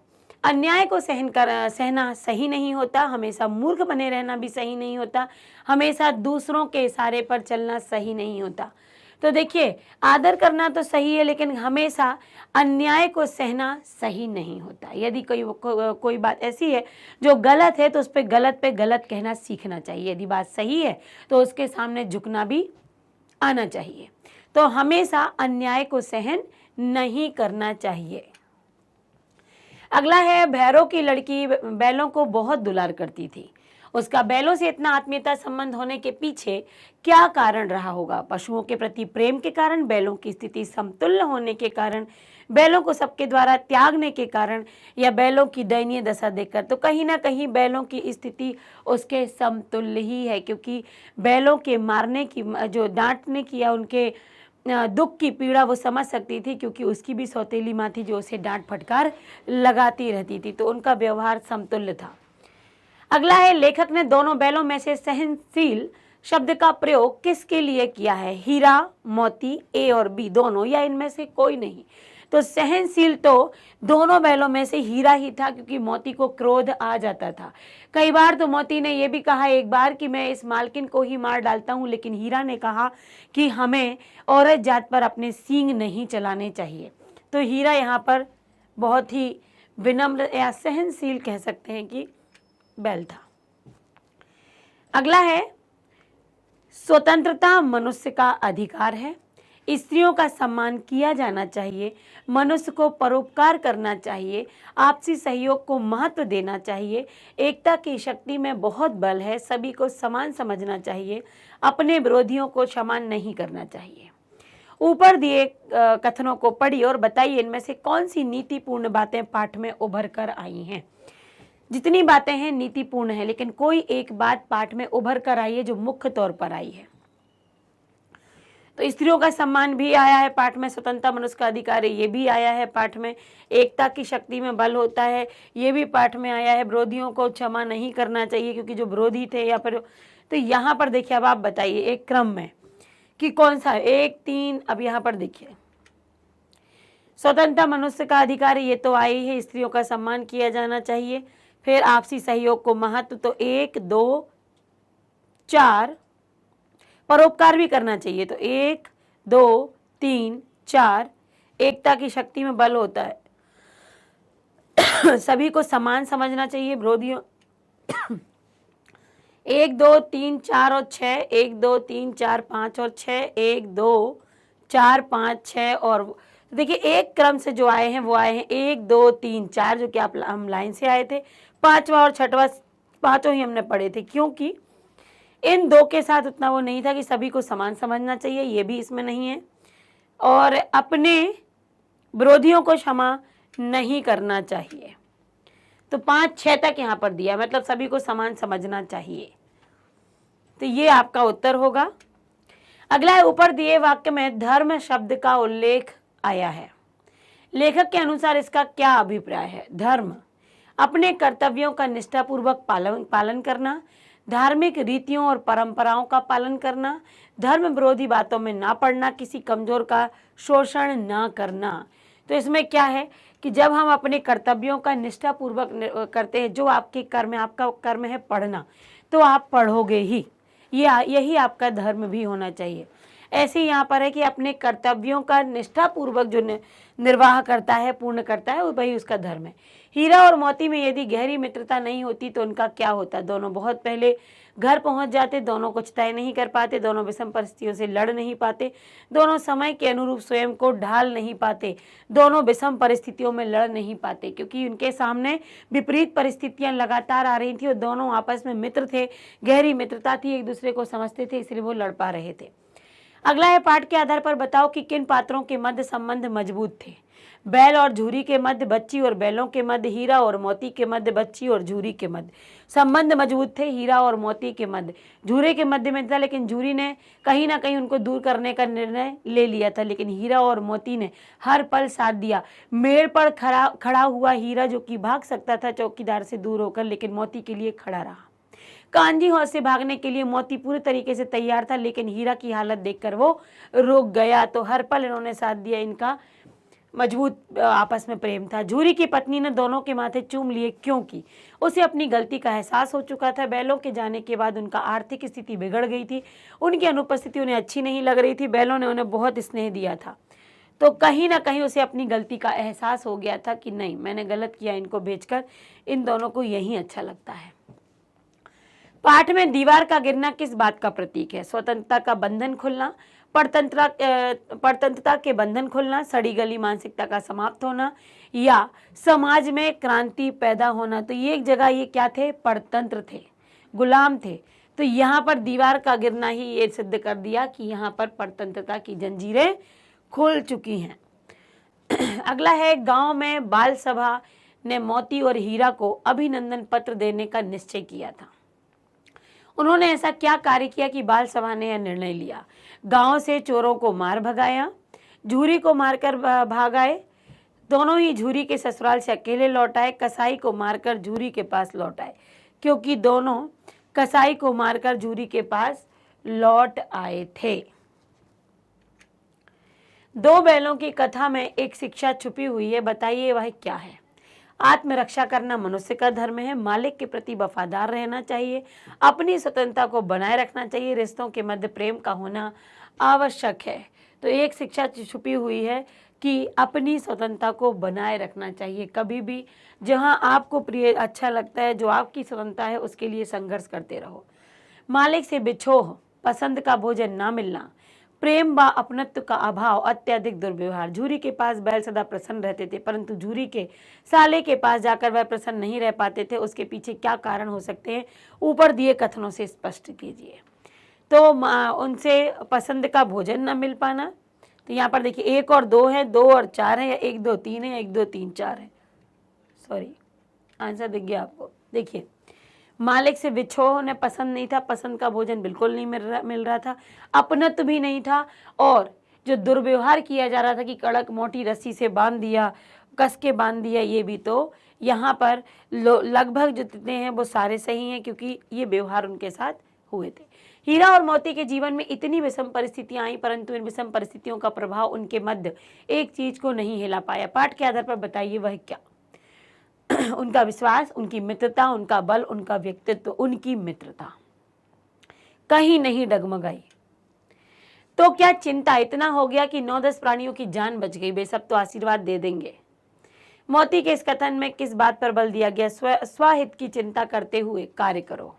अन्याय को सहना सही नहीं होता, हमेशा मूर्ख बने रहना भी सही नहीं होता, हमेशा दूसरों के इशारे पर चलना सही नहीं होता। तो देखिए, आदर करना तो सही है, लेकिन हमेशा अन्याय को सहना सही नहीं होता। यदि कोई बात ऐसी है जो गलत है तो उस पे गलत कहना सीखना चाहिए। यदि बात सही है तो उसके सामने झुकना भी आना चाहिए। तो हमेशा अन्याय को सहन नहीं करना चाहिए। अगला है, भैरव की लड़की बैलों को बहुत दुलार करती थी। उसका बैलों से इतना आत्मीयता संबंध होने के पीछे क्या कारण रहा होगा? पशुओं के प्रति प्रेम के कारण, बैलों की स्थिति समतुल्य होने के कारण, बैलों को सबके द्वारा त्यागने के कारण, या बैलों की दयनीय दशा देखकर? तो कहीं ना कहीं बैलों की स्थिति उसके समतुल्य ही है, क्योंकि बैलों के मारने की, जो डांटने की या उनके दुख की पीड़ा वो समझ सकती थी, क्योंकि उसकी भी सौतेली माँ थी जो उसे डांट फटकार लगाती रहती थी, तो उनका व्यवहार समतुल्य था। अगला है, लेखक ने दोनों बैलों में से सहनशील शब्द का प्रयोग किसके लिए किया है? हीरा, मोती, ए और बी दोनों, या इनमें से कोई नहीं? तो सहनशील तो दोनों बैलों में से हीरा ही था, क्योंकि मोती को क्रोध आ जाता था। कई बार तो मोती ने यह भी कहा एक बार कि मैं इस मालकिन को ही मार डालता हूं, लेकिन हीरा ने कहा कि हमें औरत जात पर अपने सींग नहीं चलाने चाहिए। तो हीरा यहाँ पर बहुत ही विनम्र या सहनशील कह सकते हैं कि बैल था। अगला है, स्वतंत्रता मनुष्य का अधिकार है, स्त्रियों का सम्मान किया जाना चाहिए, मनुष्य को परोपकार करना चाहिए, आपसी सहयोग को महत्व देना चाहिए, एकता की शक्ति में बहुत बल है, सभी को समान समझना चाहिए, अपने विरोधियों को क्षमा नहीं करना चाहिए। ऊपर दिए कथनों को पढ़िए और बताइए इनमें से कौन सी नीतिपूर्ण बातें पाठ में उभर कर आई हैं। जितनी बातें हैं नीतिपूर्ण है, लेकिन कोई एक बात पाठ में उभर कर आई है जो मुख्य तौर पर आई है। तो स्त्रियों का सम्मान भी आया है पाठ में, स्वतंत्रता मनुष्य का अधिकार है ये भी आया है पाठ में, एकता की शक्ति में बल होता है ये भी पाठ में आया है, विरोधियों को क्षमा नहीं करना चाहिए क्योंकि जो विरोधी थे या फिर, तो यहाँ पर देखिए अब आप बताइए एक क्रम में कि कौन सा 1 3। अब यहाँ पर देखिए स्वतंत्रता मनुष्य का अधिकार ये तो आई है, स्त्रियों का सम्मान किया जाना चाहिए, फिर आपसी सहयोग को महत्व, तो 1 2 4 परोपकार भी करना चाहिए। तो 1 2 3 4, एकता की शक्ति में बल होता है। सभी को समान समझना चाहिए विरोधियों। 1 2 3 4 और 6, 1 2 3 4 5 और 6, 1 2 4 5 6 और देखिए एक क्रम से जो आए हैं वो आए हैं 1 2 3 4, जो कि आप हम लाइन से आए थे। पांचवा और छठवा पांचों ही हमने पढ़े थे, क्योंकि इन दो के साथ उतना वो नहीं था कि सभी को समान समझना चाहिए, ये भी इसमें नहीं है। और अपने विरोधियों को क्षमा नहीं करना चाहिए। तो 5 6 तक यहाँ पर दिया, मतलब सभी को समान समझना चाहिए। तो ये आपका उत्तर होगा। अगला है, ऊपर दिए वाक्य में धर्म शब्द का उल्लेख आया है, लेखक के अनुसार इसका क्या अभिप्राय है। धर्म, अपने कर्तव्यों का निष्ठापूर्वक पालन करना, धार्मिक रीतियों और परंपराओं का पालन करना, धर्म विरोधी बातों में ना पड़ना, किसी कमजोर का शोषण ना करना। तो इसमें क्या है कि जब हम अपने कर्तव्यों का निष्ठापूर्वक करते हैं, जो आपके कर्म है, आपका कर्म है पढ़ना, तो आप पढ़ोगे ही, यही आपका धर्म भी होना चाहिए। ऐसे यहाँ पर है कि अपने कर्तव्यों का निष्ठापूर्वक जो निर्वाह करता है, पूर्ण करता है, वही उसका धर्म है। हीरा और मोती में यदि गहरी मित्रता नहीं होती तो उनका क्या होता। दोनों बहुत पहले घर पहुंच जाते, दोनों कुछ तय नहीं कर पाते, दोनों विषम परिस्थितियों से लड़ नहीं पाते, दोनों समय के अनुरूप स्वयं को ढाल नहीं पाते, दोनों विषम परिस्थितियों में लड़ नहीं पाते, क्योंकि उनके सामने विपरीत परिस्थितियां लगातार आ रही थी और दोनों आपस में मित्र थे, गहरी मित्रता थी, एक दूसरे को समझते थे, इसलिए वो लड़ पा रहे थे। अगला है, पाठ के आधार पर बताओ कि किन पात्रों के मध्य संबंध मजबूत थे। बैल और झूरी के मध्य, बच्ची और बैलों के मध्य, हीरा और मोती के मध्य, बच्ची और झूरी के मध्य संबंध मजबूत थे। हीरा और मोती के मध्य, झूरे के मध्य में था, लेकिन झूरी ने कहीं ना कहीं उनको दूर करने का निर्णय ले लिया था, लेकिन हीरा और मोती ने हर पल साथ दिया। मेड़ पर खड़ा हुआ हीरा जो कि भाग सकता था चौकीदार से दूर होकर, लेकिन मोती के लिए खड़ा रहा। कांजी हौज से भागने के लिए मोती पूरी तरीके से तैयार था, लेकिन हीरा की हालत देखकर वो रुक गया। तो हर पल इन्होंने साथ दिया, इनका मजबूत आपस में प्रेम था। झूरी की पत्नी ने दोनों के माथे चूम लिए, क्योंकि उसे अपनी गलती का एहसास हो चुका था। बैलों के जाने के बाद उनका आर्थिक स्थिति बिगड़ गई थी, उनकी अनुपस्थिति उन्हें अच्छी नहीं लग रही थी। बैलों ने उन्हें बहुत स्नेह दिया था, तो कहीं ना कहीं उसे अपनी गलती का एहसास हो गया था कि नहीं, मैंने गलत किया, इनको बेचकर इन दोनों को यही अच्छा लगता है। पाठ में दीवार का गिरना किस बात का प्रतीक है। स्वतंत्रता का बंधन खुलना, परतंत्रता के बंधन खुलना, सड़ी गली मानसिकता का समाप्त होना, या समाज में क्रांति पैदा होना। तो ये एक जगह ये क्या थे, परतंत्र थे, गुलाम थे। तो यहाँ पर दीवार का गिरना ही ये सिद्ध कर दिया कि यहाँ पर परतंत्रता की जंजीरें खुल चुकी हैं। अगला है, गांव में बाल सभा ने मोती और हीरा को अभिनंदन पत्र देने का निश्चय किया था। उन्होंने ऐसा क्या कार्य किया कि बाल सभा ने यह निर्णय लिया। गांव से चोरों को मार भगाया, झूरी को मारकर भागाए, दोनों ही झूरी के ससुराल से अकेले लौट आए, कसाई को मारकर झूरी के पास लौट आए, क्योंकि दोनों कसाई को मारकर झूरी के पास लौट आए थे। दो बैलों की कथा में एक शिक्षा छुपी हुई है, बताइए वह क्या है। आत्मरक्षा करना मनुष्य का धर्म है, मालिक के प्रति वफादार रहना चाहिए, अपनी स्वतंत्रता को बनाए रखना चाहिए, रिश्तों के मध्य प्रेम का होना आवश्यक है। तो एक शिक्षा छुपी हुई है कि अपनी स्वतंत्रता को बनाए रखना चाहिए, कभी भी जहां आपको प्रिय अच्छा लगता है, जो आपकी स्वतंत्रता है, उसके लिए संघर्ष करते रहो। मालिक से बिछोह, पसंद का भोजन ना मिलना, प्रेम व अपनत्व का अभाव, अत्यधिक दुर्व्यवहार। झूरी के पास बैल सदा प्रसन्न रहते थे, परंतु झूरी के साले के पास जाकर वह प्रसन्न नहीं रह पाते थे। उसके पीछे क्या कारण हो सकते हैं, ऊपर दिए कथनों से स्पष्ट कीजिए। तो उनसे पसंद का भोजन न मिल पाना, तो यहाँ पर देखिए 1 और 2 है, 2 और 4 है, या 1 2 3 है, 1 2 3 4 है। सॉरी, आंसर दिख गया आपको। देखिए, मालिक से विछोह उन्हें पसंद नहीं था, पसंद का भोजन बिल्कुल नहीं मिल रहा था, अपनत्व भी नहीं था, और जो दुर्व्यवहार किया जा रहा था कि कड़क मोटी रस्सी से बांध दिया, कस के बांध दिया, ये भी तो यहाँ पर लगभग जितने हैं वो सारे सही हैं, क्योंकि ये व्यवहार उनके साथ हुए थे। हीरा और मोती के जीवन में इतनी विषम परिस्थितियां आई, परंतु इन विषम परिस्थितियों का प्रभाव उनके मध्य एक चीज को नहीं हिला पाया। पाठ के आधार पर बताइए वह क्या। उनका विश्वास, उनकी मित्रता, उनका बल, उनका व्यक्तित्व। उनकी मित्रता कहीं नहीं डगमगाई, तो क्या चिंता इतना हो गया कि 9-10 प्राणियों की जान बच गई, वे सब तो आशीर्वाद दे देंगे। मोती के इस कथन में किस बात पर बल दिया गया? स्वहित की चिंता करते हुए कार्य करो,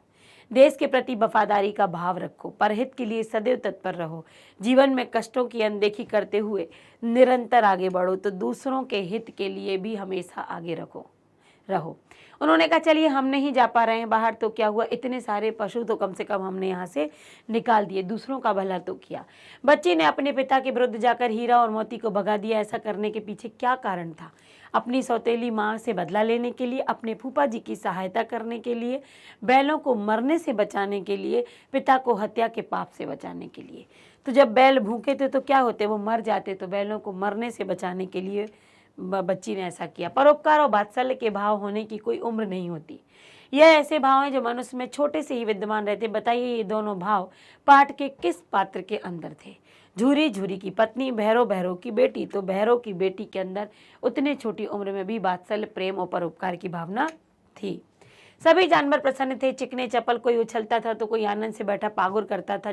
देश के प्रति वफादारी का भाव रखो, परहित के लिए सदैव तत्पर रहो, जीवन में कष्टों की अनदेखी करते हुए निरंतर आगे बढ़ो, तो दूसरों के हित के लिए भी हमेशा आगे रहो। उन्होंने कहा चलिए हम नहीं जा पा रहे हैं बाहर तो क्या हुआ, इतने सारे पशु तो कम से कम हमने यहाँ से निकाल दिए, दूसरों का भला तो किया। बच्ची ने अपने पिता के विरुद्ध जाकर हीरा और मोती को भगा दिया। ऐसा करने के पीछे क्या कारण था? अपनी सौतेली माँ से बदला लेने के लिए, अपने फूफा जी की सहायता करने के लिए, बैलों को मरने से बचाने के लिए, पिता को हत्या के पाप से बचाने के लिए। तो जब बैल भूखे थे तो क्या होते, वो मर जाते, तो बैलों को मरने से बचाने के लिए बच्ची ने ऐसा किया। परोपकार और वात्सल्य के भाव होने की कोई उम्र नहीं होती। यह ऐसे भाव हैं जो मनुष्य में छोटे से ही विद्यमान रहते। बताइए ये दोनों भाव पाठ के किस पात्र के अंदर थे? झूरी झूरी की पत्नी, भैरव की बेटी, तो भैरव की बेटी के अंदर उतने छोटी उम्र में भी वात्सल्य, प्रेम और परोपकार की भावना थी। सभी जानवर प्रसन्न थे, चिकने चपल, कोई उछलता था तो कोई आनंद से बैठा पागुर करता था।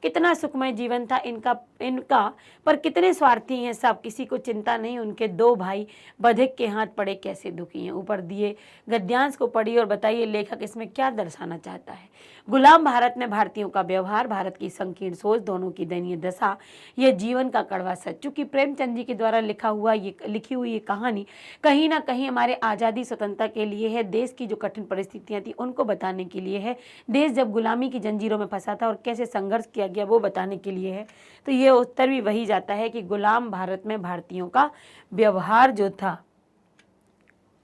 कितना सुखमय जीवन था इनका, पर कितने स्वार्थी हैं सब, किसी को चिंता नहीं। उनके 2 भाई बधिक के हाथ पड़े कैसे दुखी हैं। ऊपर दिए गद्यांश को पढ़िए और बताइए लेखक इसमें क्या दर्शाना चाहता है। गुलाम भारत में भारतीयों का व्यवहार, भारत की संकीर्ण सोच, दोनों की दयनीय दशा, यह जीवन का कड़वा सच। चूंकि प्रेमचंद जी के द्वारा लिखी हुई ये कहानी कहीं ना कहीं हमारे आज़ादी स्वतंत्रता के लिए है, देश की जो कठिन परिस्थितियां थी उनको बताने के लिए है, देश जब गुलामी की जंजीरों में फंसा था और कैसे संघर्ष किया गया वो बताने के लिए है। तो ये उत्तर भी वही जाता है कि गुलाम भारत में भारतीयों का व्यवहार जो था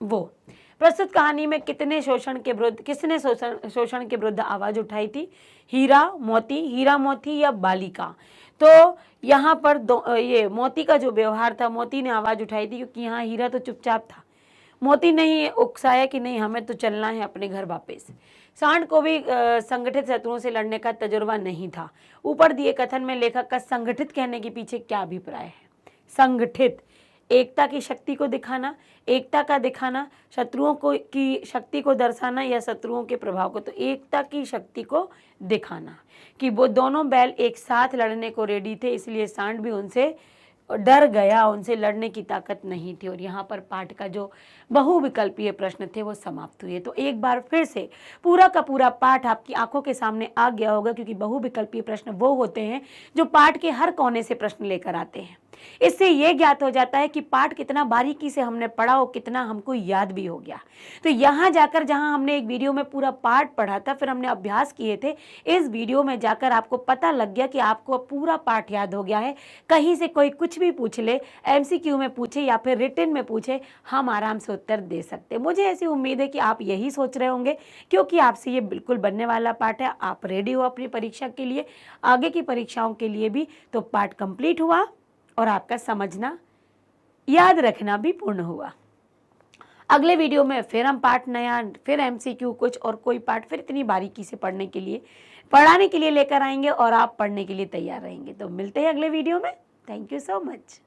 वो। प्रस्तुत कहानी में किसने शोषण के विरुद्ध आवाज उठाई थी? हीरा मोती या बालिका? तो यहाँ पर ये मोती का जो व्यवहार था, मोती ने आवाज उठाई थी, क्योंकि यहाँ हीरा तो चुपचाप था। मोती ने ही उकसाया कि नहीं हमें तो चलना है अपने घर वापस। सांड को भी संगठित शत्रुओं से लड़ने का तजुर्बा नहीं था। ऊपर दिए कथन में लेखक का संगठित कहने के पीछे क्या अभिप्राय है? संगठित, एकता की शक्ति को दिखाना, एकता का दिखाना, शत्रुओं को की शक्ति को दर्शाना या शत्रुओं के प्रभाव को। तो एकता की शक्ति को दिखाना कि वो दोनों बैल एक साथ लड़ने को रेडी थे, इसलिए सांड भी उनसे डर गया, उनसे लड़ने की ताकत नहीं थी। और यहाँ पर पाठ का जो बहुविकल्पीय प्रश्न थे वो समाप्त हुए। तो एक बार फिर से पूरा का पूरा पाठ आपकी आंखों के सामने आ गया होगा, क्योंकि बहुविकल्पीय प्रश्न वो होते हैं जो पाठ के हर कोने से प्रश्न लेकर आते हैं। इससे ये ज्ञात हो जाता है कि पाठ कितना बारीकी से हमने पढ़ा और कितना हमको याद भी हो गया। तो यहाँ जाकर जहाँ हमने एक वीडियो में पूरा पाठ पढ़ा था, फिर हमने अभ्यास किए थे, इस वीडियो में जाकर आपको पता लग गया कि आपको पूरा पाठ याद हो गया है। कहीं से कोई कुछ भी पूछ ले, MCQ में पूछे या फिर रिटन में पूछे, हम आराम से उत्तर दे सकते। मुझे ऐसी उम्मीद है कि आप यही सोच रहे होंगे, क्योंकि आपसे ये बिल्कुल बनने वाला पाठ है। आप रेडी हो अपनी परीक्षा के लिए, आगे की परीक्षाओं के लिए भी। तो पाठ कंप्लीट हुआ और आपका समझना, याद रखना भी पूर्ण हुआ। अगले वीडियो में फिर हम पाठ नया, फिर MCQ कुछ और कोई पाठ फिर इतनी बारीकी से पढ़ाने के लिए लेकर आएंगे और आप पढ़ने के लिए तैयार रहेंगे। तो मिलते हैं अगले वीडियो में। Thank you so much.